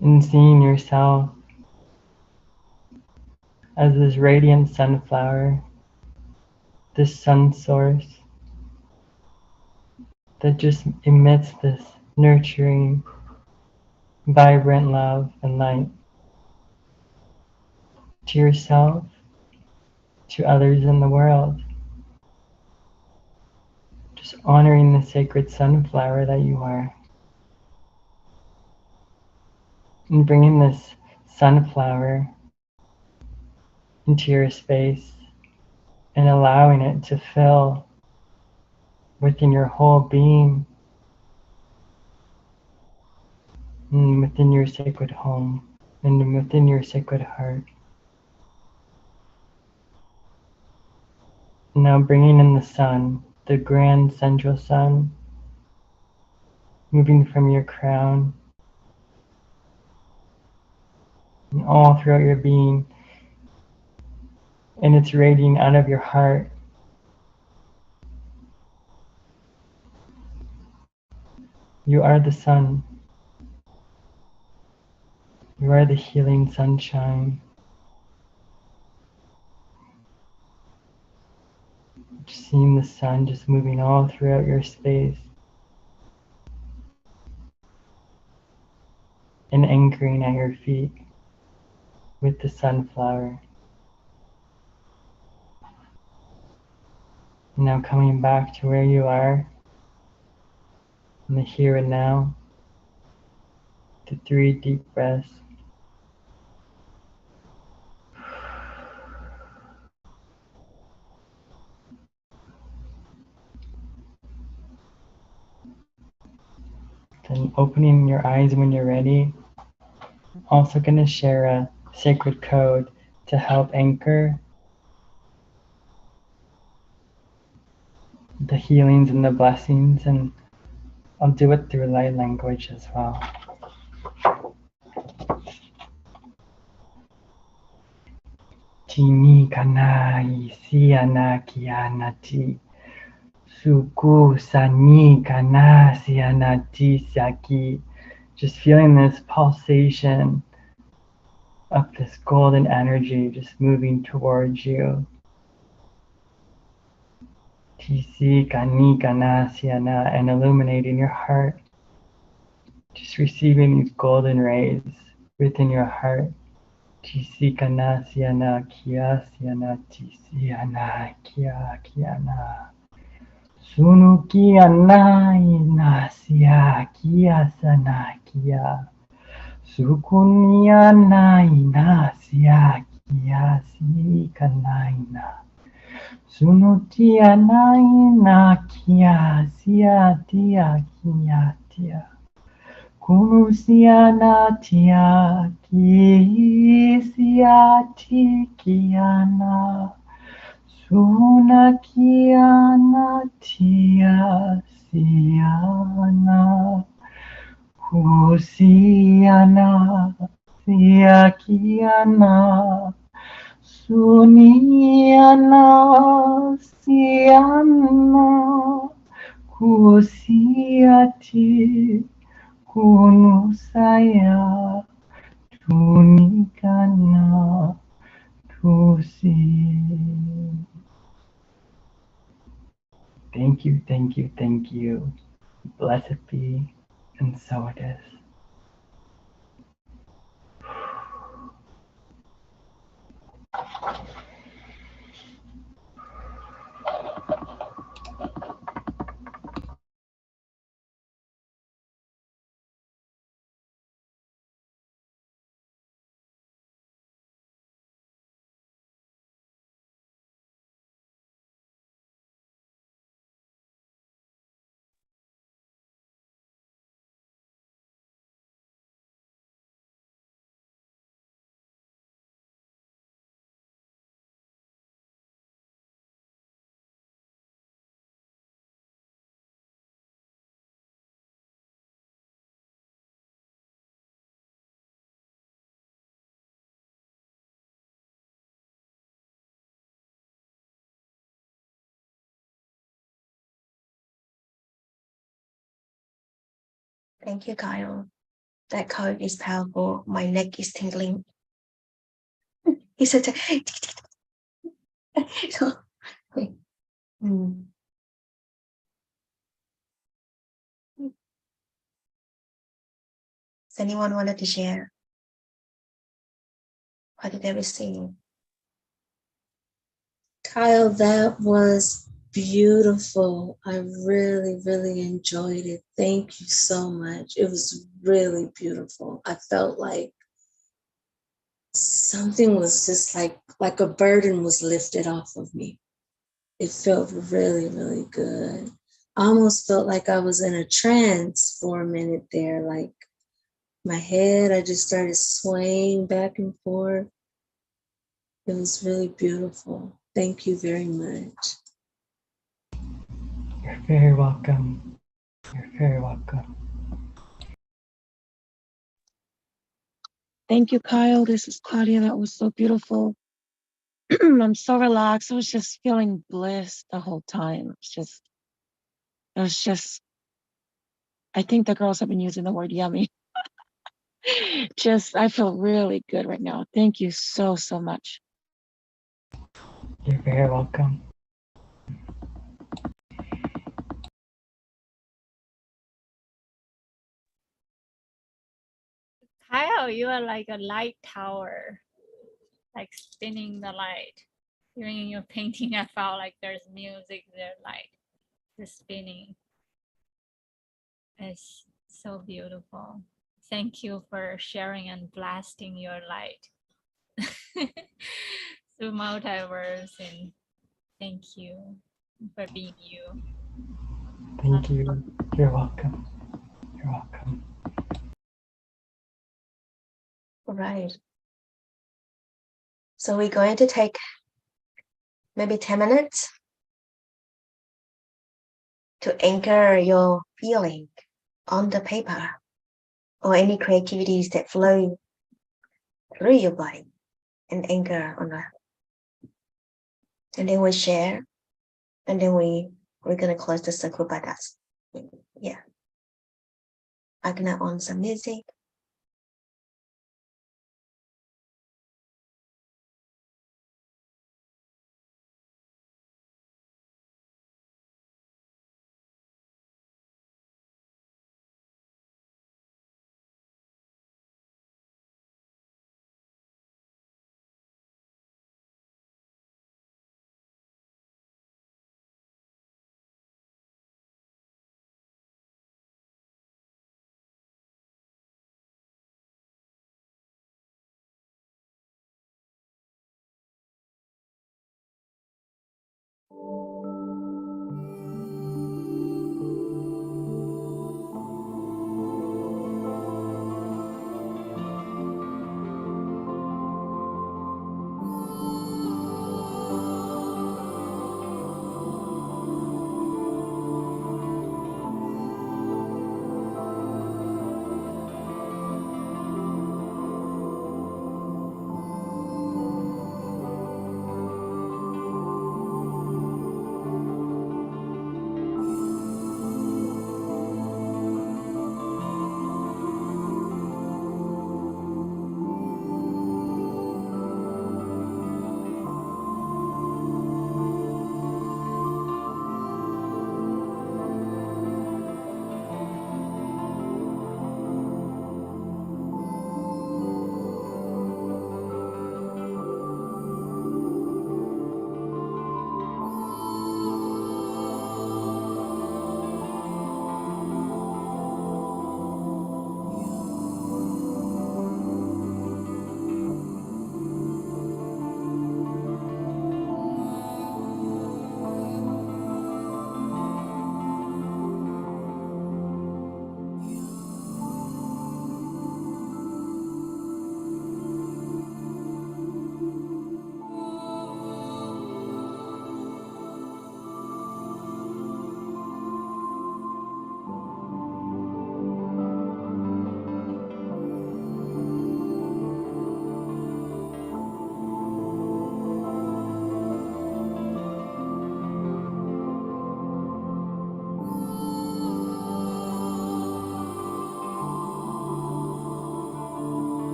And seeing yourself as this radiant sunflower, this sun source that just emits this nurturing, vibrant love and light to yourself, to others in the world. Just honoring the sacred sunflower that you are. And bringing this sunflower into your space and allowing it to fill within your whole being, and within your sacred home, and within your sacred heart. Now bringing in the sun, the grand central sun, moving from your crown and all throughout your being, and it's radiating out of your heart. You are the sun. You are the healing sunshine. Just seeing the sun just moving all throughout your space and anchoring at your feet with the sunflower. Now coming back to where you are in the here and now, to 3 deep breaths. Then opening your eyes when you're ready. Also going to share a sacred code to help anchor the healings and the blessings, and I'll do it through light language as well. Tini kanai siana kianati suku sani kana sianati saki. Just feeling this pulsation of this golden energy just moving towards you. Tisi kani kana siana, and illuminating your heart. Just receiving these golden rays within your heart. Tisi kana siana kia siana tisiana kia kiana. Sunu kia na sia kia sana kia. Sukunia na sia kia si kanaina. Sunutia na kia sia tia kia tia. Kunusiana tia ki sia ti kiana. Suna kiana tia siana. Kusiana sia kiana. Suniana siana. Kusiati kunusaya tunikana tusi. Thank you, thank you, thank you. Blessed be, and so it is. Thank you, Kyle. That code is powerful. My neck is tingling. It's such a so, mm. Does anyone wanted to share? What did they receive? Kyle, that was beautiful. I really, really enjoyed it. Thank you so much. It was really beautiful. I felt like something was just like a burden was lifted off of me. It felt really, really good. I almost felt like I was in a trance for a minute there. Like my head, I just started swaying back and forth. It was really beautiful. Thank you very much. You're very welcome. You're very welcome. Thank you, Kyle. This is Claudia. That was so beautiful. I'm so relaxed. I was just feeling bliss the whole time. It was just, I think the girls have been using the word yummy. I feel really good right now. Thank you so, so much. You're very welcome. Kyle, you are like a light tower, like spinning the light. Even in your painting, I felt like there's music there, like the spinning. It's so beautiful. Thank you for sharing and blasting your light through multiverse, and thank you for being you. Thank you. You're welcome. You're welcome. All right. So we're going to take maybe 10 minutes to anchor your feeling on the paper or any creativities that flow through your body and anchor on that. And then we share, and then we're gonna close the circle by that. Yeah. I'm gonna on some music.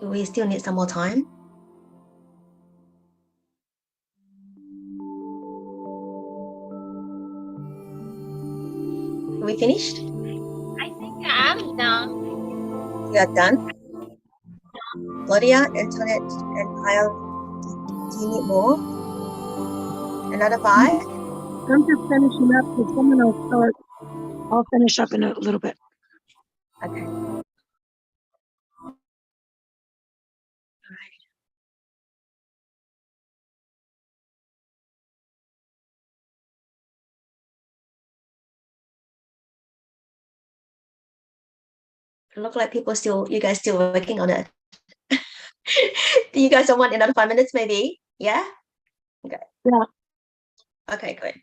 Do we still need some more time? Are we finished? I think I'm done. We are done. Claudia, Antoinette, and Kyle, do you need more? Another 5? I'm just finishing up because someone will start. I'll finish up in a little bit. Okay. It looks like you guys still working on it. Do you guys want another 5 minutes maybe? Yeah? Okay. Yeah. Okay, good.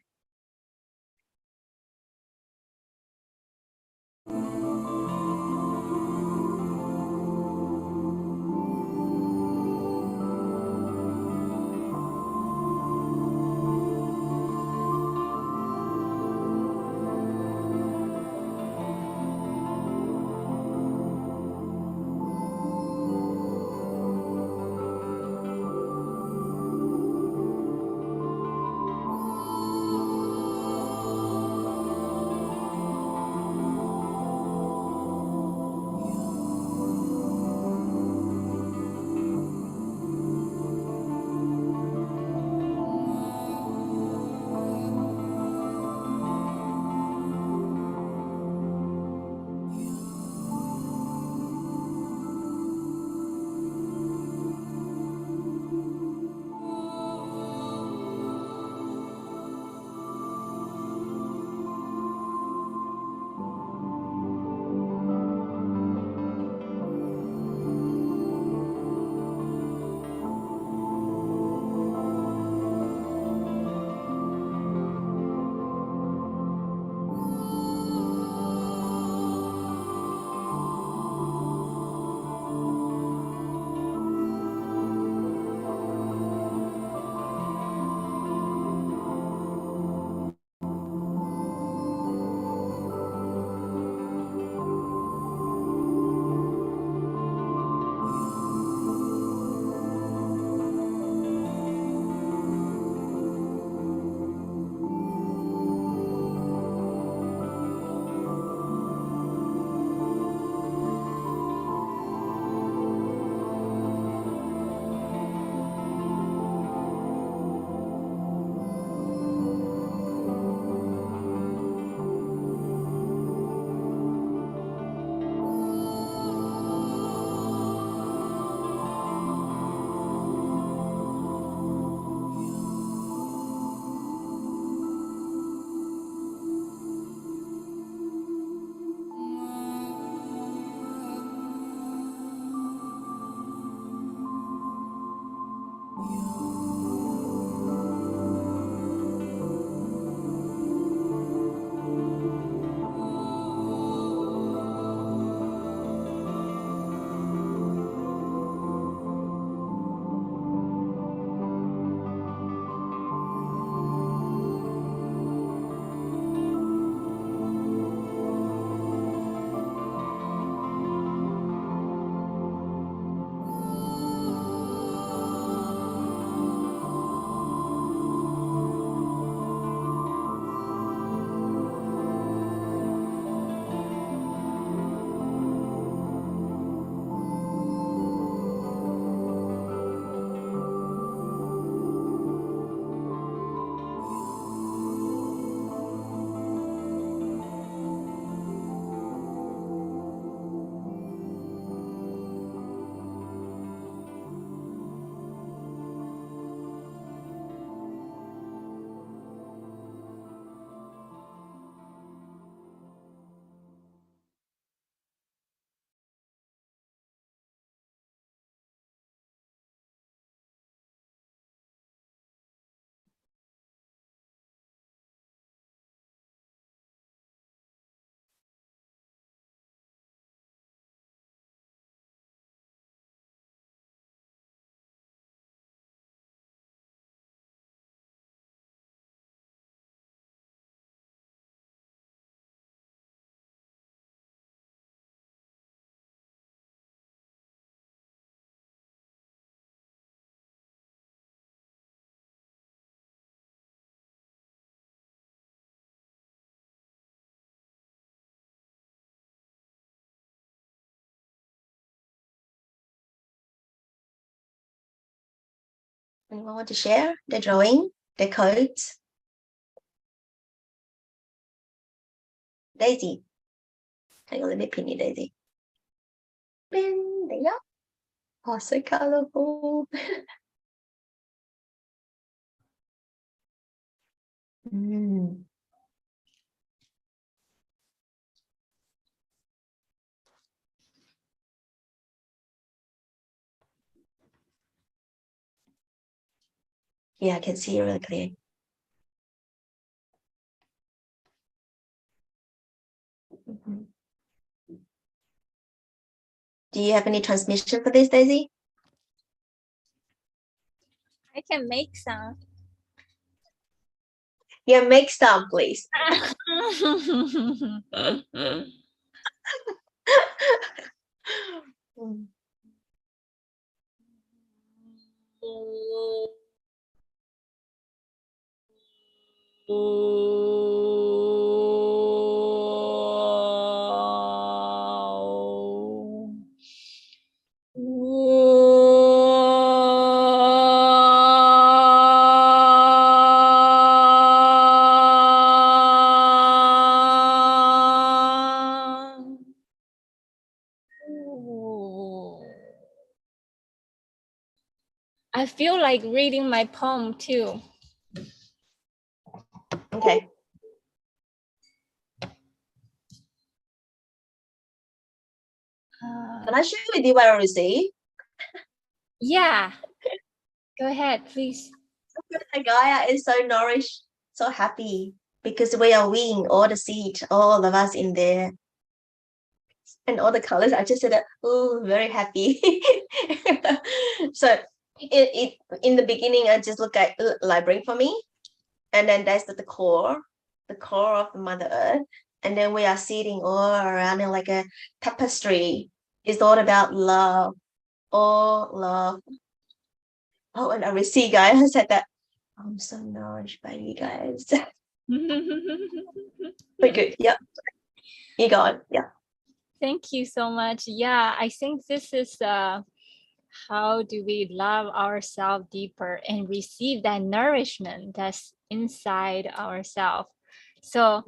Anyone want to share the drawing, the codes? Daisy. Hang on, let me pin you, Daisy. Pin, there you go. Oh, so colorful. Mm. Yeah, I can see it really clear. Mhm. Do you have any transmission for this, Daisy? I can make some. Yeah, make some, please. Mm. I feel like reading my poem too. Okay. Can I share with you what I received? Yeah, go ahead, please. Gaia is so nourished, so happy because we are weighing all the seed, all of us in there, and all the colors. I just said that, oh, very happy. So it in the beginning, I just look at Labyrinth for me, and then that's the core of the Mother Earth, and then we are sitting all around it like a tapestry. It's all about love, all love. Oh, and I receive, guys. I said that I'm so nourished by you guys. Very good. Yeah. You got it. Yeah. Thank you so much. Yeah, I think this is how do we love ourselves deeper and receive that nourishment that's inside ourselves. So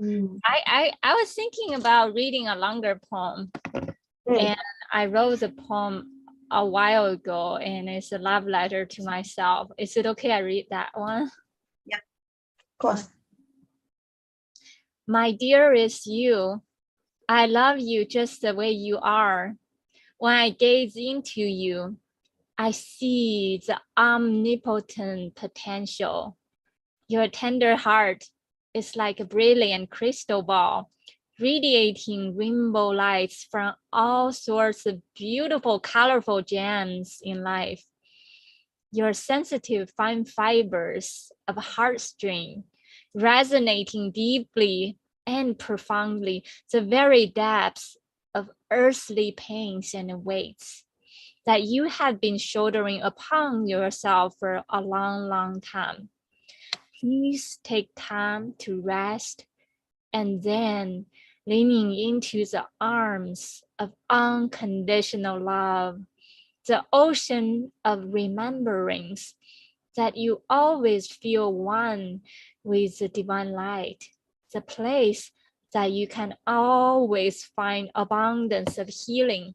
I was thinking about reading a longer poem, and I wrote the poem a while ago, and it's a love letter to myself. Is it okay I read that one? Yeah, of course. My dearest you, I love you just the way you are. When I gaze into you, I see the omnipotent potential. Your tender heart is like a brilliant crystal ball, radiating rainbow lights from all sorts of beautiful, colorful gems in life. Your sensitive fine fibers of heartstring, resonating deeply and profoundly the very depths of earthly pains and weights that you have been shouldering upon yourself for a long, long time. Please take time to rest and then leaning into the arms of unconditional love, the ocean of remembrance that you always feel one with the divine light, the place that you can always find abundance of healing,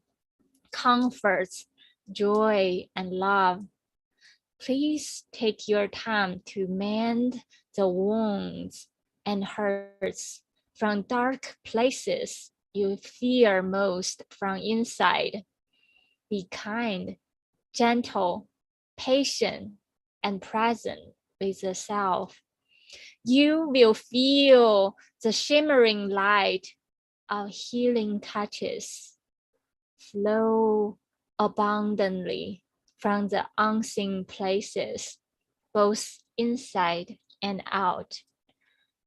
comforts, joy, and love. Please take your time to mend the wounds and hurts from dark places you fear most from inside. Be kind, gentle, patient, and present with yourself. You will feel the shimmering light of healing touches flow abundantly from the unseen places, both inside and out.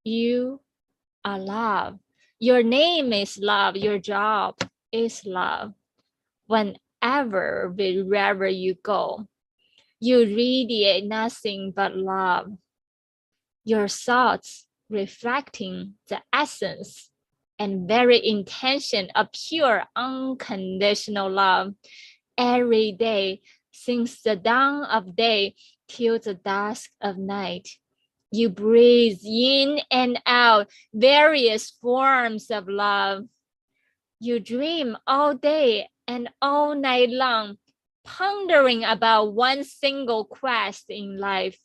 You are love. Your name is love. Your job is love. Whenever, wherever you go, you radiate nothing but love. Your thoughts reflecting the essence and very intention of pure unconditional love every day since the dawn of day till the dusk of night. You breathe in and out various forms of love. You dream all day and all night long, pondering about one single quest in life.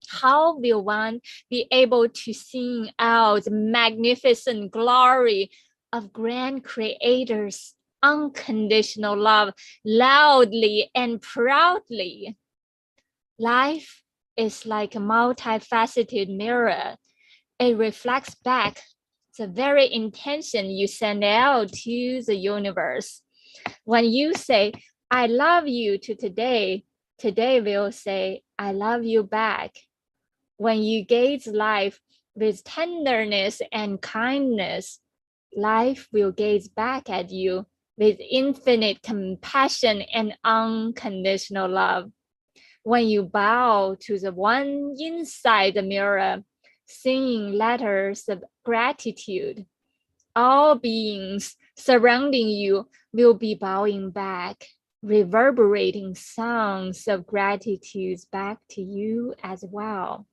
How will one be able to sing out the magnificent glory of grand creators' unconditional love loudly and proudly? Life is like a multifaceted mirror. It reflects back the very intention you send out to the universe. When you say, I love you to today, today will say, I love you back. When you gaze life with tenderness and kindness, life will gaze back at you with infinite compassion and unconditional love. When you bow to the one inside the mirror, singing letters of gratitude, all beings surrounding you will be bowing back, reverberating songs of gratitude back to you as well.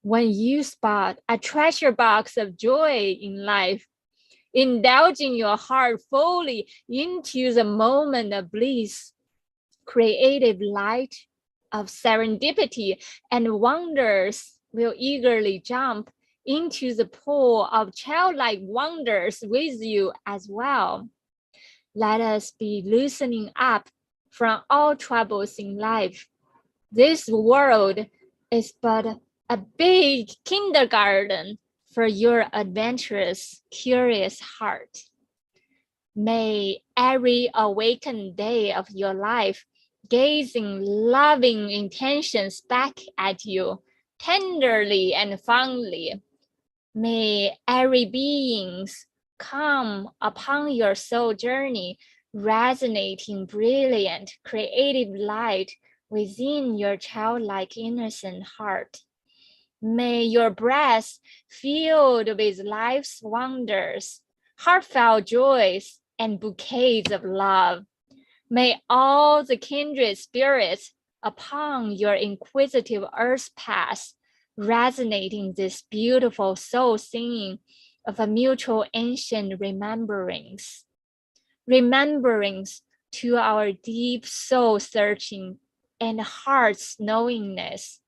When you spot a treasure box of joy in life, indulging your heart fully into the moment of bliss, creative light of serendipity and wonders will eagerly jump into the pool of childlike wonders with you as well. Let us be loosening up from all troubles in life. This world is but a big kindergarten for your adventurous, curious heart. May every awakened day of your life gazing loving intentions back at you tenderly and fondly. May every beings come upon your soul journey resonating brilliant creative light within your childlike innocent heart. May your breast filled with life's wonders, heartfelt joys, and bouquets of love. May all the kindred spirits upon your inquisitive earth path resonating this beautiful soul singing of a mutual ancient remembrance. Remembrance to our deep soul searching and heart's knowingness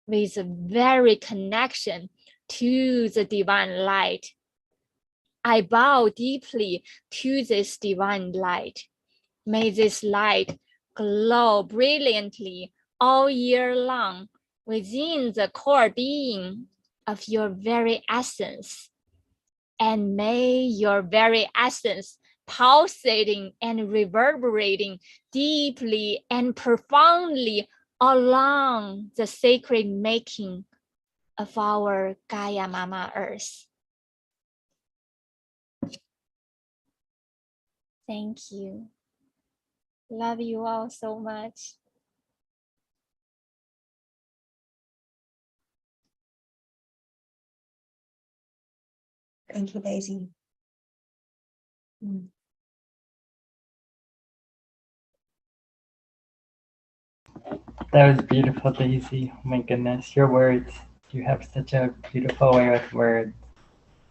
with a very connection to the divine light. I bow deeply to this divine light. May this light glow brilliantly all year long within the core being of your very essence. And may your very essence pulsating and reverberating deeply and profoundly along the sacred making of our Gaia Mama Earth. Thank you. Love you all so much. Thank you, Daisy. That was beautiful, Daisy. Oh my goodness, your words. You have such a beautiful way with words.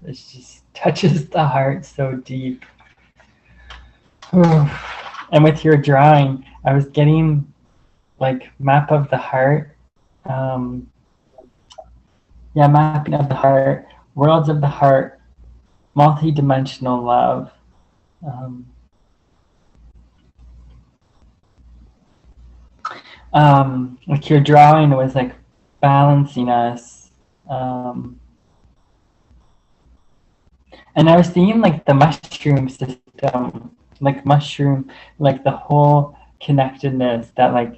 It just touches the heart so deep. And with your drawing, I was getting like map of the heart. Mapping of the heart, worlds of the heart, multi-dimensional love. Like your drawing was like balancing us. And I was seeing like the mushroom system, like the whole connectedness that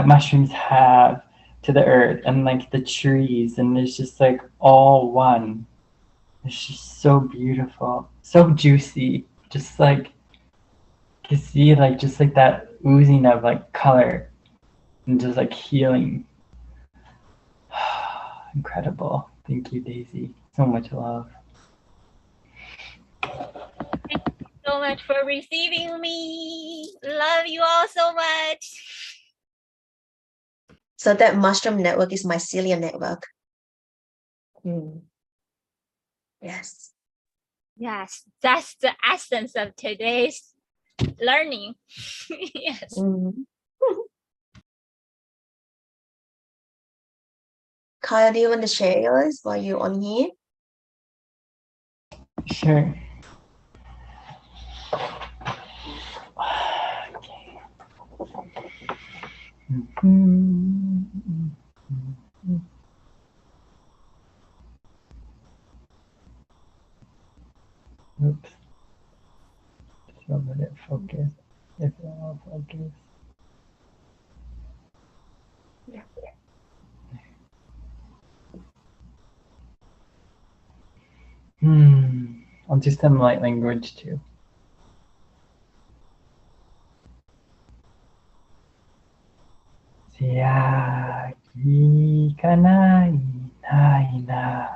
mushrooms have to the earth and like the trees, and it's just like all one. It's just so beautiful, so juicy, just like you see like just like that oozing of like color and just like healing. Incredible. Thank you, Daisy. So much love. Thank you so much for receiving me. Love you all so much. So that mushroom network is mycelium network. Yes. Yes, that's the essence of today's learning. Yes. Kyle, do you want to share yours while you're on here? Sure. Oops. So let it focus. If it will focus. Yeah. I'll do some light language too. Sia ki kanai na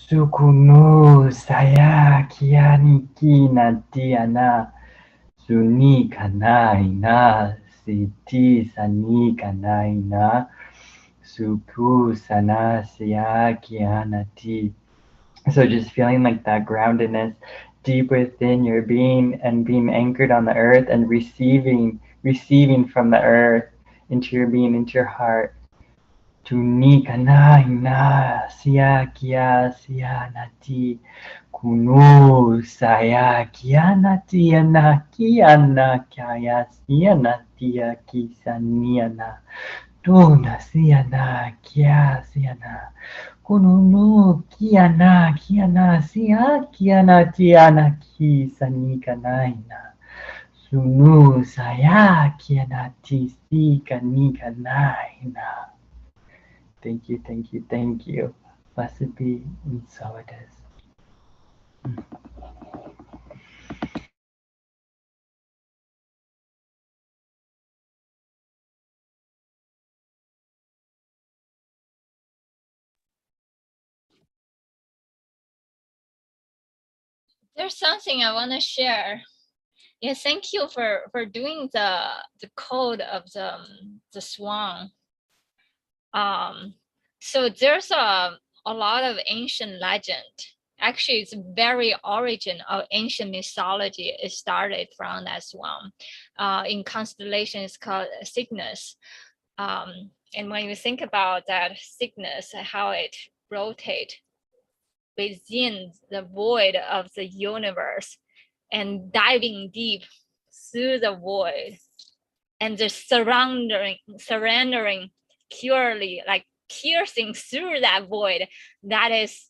sukunu saya kiani ki na diana suni kanai na siti sani kanai na suku sana sia kianati. So just feeling like that groundedness deep within your being and being anchored on the earth and receiving from the earth into your being, into your heart. Tunika na ina sia kia sia nati kunu saya kia nati ana kia na kaya sia nati kisa niana tuna sia na kia sia na kununu kiana kiana sia kiana tiana ki sanika naina sunu saya kiana tisi kanika naina. Thank you, thank you, thank you. Blessed be, and so it is. There's something I want to share. Yeah, thank you for doing the code of the swan. So there's a lot of ancient legend. Actually, it's very origin of ancient mythology. It started from that swan. In constellation, it's called Cygnus. And when you think about that Cygnus, how it rotates within the void of the universe and diving deep through the void and just surrendering purely, like piercing through that void. That is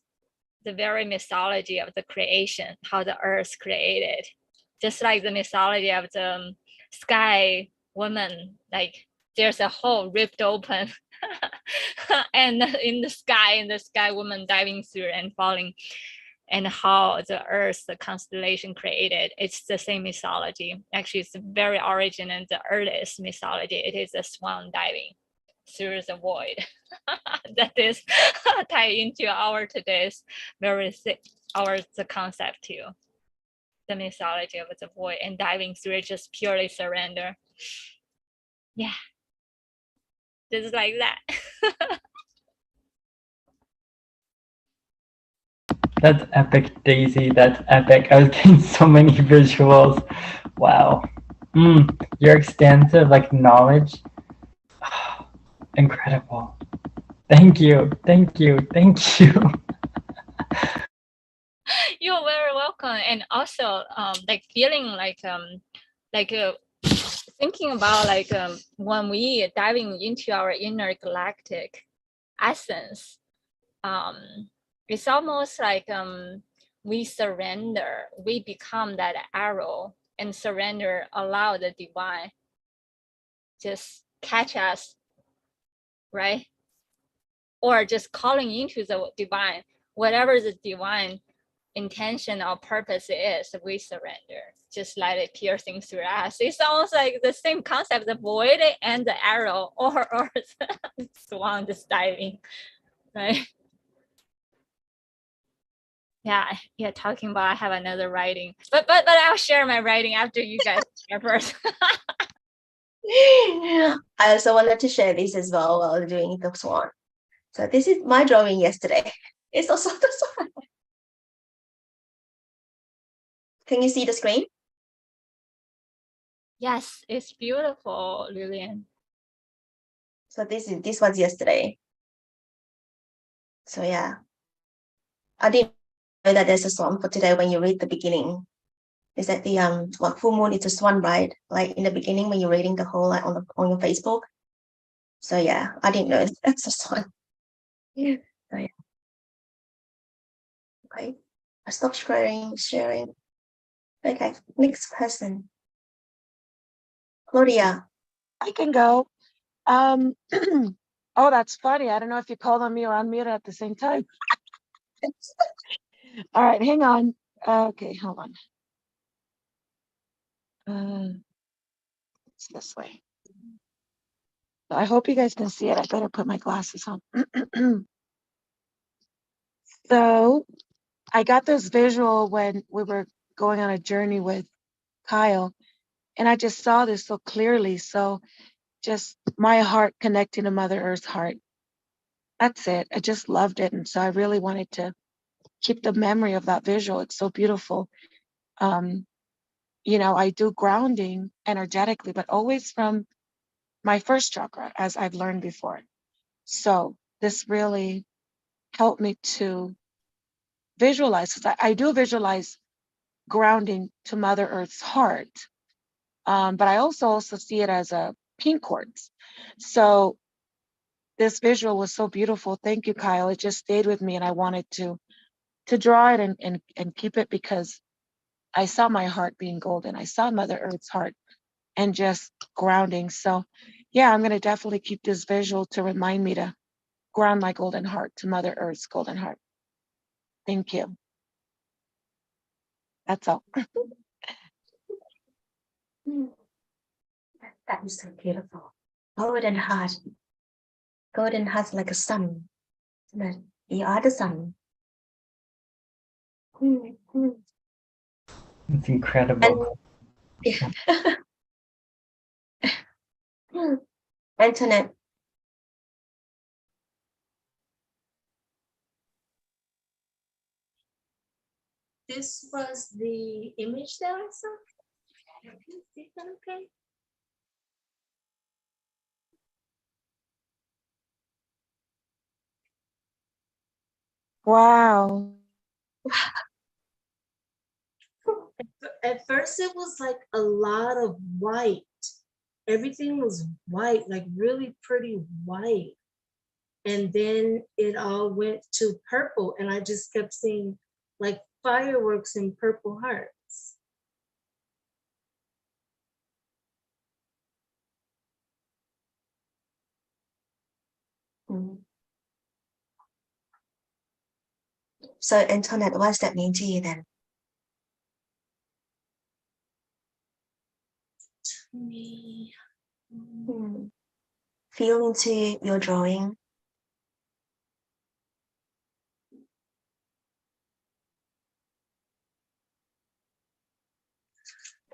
the very mythology of the creation, how the earth created. Just like the mythology of the sky woman, like there's a hole ripped open and in the sky woman diving through and falling, and how the earth, the constellation created. It's the same mythology. Actually, it's the very origin and the earliest mythology. It is a swan diving through the void. That is tied into our today's the concept too. The mythology of the void and diving through it, just purely surrender. Yeah. Just like that. That's epic, Daisy. That's epic. I was getting so many visuals. Wow. Your extensive knowledge. Incredible. Thank you. Thank you. Thank you. You're very welcome. And also feeling thinking about when we diving into our inner galactic essence, it's almost like we surrender, we become that arrow and surrender, allow the divine just catch us, right? Or just calling into the divine, whatever the divine intention or purpose is, we surrender. Just let it piercing through us. It's almost like the same concept, the void and the arrow, or the swan just diving, right? Yeah, talking about, I have another writing, but I'll share my writing after you guys share first. I also wanted to share this as well while doing the swan. So this is my drawing yesterday. It's also the swan. Can you see the screen? Yes, it's beautiful, Lilian. So this was yesterday. So yeah, I didn't know that there's a swan for today when you read the beginning. Is that the full moon is a swan, right? Like in the beginning when you're reading the whole like on your Facebook. So yeah, I didn't know that's a swan. Yeah. So yeah. Okay. I stopped sharing. Okay, next person. Claudia. I can go. Oh, that's funny. I don't know if you called on me or unmuted at the same time. All right, hang on. Okay, hold on. It's this way. I hope you guys can see it. I better put my glasses on. So I got this visual when we were going on a journey with Kyle, and I just saw this so clearly. So just my heart connecting to Mother Earth's heart. That's it. I just loved it. And so I really wanted to keep the memory of that visual. It's so beautiful. I do grounding energetically, but always from my first chakra, as I've learned before. So this really helped me to visualize, because I do visualize grounding to Mother Earth's heart. But I also see it as a pink quartz. So this visual was so beautiful. Thank you, Kyle. It just stayed with me, and I wanted to draw it and keep it, because I saw my heart being golden. I saw Mother Earth's heart and just grounding. So yeah, I'm going to definitely keep this visual to remind me to ground my golden heart to Mother Earth's golden heart. Thank you. That's all. That is so beautiful. Golden heart. Golden heart like a sun. You are the sun. It's incredible. Antoinette. This was the image that I saw. Is that okay? Wow. At first, it was like a lot of white. Everything was white, like really pretty white. And then it all went to purple, and I just kept seeing like fireworks and purple hearts. So Antoinette, what does that mean to you then? To me. Feel into your drawing.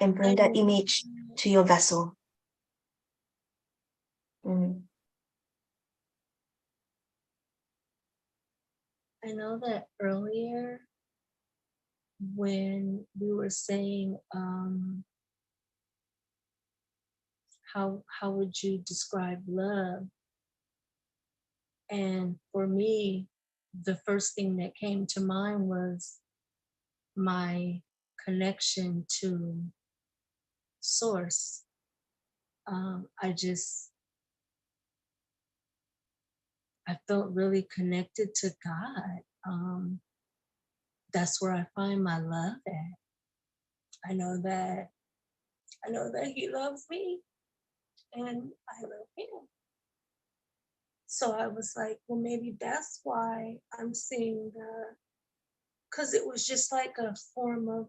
And bring that image to your vessel. I know that earlier when we were saying how would you describe love? And for me, the first thing that came to mind was my connection to source. I felt really connected to God. That's where I find my love at. I know that He loves me, and I love Him. So I was like, well, maybe that's why I'm seeing because it was just like a form of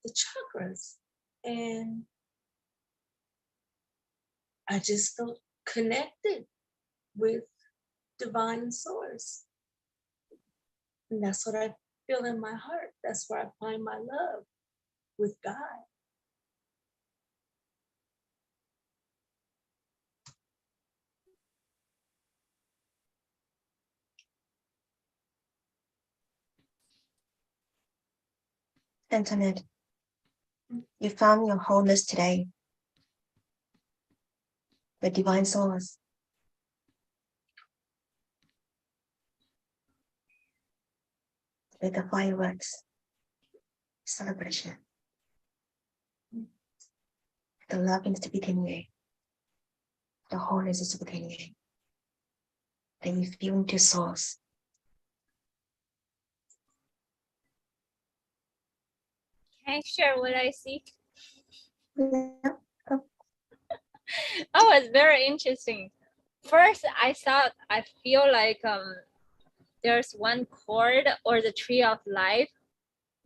the chakras. And I just felt connected with divine source. And that's what I feel in my heart. That's where I find my love, with God. Antoinette, you found your wholeness today. The divine source. With the fireworks celebration. The love is within you. The wholeness is within you. Then you feel into source. Can I share what I see? Yeah. Oh, it's very interesting. First, I feel like there's one cord or the tree of life.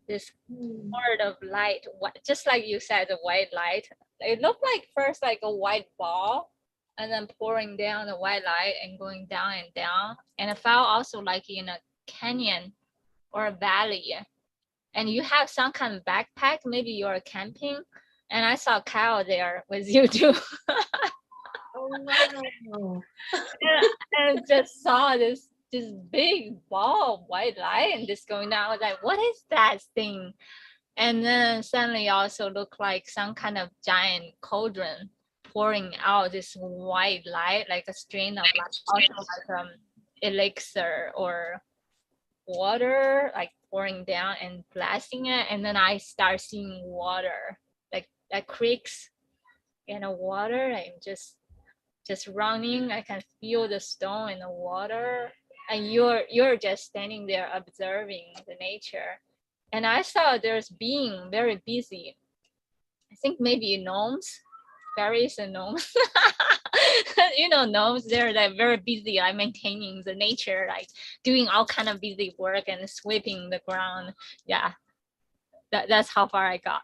This cord of light, just like you said, the white light. It looked like first like a white ball, and then pouring down the white light and going down and down. And it felt also like in a canyon or a valley. And you have some kind of backpack, maybe you're camping. And I saw Kyle there with you too. Oh, wow. and just saw this big ball of white light and just going down. I was like, what is that thing? And then suddenly also looked like some kind of giant cauldron pouring out this white light, like a stream of light, also like elixir or water, like pouring down and blasting it. And then I start seeing water, like creeks in the water, and just running. I can feel the stone in the water, and you're just standing there observing the nature. And I saw there's being very busy. I think maybe gnomes, fairies and gnomes. Gnomes, they're like very busy, like maintaining the nature, like doing all kind of busy work and sweeping the ground. Yeah, that's how far I got.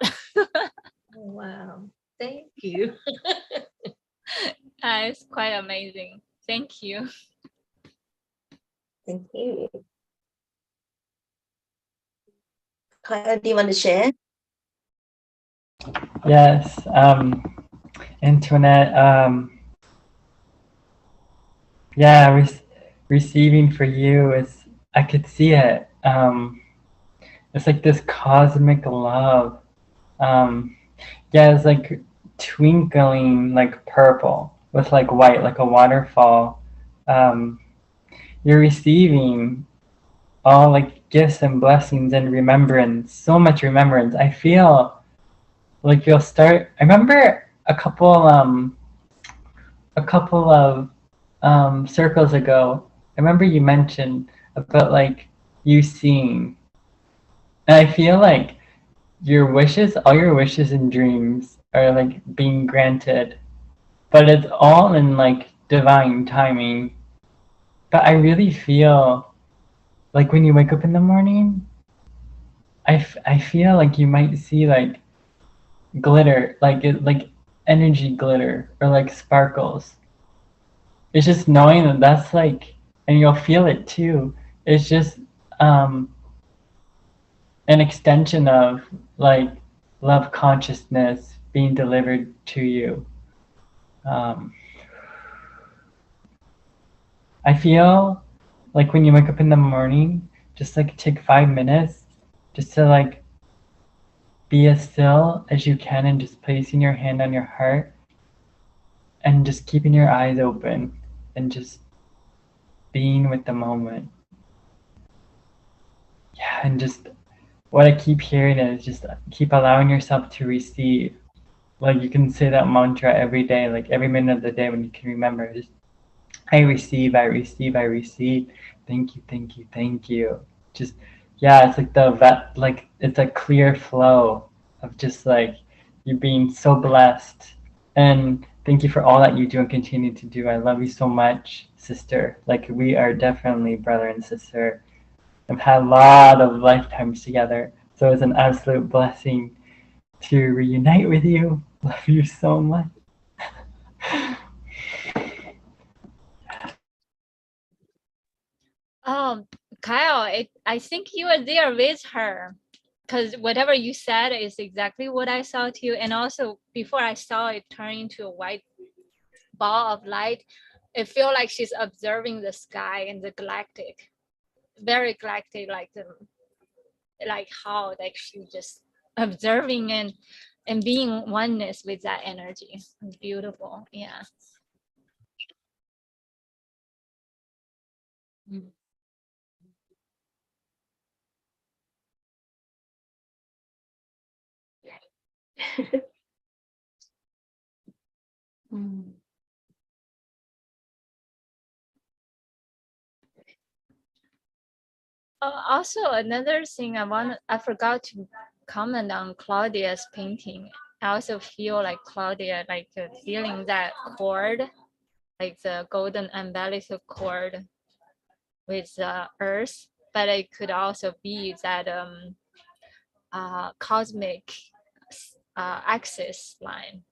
Wow. Thank you. It's quite amazing. Thank you. Thank you. Kyle, do you want to share? Yes, Antoinette, yeah, receiving for you is, I could see it. It's like this cosmic love. Yeah, it's like twinkling like purple with like white, like a waterfall. You're receiving all like gifts and blessings and remembrance, so much remembrance. I feel like you'll start. I remember a couple of circles ago. I remember you mentioned about like you seeing, and I feel like your wishes, all your wishes and dreams are like being granted, but it's all in like divine timing. But I really feel like when you wake up in the morning, I feel like you might see like glitter, like energy glitter or like sparkles. It's just knowing that that's like, and you'll feel it too. It's just an extension of like love consciousness being delivered to you. I feel like when you wake up in the morning, just like take 5 minutes just to like be as still as you can and just placing your hand on your heart and just keeping your eyes open and just being with the moment. Yeah, and just what I keep hearing is just keep allowing yourself to receive. Like you can say that mantra every day, like every minute of the day when you can remember. Just I receive, I receive, I receive. Thank you, thank you, thank you. Just yeah, it's like like it's a clear flow of just like you being so blessed. And thank you for all that you do and continue to do. I love you so much, sister. Like we are definitely brother and sister. I've had a lot of lifetimes together. So it's an absolute blessing to reunite with you. Love you so much. Kyle, I think you were there with her, because whatever you said is exactly what I saw too. And also before I saw it turn into a white ball of light, it felt like she's observing the sky and the galactic, very galactic, like how like she just observing and being oneness with that energy. It's beautiful. Yeah. Mm. Also, another thing I forgot to comment on Claudia's painting. I also feel like Claudia, like feeling that cord, like the golden umbilical cord with the earth, but it could also be that cosmic axis line,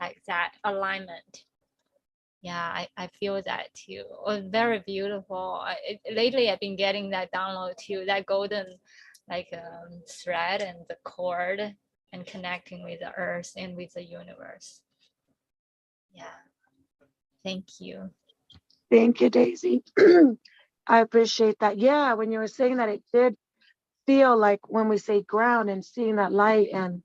like that alignment. Yeah, I feel that too. It was very beautiful. Lately, I've been getting that download too, that golden like thread and the cord and connecting with the earth and with the universe. Yeah, thank you. Thank you, Daisy. I appreciate that. Yeah, when you were saying that, it did feel like when we say ground and seeing that light, and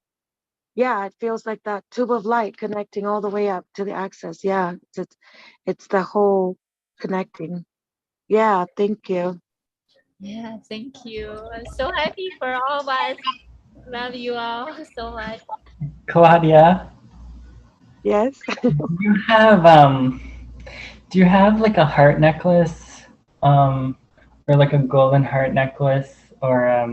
yeah, it feels like that tube of light connecting all the way up to the axis. Yeah, it's the whole connecting. Yeah, thank you. Yeah, thank you. I'm so happy for all of us. Love you all so much. Claudia, Yes. do you have like a heart necklace, or like a golden heart necklace, or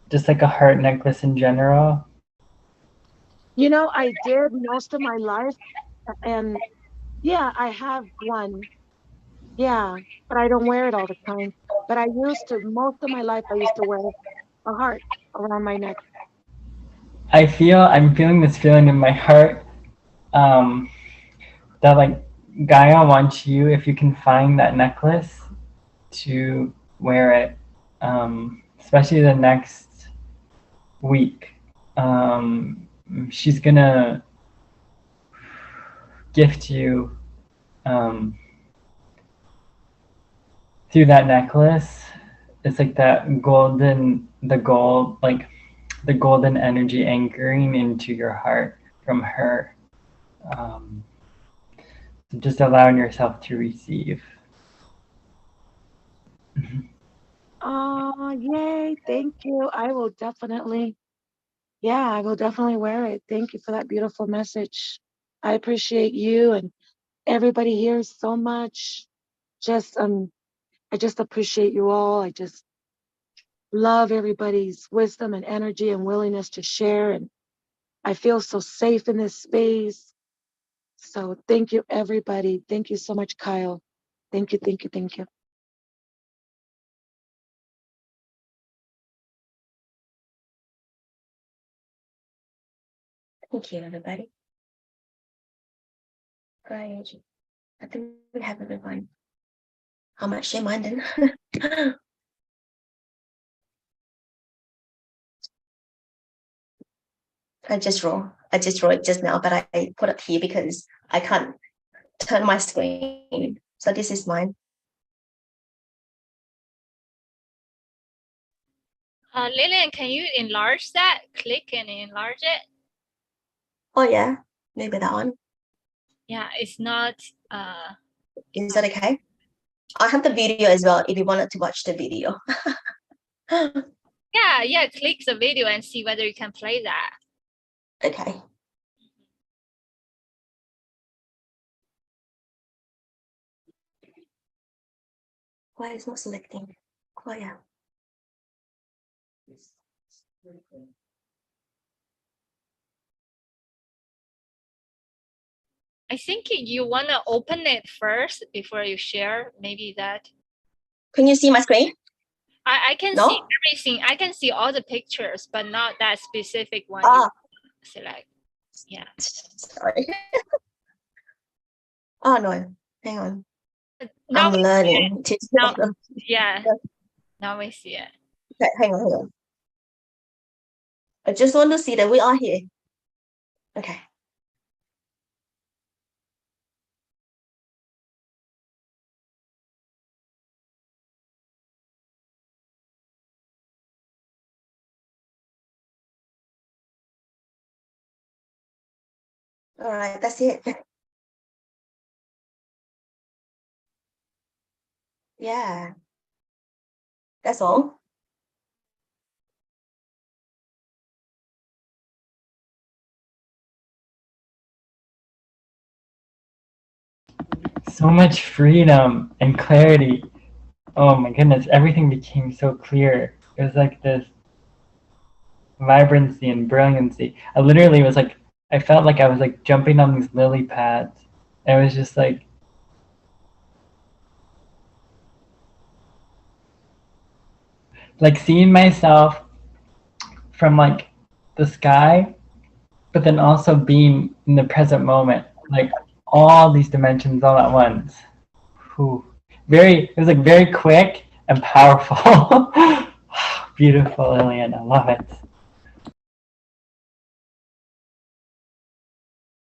just like a heart necklace in general? You know, I did most of my life, and yeah, I have one. Yeah, but I don't wear it all the time. But I used to, most of my life, I used to wear a heart around my neck. I'm feeling this feeling in my heart, um, that like Gaia wants you, if you can find that necklace, to wear it, especially the next week. She's gonna gift you, um, through that necklace. It's like like the golden energy anchoring into your heart from her. Um, just allowing yourself to receive. Oh, yay. Thank you. I will definitely, yeah, I will definitely wear it. Thank you for that beautiful message. I appreciate you and everybody here so much. Just, I just appreciate you all. I just love everybody's wisdom and energy and willingness to share. And I feel so safe in this space. So thank you, everybody. Thank you so much, Kyle. Thank you, thank you, thank you. Thank you, everybody. Great. I think we have everyone. How much share mine then? I just wrote it just now, but I put it here because I can't turn my screen. So this is mine. Lilian, can you enlarge that? Click and enlarge it. Oh yeah, maybe that one. Yeah, it's not. Is that okay? I have the video as well if you wanted to watch the video. Yeah. Click the video and see whether you can play that. Okay. Why is not selecting? Oh yeah. I think you want to open it first before you share. Maybe that. Can you see my screen? I can No? see everything. I can see all the pictures, but not that specific one Ah, you select. Yeah. sorry. Oh no, hang on. Now I'm learning to now, yeah. Now we see it. Okay, hang on. I just want to see that we are here. Okay. All right, that's it. Yeah, that's all. So much freedom and clarity. Oh my goodness, everything became so clear. It was like this vibrancy and brilliancy. I literally was like, I felt like I was like jumping on these lily pads. It was just like seeing myself from like the sky, but then also being in the present moment, like all these dimensions all at once. Whew. It was like very quick and powerful. Beautiful, Lilian. I love it.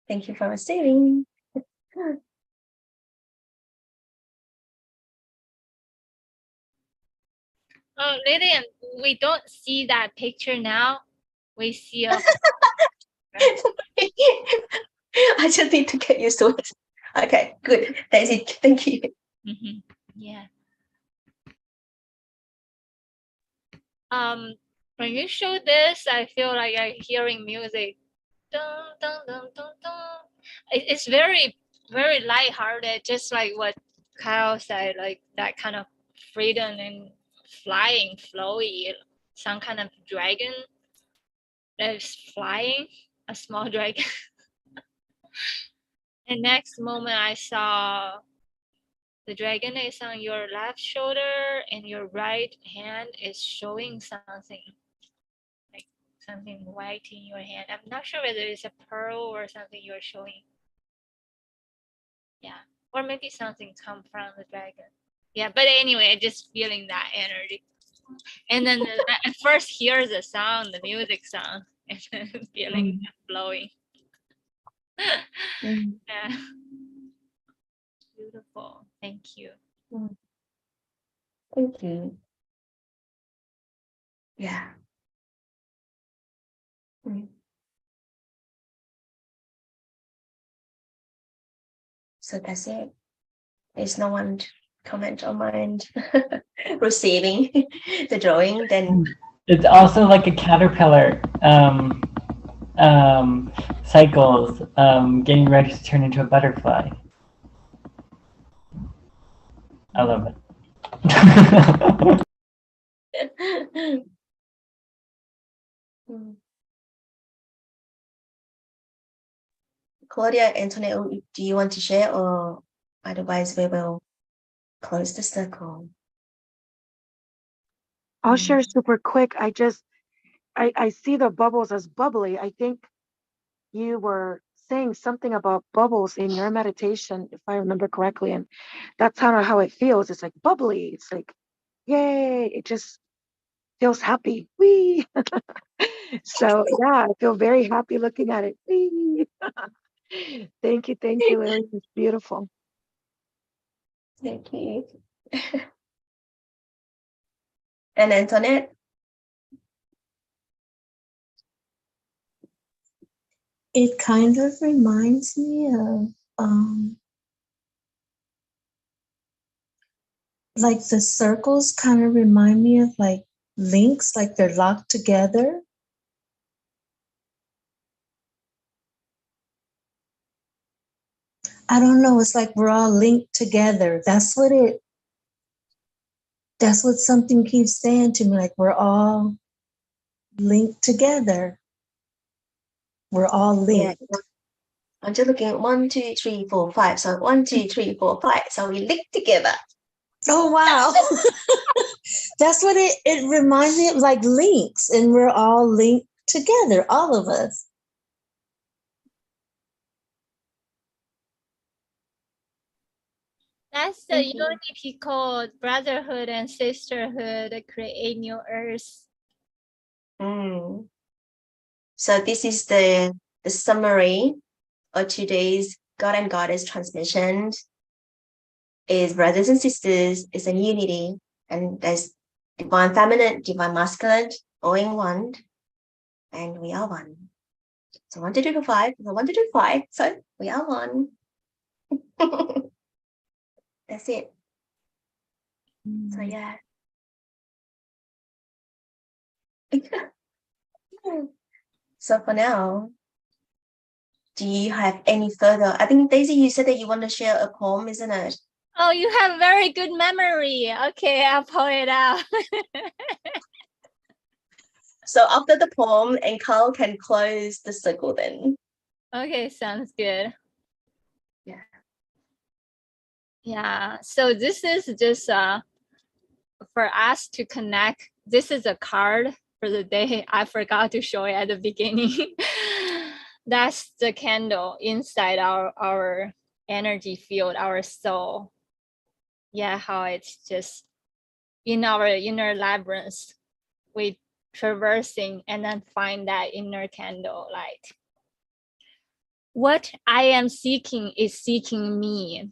Thank you for receiving. Oh, Lilian, we don't see that picture now. We see a I just need to get used to it. Okay, good. That's it. Thank you. yeah. When you show this, I feel like I'm hearing music. Dun, dun, dun, dun, dun. It's very, very lighthearted, just like what Kyle said, like that kind of freedom and flying, flowy, some kind of dragon that is flying, a small dragon. And next moment I saw the dragon is on your left shoulder and your right hand is showing something, like something white in your hand. I'm not sure whether it's a pearl or something you're showing. Yeah, or maybe something come from the dragon. Yeah, but anyway, I'm just feeling that energy. And then I first hear the sound, the music sound, and then feeling that flowing. Yeah. Beautiful. Thank you. Thank you. Yeah. So that's it. There's no one to comment on mine receiving the drawing. Then It's also like a caterpillar cycles, getting ready to turn into a butterfly. I love it. Claudia, Antoinette, do you want to share, or otherwise we will close the circle? I'll share super quick. I see the bubbles as bubbly. I think you were saying something about bubbles in your meditation, if I remember correctly. And that's kind of how it feels. It's like bubbly. It's like, yay. It just feels happy. Wee. So yeah, I feel very happy looking at it. Wee. Thank you, Lily. It's beautiful. Thank you. And Antoinette? It kind of reminds me of like the circles kind of remind me of like links, like they're locked together. I don't know, it's like we're all linked together. That's what something keeps saying to me, like we're all linked together. We're all linked. Yeah. I'm just looking at 1, 2, 3, 4, 5. So 1, 2, 3, 4, 5. So we link together. Oh wow. That's what it reminds me of, like links, and we're all linked together, all of us. That's the unity called brotherhood and sisterhood that create new earth. So this is the summary of today's God and Goddess transmission. Is brothers and sisters, is a unity, and there's divine feminine, divine masculine, all in one, and we are one. So 1, 2, 3, 4, 5. 1, 2, 3, 4, 5. So we are one. That's it. So yeah. So for now, do you have any further? I think Daisy, you said that you want to share a poem, isn't it? Oh, you have very good memory. Okay, I'll pull it out. So after the poem, and Carl can close the circle then. Okay, sounds good. Yeah. Yeah, so this is just for us to connect. This is a card for the day. I forgot to show it at the beginning. That's the candle inside our energy field, our soul. Yeah, how it's just in our inner labyrinth, we traversing and then find that inner candle light. What I am seeking is seeking me.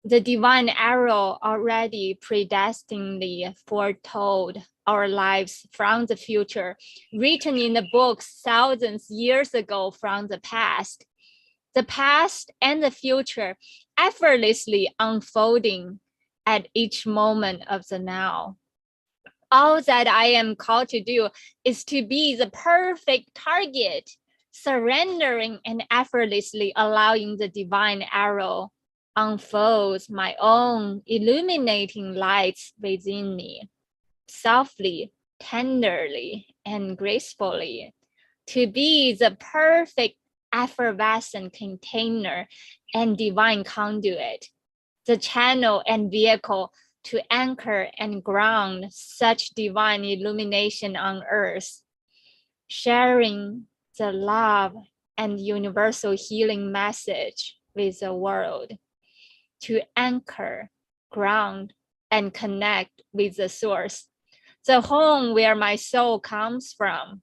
The divine arrow already predestinedly foretold our lives from the future, written in the books thousands years ago from the past. The past and the future effortlessly unfolding at each moment of the now. All that I am called to do is to be the perfect target, surrendering and effortlessly allowing the divine arrow unfolds my own illuminating lights within me, softly, tenderly, and gracefully, to be the perfect effervescent container and divine conduit, the channel and vehicle to anchor and ground such divine illumination on earth, sharing the love and universal healing message with the world, to anchor, ground, and connect with the source, the home where my soul comes from.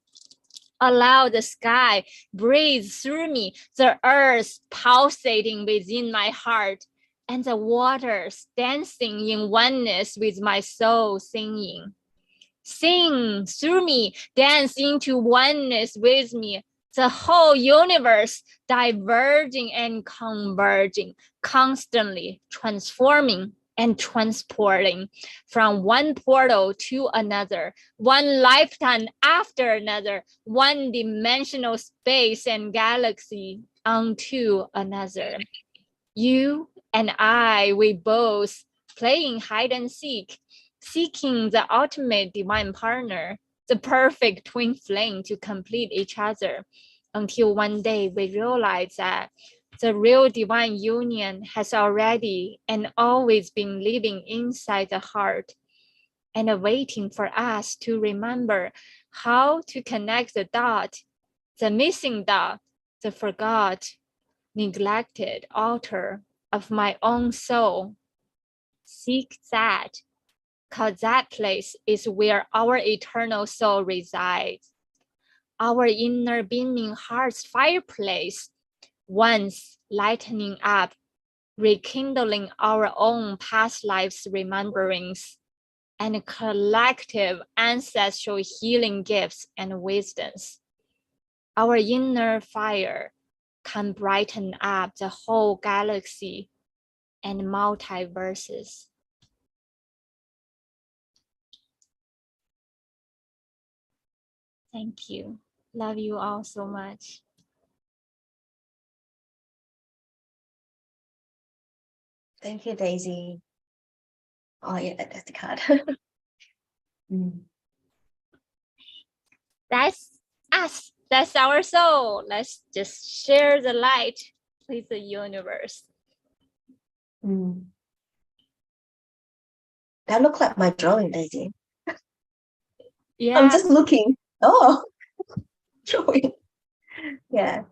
Allow the sky breathe through me, the earth pulsating within my heart, and the waters dancing in oneness with my soul singing. Sing through me, dance into oneness with me, the whole universe diverging and converging, constantly transforming and transporting from one portal to another, one lifetime after another, one dimensional space and galaxy onto another. You and I, we both playing hide and seek, seeking the ultimate divine partner, the perfect twin flame to complete each other, until one day we realize that the real divine union has already and always been living inside the heart and waiting for us to remember how to connect the dot, the missing dot, the forgot, neglected altar of my own soul. Seek that, because that place is where our eternal soul resides. Our inner beaming heart's fireplace, once lightening up, rekindling our own past lives' rememberings and collective ancestral healing gifts and wisdoms. Our inner fire can brighten up the whole galaxy and multiverses. Thank you. Love you all so much. Thank you, Daisy. Oh yeah, that's the card. That's us. That's our soul. Let's just share the light with the universe. That looked like my drawing, Daisy. Yeah. I'm just looking. Oh, drawing. Yeah.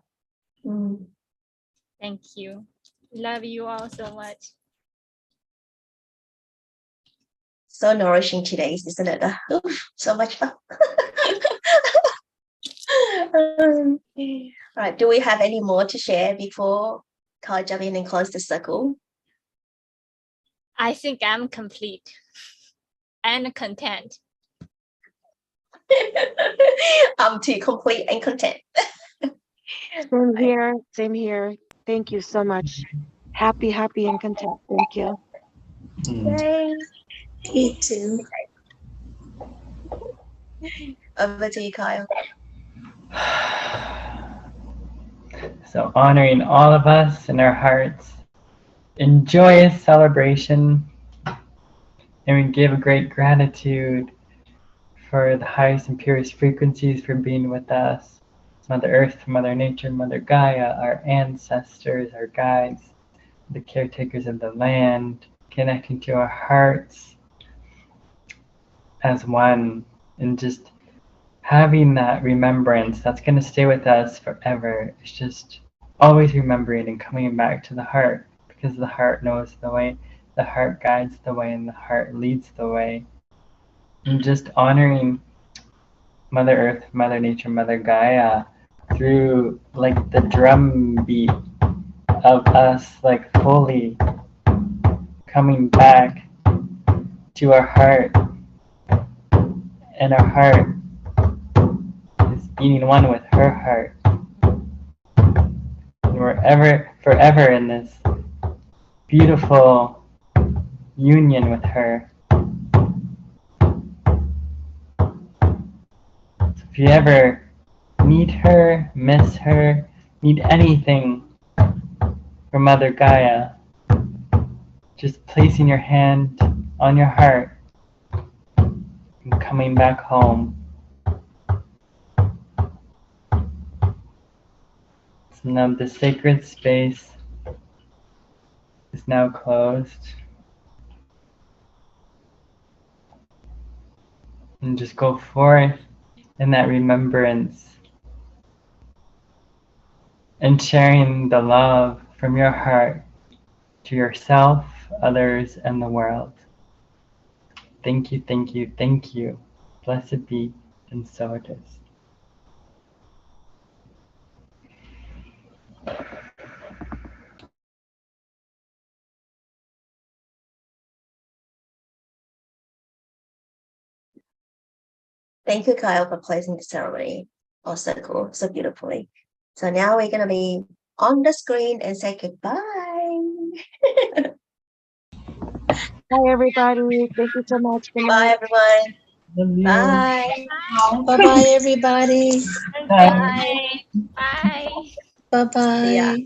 Thank you. Love you all so much. So nourishing today, isn't it? Oof, so much fun. All right. Do we have any more to share before Kai jump in and close the circle? I think I'm complete and content. I'm too complete and content. Same here. Same here. Thank you so much. Happy, happy, and content. Thank you. Yay. Me too. Over to you, Kyle. So honoring all of us in our hearts in joyous celebration, and we give great gratitude for the highest and purest frequencies for being with us. Mother Earth, Mother Nature, Mother Gaia, our ancestors, our guides, the caretakers of the land, connecting to our hearts as one, and just having that remembrance that's going to stay with us forever. It's just always remembering and coming back to the heart, because the heart knows the way, the heart guides the way, and the heart leads the way. And just honoring Mother Earth, Mother Nature, Mother Gaia through like the drum beat of us, like fully coming back to our heart, and our heart is beating one with her heart. And we're forever in this beautiful union with her. So if you ever meet her, miss her, need anything from Mother Gaia, just placing your hand on your heart and coming back home. So now the sacred space is now closed. And just go forth in that remembrance and sharing the love from your heart to yourself, others, and the world. Thank you, thank you, thank you. Blessed be, and so it is. Thank you, Kyle, for closing the ceremony. Oh, so cool, so beautifully. So now we're gonna be on the screen and say goodbye. Bye, everybody. Thank you so much. Good Bye, night. everyone. Love you. Bye. Bye bye, everybody. Bye. Bye. Bye. Bye See ya. bye.